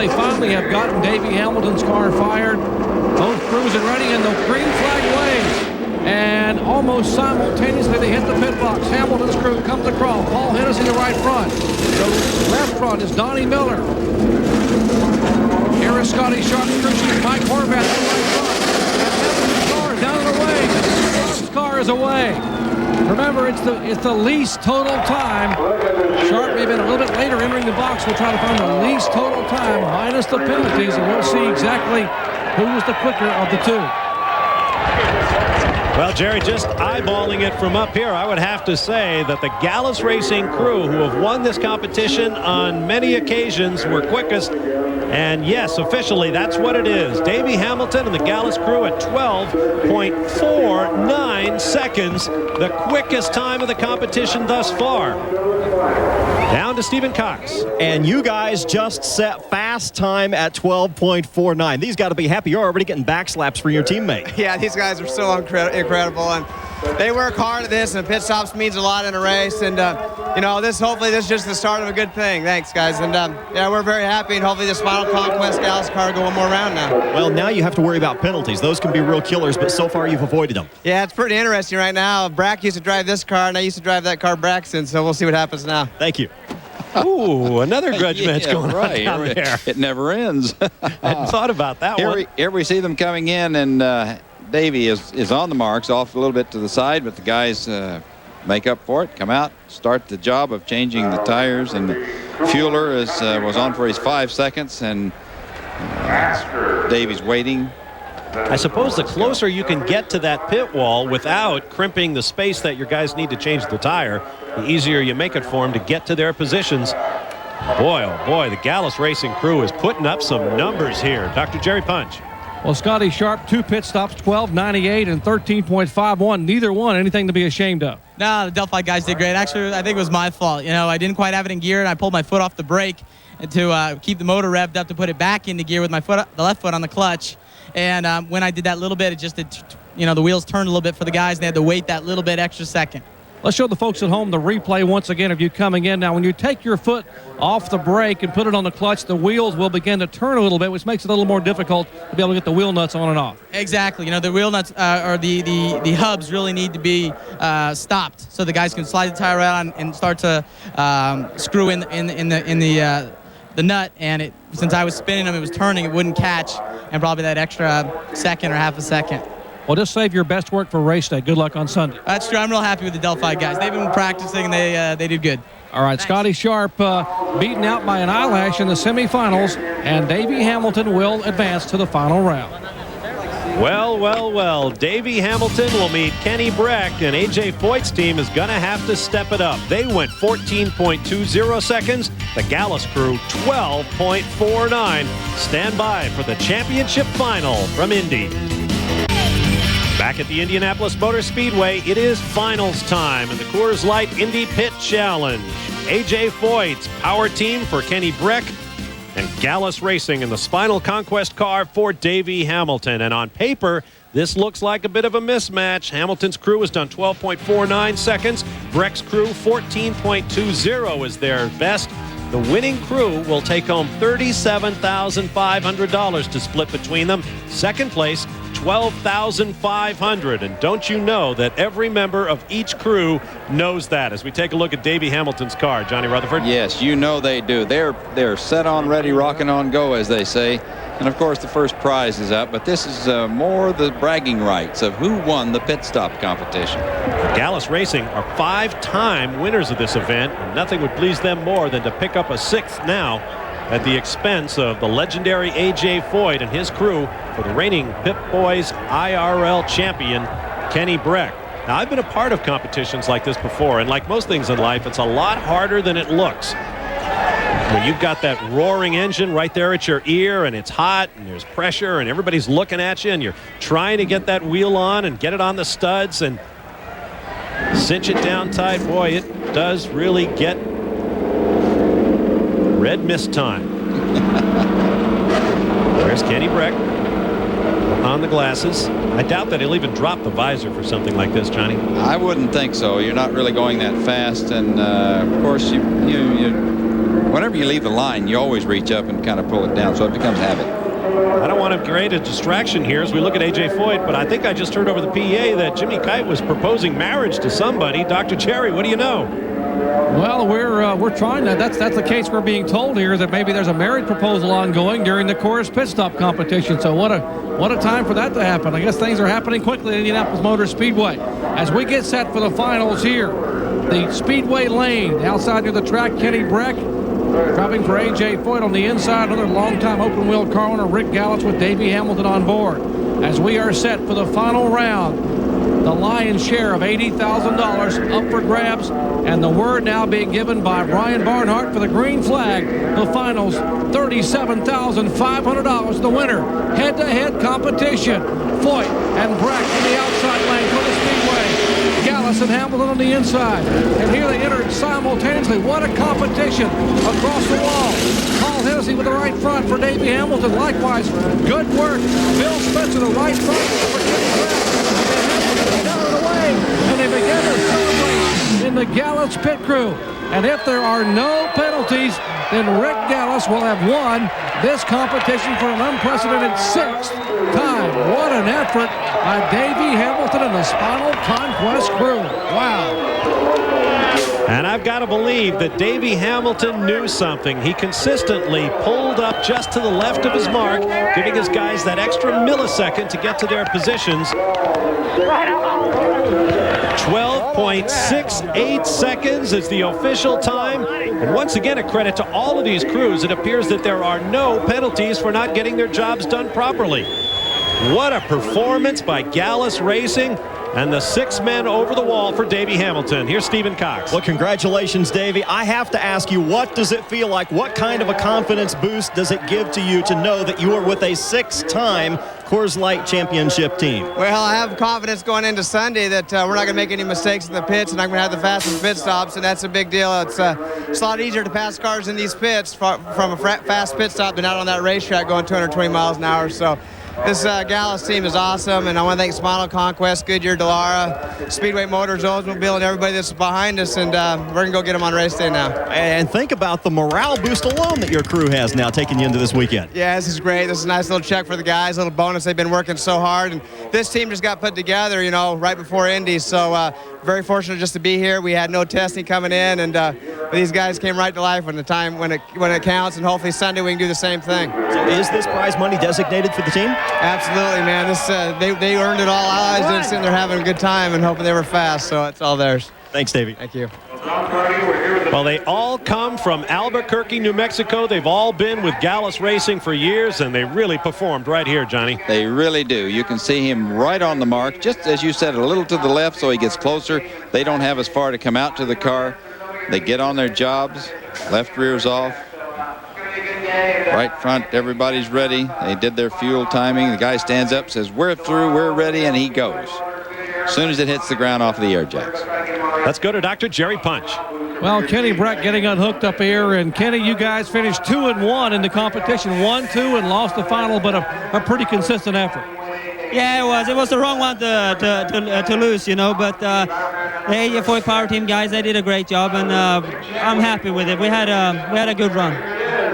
Speaker 2: finally have gotten Davey Hamilton's car fired. Both crews are ready and the green flag waves. And almost simultaneously they hit the pit box. Hamilton's crew comes across. Paul Hennessy the right front. The left front is Donnie Miller. Here is Scotty Sharp's crew chief Mike Horvath the right front. And Hamilton's car is down and away. Sharp's car is away. Remember, it's the least total time. Sharp may have been a little bit later entering the box. We'll try to find the least total time minus the penalties, and we'll see exactly who was the quicker of the two.
Speaker 1: Well, Jerry, just eyeballing it from up here, I would have to say that the Gallus Racing Crew, who have won this competition on many occasions, were quickest. And yes, officially, that's what it is. Davey Hamilton and the Gallus Crew at 12.49 seconds, the quickest time of the competition thus far. Down to Stephen Cox.
Speaker 3: And you guys just set fast time at 12.49. These got to be happy. You're already getting backslaps for your teammate.
Speaker 9: Yeah, these guys are so incredible. And they work hard at this, and pit stops means a lot in a race. And, hopefully this is just the start of a good thing. Thanks, guys. And, we're very happy, and hopefully this final Conquest Gallus car go one more round now.
Speaker 3: Well, now you have to worry about penalties. Those can be real killers, but so far you've avoided them.
Speaker 9: Yeah, it's pretty interesting right now. Brack used to drive this car, and I used to drive that car Braxton, so we'll see what happens now.
Speaker 3: Thank you.
Speaker 1: Ooh, another grudge match going on down there.
Speaker 4: It never ends.
Speaker 1: I hadn't thought about that one.
Speaker 4: Here we see them coming in, and Davey is on the marks, off a little bit to the side, but the guys make up for it, come out, start the job of changing the tires, and the fueler was on for his 5 seconds, and Davey's waiting.
Speaker 1: I suppose the closer you can get to that pit wall without crimping the space that your guys need to change the tire, the easier you make it for them to get to their positions. Boy, oh boy, the Gallus Racing Crew is putting up some numbers here. Dr. Jerry Punch.
Speaker 2: Well, Scotty Sharp, 2 pit stops, 12.98 and 13.51. Neither one anything to be ashamed of.
Speaker 16: No, the Delphi guys did great. Actually, I think it was my fault. I didn't quite have it in gear, and I pulled my foot off the brake to keep the motor revved up to put it back into gear with the left foot on the clutch. And when I did that little bit, the wheels turned a little bit for the guys, and they had to wait that little bit extra second.
Speaker 2: Let's show the folks at home the replay once again of you coming in. Now, when you take your foot off the brake and put it on the clutch, the wheels will begin to turn a little bit, which makes it a little more difficult to be able to get the wheel nuts on and off.
Speaker 16: Exactly. The wheel nuts or the hubs really need to be stopped so the guys can slide the tire out and start to screw in the nut. And since I was spinning them, it was turning, it wouldn't catch, and probably that extra second or half a second.
Speaker 2: Well, just save your best work for race day. Good luck on Sunday.
Speaker 16: That's true. I'm real happy with the Delphi guys. They've been practicing, and they did good.
Speaker 2: All right, Scotty Sharp beaten out by an eyelash in the semifinals, and Davey Hamilton will advance to the final round.
Speaker 1: Well, Davey Hamilton will meet Kenny Breck, and A.J. Foyt's team is going to have to step it up. They went 14.20 seconds. The Gallus Crew, 12.49. Stand by for the championship final from Indy. Back at the Indianapolis Motor Speedway, it is finals time in the Coors Light Indy Pit Challenge. A.J. Foyt's power team for Kenny Breck, and Gallus Racing in the Spinal Conquest car for Davey Hamilton. And on paper, This looks like a bit of a mismatch. Hamilton's crew has done 12.49 seconds. Breck's crew, 14.20 is their best. The winning crew will take home $37,500 to split between them. Second place, $12,500. And don't you know that every member of each crew knows that? As we take a look at Davey Hamilton's car, Johnny Rutherford.
Speaker 4: Yes, you know they do. They're set on, ready, rocking on, go, as they say. And of course, the first prize is up, but this is more the bragging rights of who won the pit stop competition.
Speaker 1: Gallus Racing are 5-time winners of this event, and nothing would please them more than to pick up a 6th now at the expense of the legendary A.J. Foyt and his crew for the reigning Pip Boys IRL champion, Kenny Breck. Now, I've been a part of competitions like this before, and like most things in life, it's a lot harder than it looks. When you've got that roaring engine right there at your ear, and it's hot, and there's pressure, and everybody's looking at you, and you're trying to get that wheel on and get it on the studs and cinch it down tight, boy, it does really get red mist time. There's Kenny Breck on the glasses. I doubt that he'll even drop the visor for something like this, Johnny.
Speaker 4: I wouldn't think so. You're not really going that fast, and of course, you whenever you leave the line, you always reach up and kind of pull it down, so it becomes habit.
Speaker 1: I don't want to create a distraction here as we look at A.J. Foyt, but I think I just heard over the PA that Jimmy Kite was proposing marriage to somebody. Dr. Cherry, what do you know?
Speaker 2: Well, we're trying that. That's the case we're being told here, that maybe there's a marriage proposal ongoing during the Coors pit stop competition. So what a time for that to happen. I guess things are happening quickly at Indianapolis Motor Speedway. As we get set for the finals here, the Speedway lane, outside near the track, Kenny Breck dropping for A.J. Foyt on the inside. Another long-time open-wheel car owner, Rick Gallus, with Davey Hamilton on board. As we are set for the final round, the lion's share of $80,000 up for grabs, and the word now being given by Brian Barnhart for the green flag. The finals, $37,500. The winner, head-to-head competition. Foyt and Breck in the outside lane for the Speedway. Gallus and Hamilton on the inside. And here they entered simultaneously. What a competition across the wall. Paul Hennessy with the right front for Davey Hamilton. Likewise, good work. Bill Spencer, the right front for Kenny Breck. And they begin to celebrate in the Gallus pit crew. And if there are no penalties, then Rick Gallus will have won this competition for an unprecedented 6th time. What an effort by Davey Hamilton and the Spinal Conquest crew. Wow.
Speaker 1: And I've got to believe that Davey Hamilton knew something. He consistently pulled up just to the left of his mark, giving his guys that extra millisecond to get to their positions. 12.68 seconds is the official time. And once again, a credit to all of these crews. It appears that there are no penalties for not getting their jobs done properly. What a performance by Gallus Racing. And the 6 men over the wall for Davey Hamilton. Here's Stephen Cox.
Speaker 3: Well, congratulations, Davey. I have to ask you, what does it feel like? What kind of a confidence boost does it give to you to know that you are with a 6-time Coors Light Championship team?
Speaker 9: Well, I have confidence going into Sunday that we're not going to make any mistakes in the pits, and I'm going to have the fastest pit stops, and that's a big deal. It's a lot easier to pass cars in these pits from a fast pit stop than out on that racetrack going 220 miles an hour. So this Gallus team is awesome, and I want to thank Spinal Conquest, Goodyear, Dallara, Speedway Motors, Oldsmobile, and everybody that's behind us, and we're going to go get them on race day now.
Speaker 3: And think about the morale boost alone that your crew has now taking you into this weekend.
Speaker 9: Yeah, this is great. This is a nice little check for the guys, a little bonus. They've been working so hard, and this team just got put together, right before Indy, so very fortunate just to be here. We had no testing coming in, and these guys came right to life when it counts, and hopefully Sunday we can do the same thing.
Speaker 3: So is this prize money designated for the team?
Speaker 9: Absolutely, man. This they earned it all. I was just sitting there having a good time and hoping they were fast, so it's all theirs.
Speaker 3: Thanks, Davey.
Speaker 9: Thank you.
Speaker 1: Well, they all come from Albuquerque, New Mexico. They've all been with Gallus Racing for years, and they really performed right here, Johnny.
Speaker 4: They really do. You can see him right on the mark, just as you said, a little to the left so he gets closer. They don't have as far to come out to the car. They get on their jobs, left rear's off. Right front, everybody's ready. They did their fuel timing. The guy stands up, says, "We're through, we're ready," and he goes. As soon as it hits the ground off of the air jacks.
Speaker 1: Let's go to Dr. Jerry Punch.
Speaker 2: Well, Kenny Breck getting unhooked up here, and Kenny, you guys finished 2-1 in the competition, 1-2, and lost the final, but a pretty consistent effort.
Speaker 17: Yeah, it was. It was the wrong one to lose, you know. But the 84 Power Team guys, they did a great job, and I'm happy with it. We had a good run.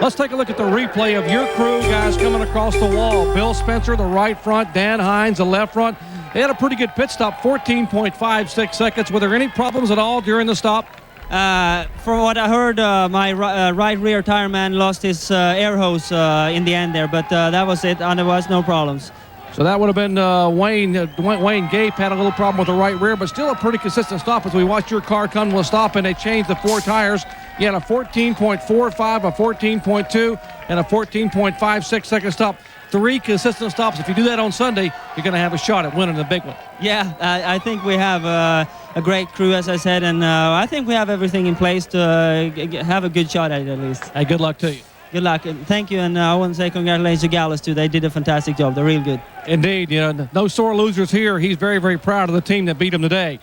Speaker 2: Let's take a look at the replay of your crew, guys, coming across the wall. Bill Spencer, the right front. Dan Hines, the left front. They had a pretty good pit stop, 14.56 seconds. Were there any problems at all during the stop?
Speaker 17: From what I heard, my right rear tire man lost his air hose in the end there, but that was it. Otherwise, no problems.
Speaker 2: So that would have been Wayne Gape had a little problem with the right rear, but still a pretty consistent stop as we watched your car come to a stop, and they changed the 4 tires. You had a 14.45, a 14.2, and a 14.56 second stop. 3 consistent stops. If you do that on Sunday, you're going to have a shot at winning the big one.
Speaker 17: Yeah, I think we have a great crew, as I said, and I think we have everything in place to have a good shot at it at least.
Speaker 2: Hey, good luck to you.
Speaker 17: Good luck. Thank you, and I want to say congratulations to Gallus, too. They did a fantastic job. They're real good.
Speaker 2: Indeed. You know, no sore losers here. He's very, very proud of the team that beat him today.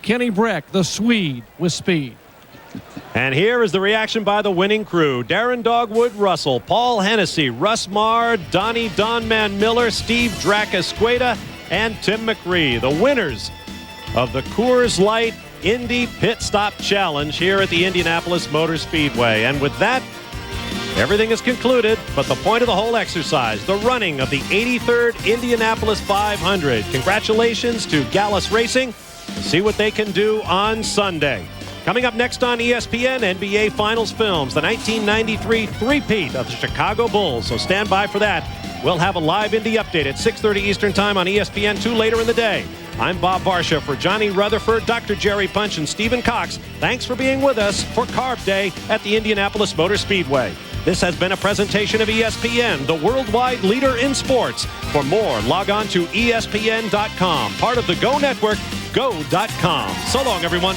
Speaker 2: Kenny Breck, the Swede, with speed.
Speaker 1: And here is the reaction by the winning crew. Darren Dogwood Russell, Paul Hennessy, Russ Marr, Donnie Donman Miller, Steve Dracasqueta, and Tim McRee, the winners of the Coors Light Indy Pit Stop Challenge here at the Indianapolis Motor Speedway. And with that, everything is concluded, but the point of the whole exercise, the running of the 83rd Indianapolis 500. Congratulations to Gallus Racing. See what they can do on Sunday. Coming up next on ESPN, NBA Finals Films, the 1993 three-peat of the Chicago Bulls. So stand by for that. We'll have a live Indy update at 6:30 Eastern Time on ESPN2 later in the day. I'm Bob Varsha for Johnny Rutherford, Dr. Jerry Punch, and Stephen Cox. Thanks for being with us for Carb Day at the Indianapolis Motor Speedway. This has been a presentation of ESPN, the worldwide leader in sports. For more, log on to ESPN.com, part of the Go Network, go.com. So long, everyone.